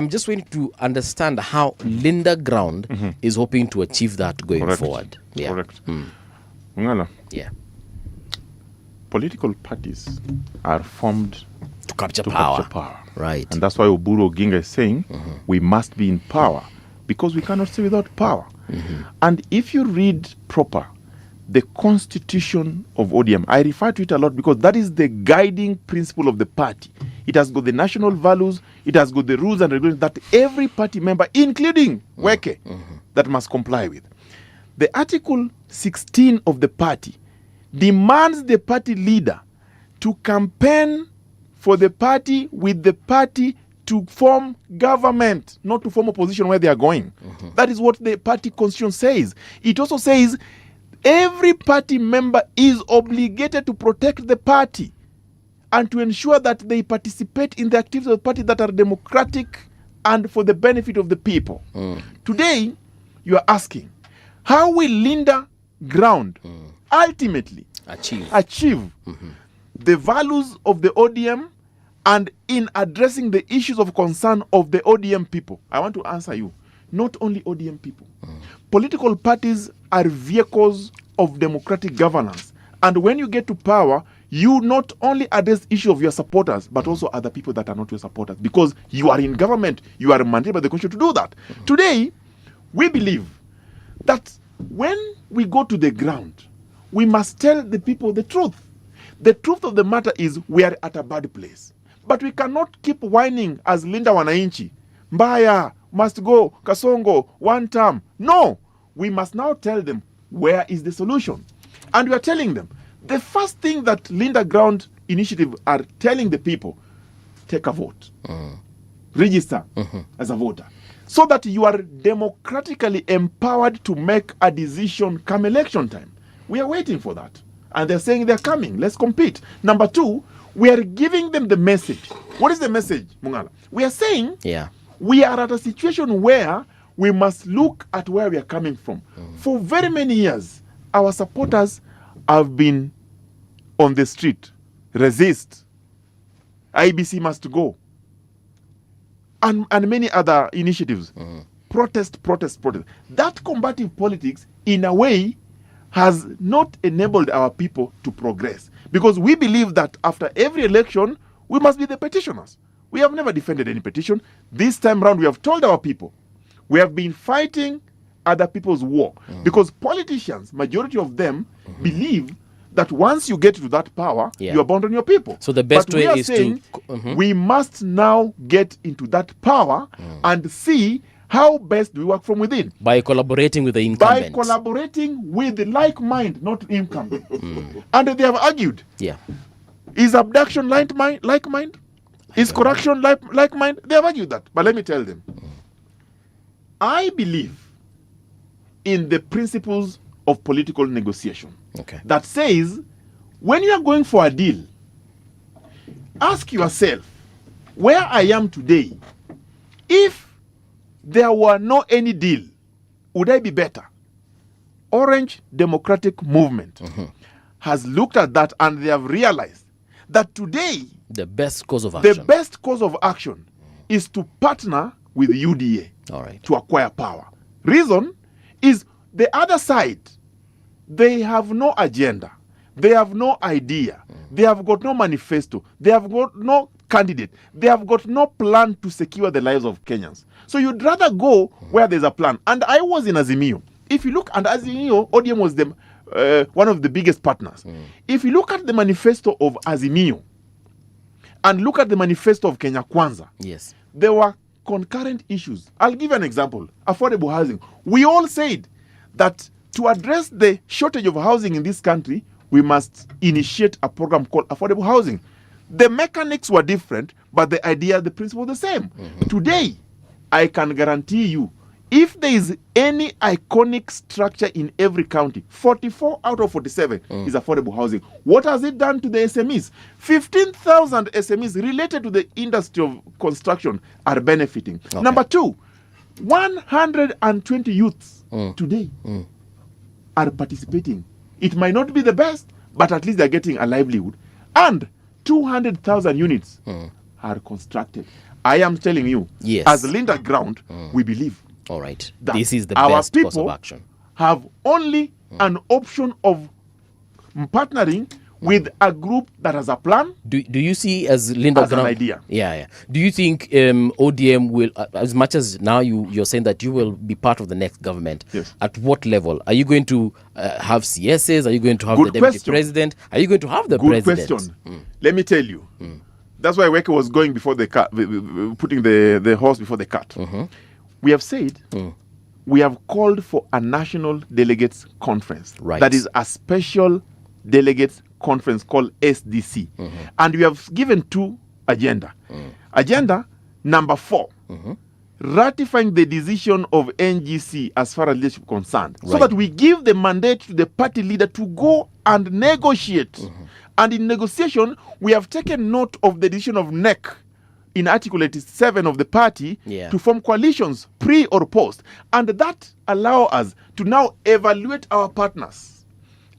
just waiting to understand how Linda Ground is hoping to achieve that going forward. Yeah. Correct. Mungala. Yeah. Political parties are formed to capture power. Right. And that's why Oburu Oginga is saying we must be in power because we cannot stay without power. And if you read proper the constitution of ODM, I refer to it a lot because that is the guiding principle of the party. It has got the national values, it has got the rules and regulations that every party member, including Weke, that must comply with. The Article 16 of the party demands the party leader to campaign for the party with the party to form government, not to form opposition where they are going. That is what the party constitution says. It also says every party member is obligated to protect the party and to ensure that they participate in the activities of the party that are democratic and for the benefit of the people. Today, you are asking, how will Linda Ground ultimately achieve the values of the ODM and in addressing the issues of concern of the ODM people? I want to answer you. Not only ODM people. Political parties are vehicles of democratic governance. And when you get to power, you not only address the issue of your supporters, but also other people that are not your supporters. Because you are in government, you are mandated by the Constitution to do that. Today, we believe that when we go to the ground, we must tell the people the truth. The truth of the matter is we are at a bad place. But we cannot keep whining as Linda Wananchi. Mbaya, must go, Kasongo, one term. No, we must now tell them where is the solution. And we are telling them, the first thing that Linda Ground Initiative are telling the people, take a vote. register as a voter, so that you are democratically empowered to make a decision come election time. We are waiting for that. And they're saying they're coming. Let's compete. Number two, we are giving them the message. What is the message, Mungala? We are saying we are at a situation where we must look at where we are coming from. For very many years, our supporters have been on the street. Resist. IBC must go. And many other initiatives. Protest. That combative politics, in a way, has not enabled our people to progress. Because we believe that after every election, we must be the petitioners. We have never defended any petition. This time round, we have told our people, we have been fighting other people's war. Because politicians, majority of them, believe that once you get to that power, you abandon your people. So the best way is saying we must now get into that power and see how best do we work from within? By collaborating with the incumbent. By collaborating with the like mind, not incumbent. And they have argued. Is abduction like mind? Is corruption like mind? They have argued that. But let me tell them. I believe in the principles of political negotiation. That says, when you are going for a deal, ask yourself, where I am today, if there were no any deal, would I be better? Orange Democratic Movement has looked at that and they have realized that today the best course of action is to partner with UDA to acquire power. Reason is the other side, they have no agenda, they have no idea, they have got no manifesto, they have got no candidate, they have got no plan to secure the lives of Kenyans. So you'd rather go where there's a plan. And I was in Azimio. If you look at Azimio, ODM was one of the biggest partners. If you look at the manifesto of Azimio and look at the manifesto of Kenya Kwanza, there were concurrent issues. I'll give you an example. Affordable housing. We all said that to address the shortage of housing in this country, we must initiate a program called affordable housing. The mechanics were different, but the idea, the principle was the same. Today, I can guarantee you, if there is any iconic structure in every county, 44 out of 47 is affordable housing. What has it done to the SMEs? 15,000 SMEs related to the industry of construction are benefiting. Number two, 120 youths today are participating. It might not be the best, but at least they're getting a livelihood. And 200,000 units are constructed. I am telling you, as Linda Ground, we believe that this is the our best people course of action. Have only an option of partnering with a group that has a plan. Do you see as Linda as Ground, an idea? Do you think ODM will, as much as now you're saying that you will be part of the next government, at what level? Are you going to have CSs? Are you going to have the deputy president? Are you going to have the president? Good question. Let me tell you. That's why Weke was going before the cart, putting the horse before the cart. We have said we have called for a national delegates conference. That is a special delegates conference called SDC. And we have given two agenda. Agenda number 4, ratifying the decision of NGC as far as leadership concerned, so that we give the mandate to the party leader to go and negotiate. And in negotiation, we have taken note of the decision of NEC in Article 87 of the party to form coalitions, pre or post. And that allows us to now evaluate our partners.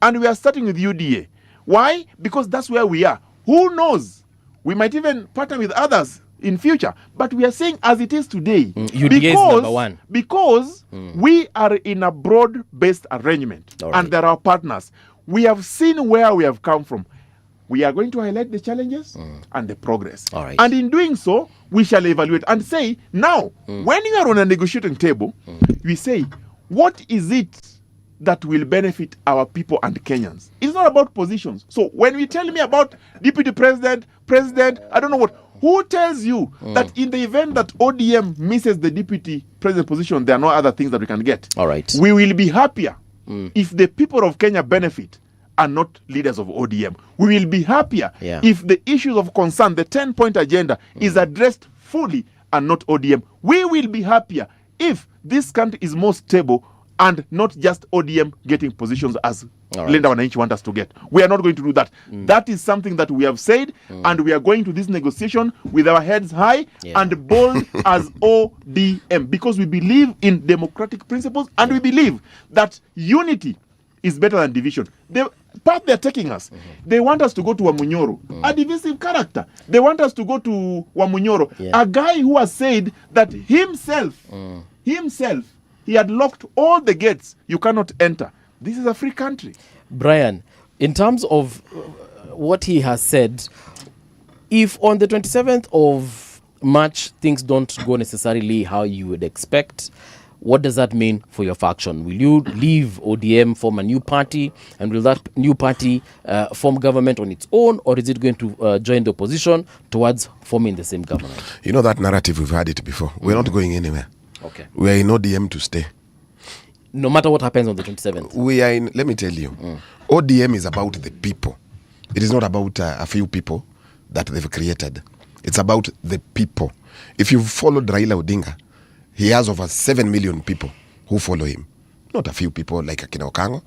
And we are starting with UDA. Why? Because that's where we are. Who knows? We might even partner with others in future. But we are saying as it is today, UDA is number one. Because we are in a broad-based arrangement. And there are partners. We have seen where we have come from. We are going to highlight the challenges and the progress. And in doing so, we shall evaluate and say, now, when you are on a negotiating table, we say, what is it that will benefit our people and Kenyans? It's not about positions. So when we tell me about deputy president, I don't know what, who tells you that in the event that ODM misses the deputy president position, there are no other things that we can get? We will be happier if the people of Kenya benefit and not leaders of ODM. We will be happier if the issues of concern, the 10-point agenda, is addressed fully and not ODM. We will be happier if this country is more stable and not just ODM getting positions as Linda Wananchi want us to get. We are not going to do that. That is something that we have said, and we are going to this negotiation with our heads high and bold as ODM, because we believe in democratic principles, and we believe that unity is better than division. The path they're taking us, they want us to go to Wamunyoro, a divisive character. They want us to go to Wamunyoro, a guy who has said that himself, he had locked all the gates. You cannot enter. This is a free country. Brian, in terms of what he has said, if on the 27th of March things don't go necessarily how you would expect, what does that mean for your faction? Will you leave ODM, form a new party, and will that new party form government on its own, or is it going to join the opposition towards forming the same government? You know that narrative, we've had it before. We're not going anywhere. Okay. We are in ODM to stay. No matter what happens on the 27th. We are in, let me tell you, ODM is about the people. It is not about a few people that they've created. It's about the people. If you followed Raila Odinga, he has over 7 million people who follow him. Not a few people like Akina Okango.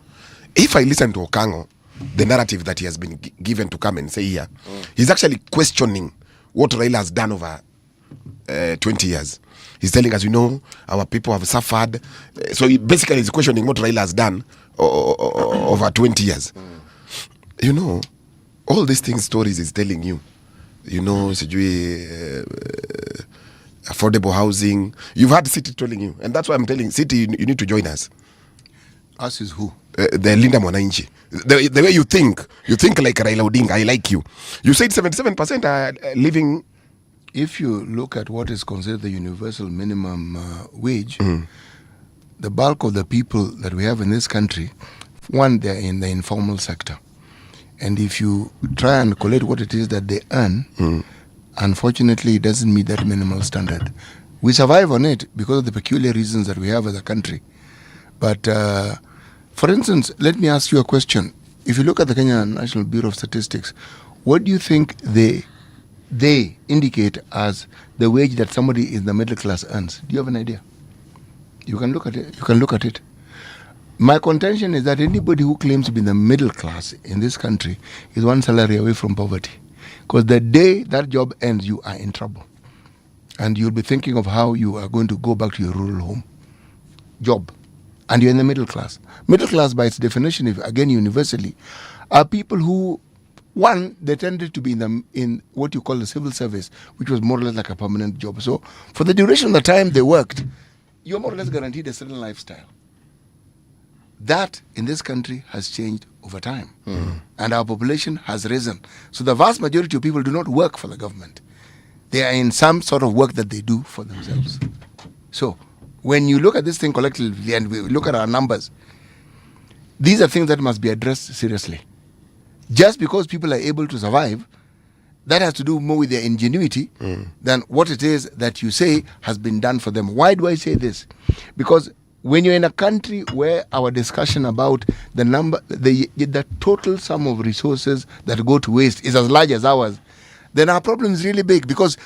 If I listen to Okango, the narrative that he has been given to come and say here, he's actually questioning what Raila has done over 20 years. He's telling us, our people have suffered. So he basically is questioning what Raila has done over 20 years. All these things, stories is telling you. Affordable housing. You've had City telling you. And that's why I'm telling City, you need to join us. Us is who? The Linda Mwananchi. The way you think like Raila Odinga. I like you. You said 77% are living. If you look at what is considered the universal minimum wage, the bulk of the people that we have in this country, one, they're in the informal sector. And if you try and collect what it is that they earn, unfortunately, it doesn't meet that minimal standard. We survive on it because of the peculiar reasons that we have as a country. But, for instance, let me ask you a question. If you look at the Kenya National Bureau of Statistics, what do you think they indicate as the wage that somebody in the middle class earns? Do you have an idea? You can look at it. My contention is that anybody who claims to be in the middle class in this country is one salary away from poverty. Because the day that job ends, you are in trouble. And you'll be thinking of how you are going to go back to your rural home job. And you're in the middle class. Middle class, by its definition, again universally, are people who, one, they tended to be in what you call the civil service, which was more or less like a permanent job. So for the duration of the time they worked, you're more or less guaranteed a certain lifestyle. That in this country has changed over time. And our population has risen. So the vast majority of people do not work for the government. They are in some sort of work that they do for themselves. So when you look at this thing collectively and we look at our numbers, these are things that must be addressed seriously. Just because people are able to survive, that has to do more with their ingenuity than what it is that you say has been done for them. Why do I say this? Because when you're in a country where our discussion about the total sum of resources that go to waste is as large as ours, then our problem is really big, because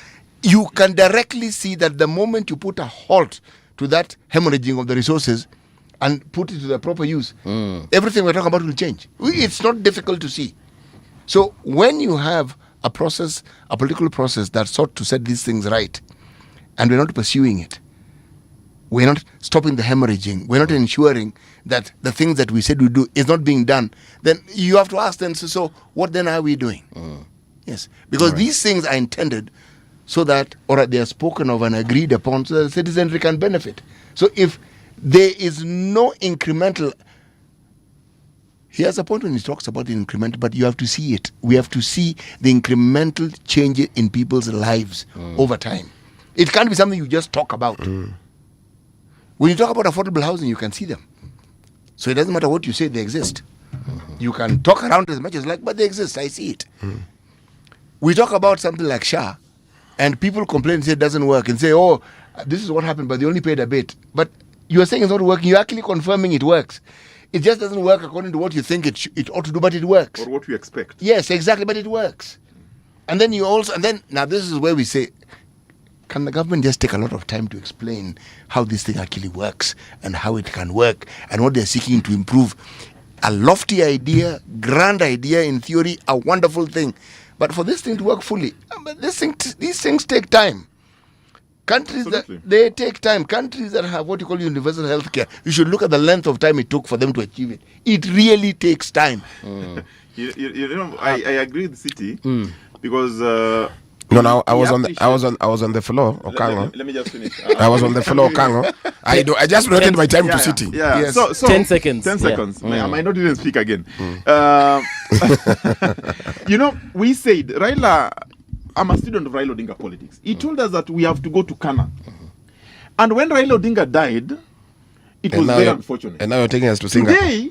you can directly see that the moment you put a halt to that hemorrhaging of the resources and put it to the proper use, everything we're talking about will change. It's not difficult to see. So when you have a process, a political process that sought to set these things right, and we're not pursuing it, we're not stopping the hemorrhaging, we're not ensuring that the things that we said we do is not being done, then you have to ask them, so what then are we doing? Yes, because these things are intended so that, or they are spoken of and agreed upon, so that the citizenry can benefit. So if there is no incremental, he has a point when he talks about the incremental, but you have to see it. We have to see the incremental change in people's lives over time. It can't be something you just talk about. When you talk about affordable housing, you can see them. So it doesn't matter what you say, they exist. You can talk around as much as like, but they exist, I see it. We talk about something like SHA, and people complain and say it doesn't work, and say, oh, this is what happened, but they only paid a bit. But you are saying it's not working, you're actually confirming it works. It just doesn't work according to what you think it ought to do, but it works. Or what you expect. Yes, exactly, but it works. And then now this is where we say, can the government just take a lot of time to explain how this thing actually works and how it can work and what they're seeking to improve? A lofty idea, grand idea in theory, a wonderful thing. But for this thing to work fully, these things take time. Countries they take time. Countries that have what you call universal health care, you should look at the length of time it took for them to achieve it. It really takes time. You know, I agree with the city because No, I was on the floor, Okango. Let me just finish. I was on the floor, Okango. I just rotated my time to city. Yeah. Yes. So 10 seconds. 10 seconds. I might not even speak again. You know, we said Raila. I'm a student of Raila Odinga politics. He told us that we have to go to Canaan. And when Raila Odinga died, it was very unfortunate. And now you're taking us to Singapore. Today,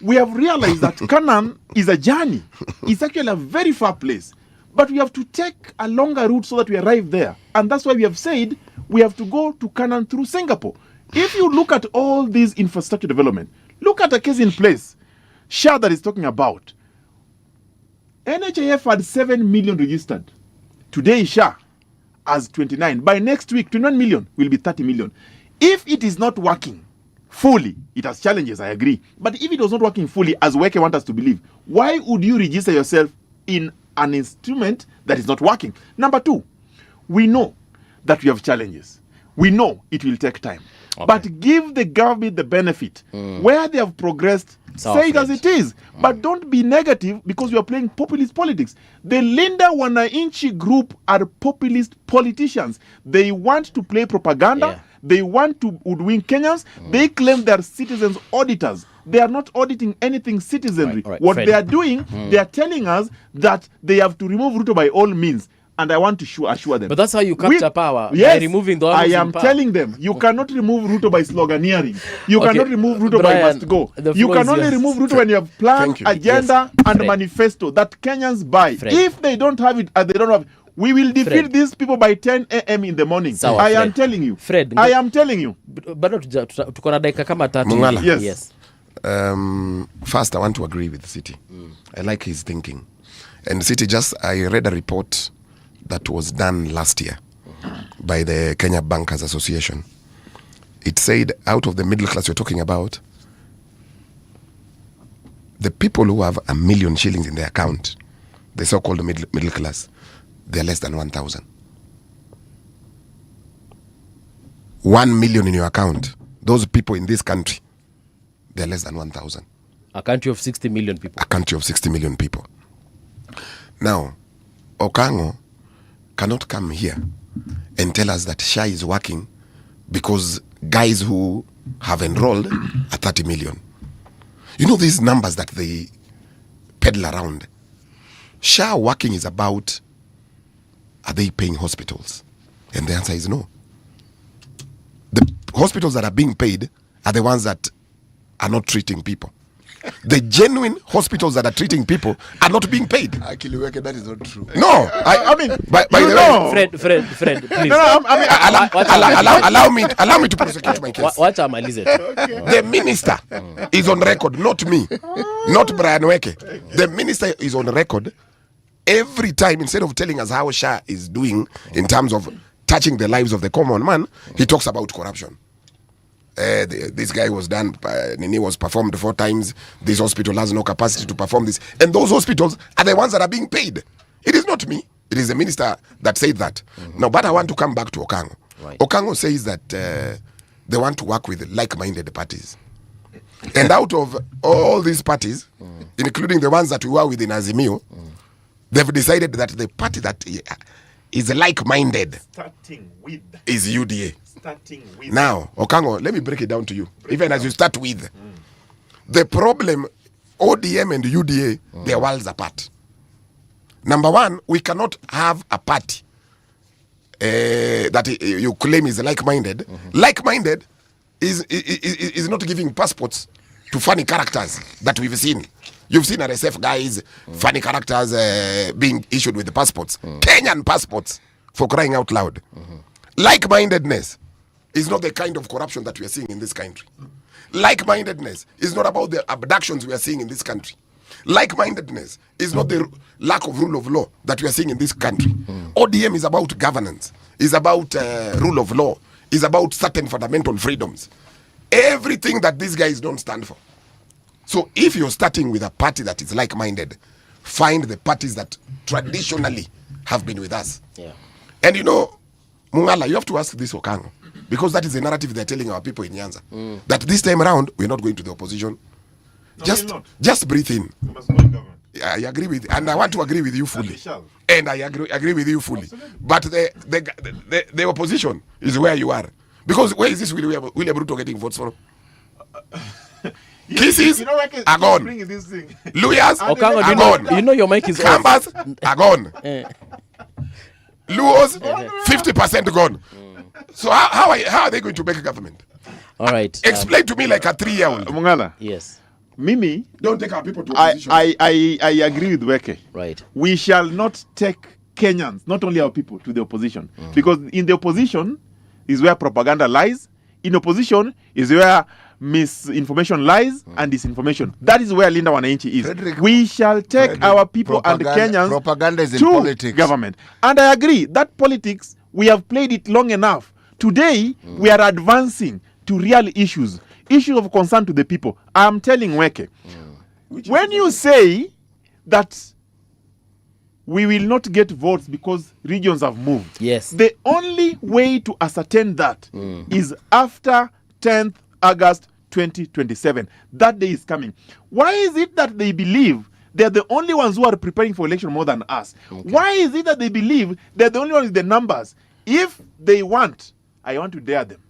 we have realized that Canaan is a journey. It's actually a very far place. But we have to take a longer route so that we arrive there. And that's why we have said we have to go to Canaan through Singapore. If you look at all these infrastructure development, look at a case in place, SHA that is talking about. NHIF had 7 million registered. Today, SHA has 29. By next week, 21 million will be 30 million. If it is not working fully, it has challenges, I agree. But if it was not working fully, as Weke want us to believe, why would you register yourself in an instrument that is not working? Number two, we know that we have challenges. We know it will take time. Okay. But give the government the benefit. Where they have progressed, say it as it is. But don't be negative because you are playing populist politics. The Linda Wananchi group are populist politicians. They want to play propaganda. Yeah. They want to hoodwink Kenyans. They claim they are citizens auditors. They are not auditing anything citizenry. Right. What they are doing, they are telling us that they have to remove Ruto by all means. And I want to assure them. But that's how you capture power. Yes, by removing the I am telling them, you cannot remove Ruto by sloganeering. You cannot remove Ruto by must go. You can only remove Ruto when you have plan, agenda, and manifesto that Kenyans buy. If they don't have it, they don't have it, we will defeat these people by 10 a.m. in the morning. I am telling you. I am telling you. Yes. First, I want to agree with the city. I like his thinking. And the city, I read a report that was done last year by the Kenya Bankers Association. It said out of the middle class you're talking about, the people who have 1 million shillings in their account, the so-called middle class, they're less than 1,000. 1 million in your account, those people in this country, they're less than 1,000. A country of 60 million people. A country of 60 million people. Now, Okango cannot come here and tell us that SHA is working because guys who have enrolled are 30 million. You know these numbers that they peddle around. SHA working is about, are they paying hospitals? And the answer is no. The hospitals that are being paid are the ones that are not treating people. The genuine hospitals that are treating people are not being paid. Actually, that is not true. No, I mean, by the way, Fred, please. No, allow me to prosecute my case. Watch out, Malise. The minister is on record, not me, not Brian Weke. The minister is on record every time. Instead of telling us how SHA is doing in terms of touching the lives of the common man, he talks about corruption. This guy was done, Nini was performed 4 times. This hospital has no capacity to perform this. And those hospitals are the ones that are being paid. It is not me. It is the minister that said that. Now, but I want to come back to Okango. Right. Okango says that they want to work with like-minded parties. And out of all these parties, including the ones that we were with in Azimio, they've decided that the party that is like-minded is UDA. Now, Okango, let me break it down to you. Even as you start with, the problem, ODM and UDA, they're worlds apart. Number one, we cannot have a party that you claim is like-minded. Like-minded is not giving passports to funny characters that we've seen. You've seen RSF guys, funny characters being issued with the passports. Kenyan passports, for crying out loud. Like-mindedness is not the kind of corruption that we are seeing in this country. Like-mindedness is not about the abductions we are seeing in this country. Like-mindedness is not the lack of rule of law that we are seeing in this country. ODM is about governance, is about rule of law, is about certain fundamental freedoms. Everything that these guys don't stand for. So if you're starting with a party that is like-minded, find the parties that traditionally have been with us. Yeah. And you know, Mungala, you have to ask this Okango, because that is the narrative they're telling our people in Nyanza. That this time around, we're not going to the opposition. No, just breathe in. I agree with, and I want to agree with you fully. And I agree with you fully. Absolutely. But the opposition is where you are. Because where is this William Ruto getting votes from? Kisses are gone. Luyas are gone. You know your mic is off. Kambas are gone. Luos, 50% gone. So how are they going to make a government? All right. Explain to me like a 3-year-old. Mungala. Yes. Mimi, don't take our people to opposition. I agree with Weke. Right. We shall not take Kenyans, not only our people, to the opposition. Because in the opposition is where propaganda lies. In opposition is where misinformation lies and disinformation. That is where Linda Wananchi is. Frederick, we shall take our people and Kenyans propaganda is in to politics. Government. And I agree that politics, we have played it long enough. Today, we are advancing to real issues of concern to the people. I am telling Weke, when you say that we will not get votes because regions have moved, yes, the only way to ascertain that is after 10th August 2027. That day is coming. Why is it that they believe they're the only ones who are preparing for election more than us? Okay. Why is it that they believe they're the only ones with the numbers? If they want, I want to dare them.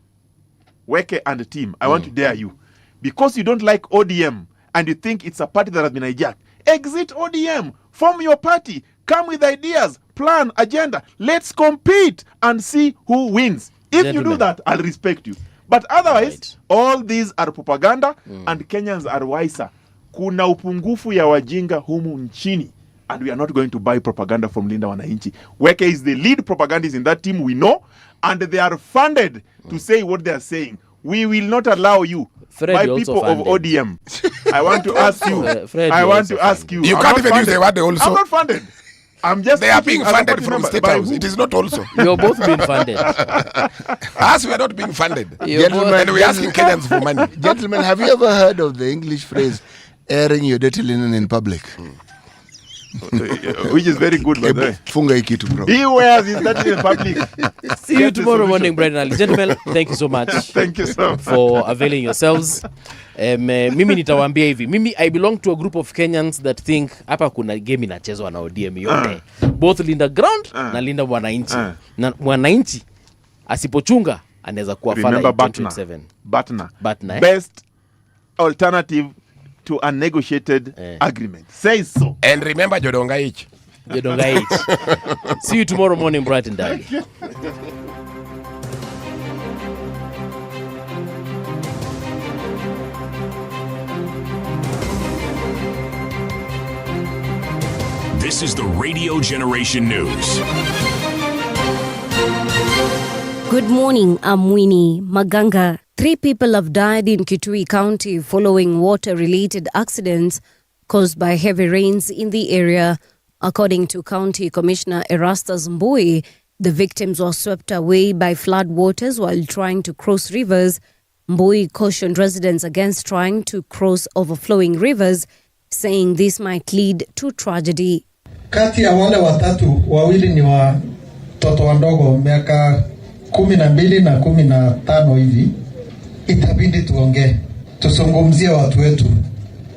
Weke and the team, I want to dare you. Because you don't like ODM and you think it's a party that has been hijacked, exit ODM, form your party, come with ideas, plan, agenda. Let's compete and see who wins. If you do that, I'll respect you. But otherwise, all these are propaganda and Kenyans are wiser. Kuna upungufu ya wajinga humu nchini. And we are not going to buy propaganda from Linda Wananchi. Weke is the lead propagandist in that team, we know. And they are funded to say what they are saying. We will not allow you, my people of ODM. I want to ask you. I want to ask you. You can't even use the word also. I'm not funded. I'm just. They are being funded from State House. It is not also. You're both being funded. Us, we are not being funded. Gentlemen, and we're asking Kenyans for money. Gentlemen, have you ever heard of the English phrase, airing your dirty linen in public? Which is very good, by the way. Funga ikitu, bro. He wears his dirty in public. See you tomorrow morning, bright and early. Gentlemen, thank you so much. Thank you so much for availing yourselves. Mimi nitawaambia hivi. Mimi, I belong to a group of Kenyans that think hapa kuna game inachezwa na ODM yote. Both Linda Ground na Linda Wananchi. Na Wananchi asipochunga anaweza kuwa fala in 2027. Batna. Best alternative to a negotiated agreement. Say so. And remember Jodonga H. See you tomorrow morning, bright and early. This is the Radio Generation News. Good morning, I'm Winnie Maganga. 3 people have died in Kitui County following water-related accidents caused by heavy rains in the area. According to County Commissioner Erastus Mbui, the victims were swept away by flood waters while trying to cross rivers. Mbui cautioned residents against trying to cross overflowing rivers, saying this might lead to tragedy. Kati ya wale watatu, wawili ni watoto wadogo miaka 12 na 15 hivi. Itabidi tuongee, tusungumzie watu wetu.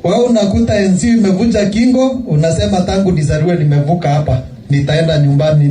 Wewe unakuta enzi imevunja kingo, unasema tangu nizaliwe nimevuka hapa, nitaenda nyumbani,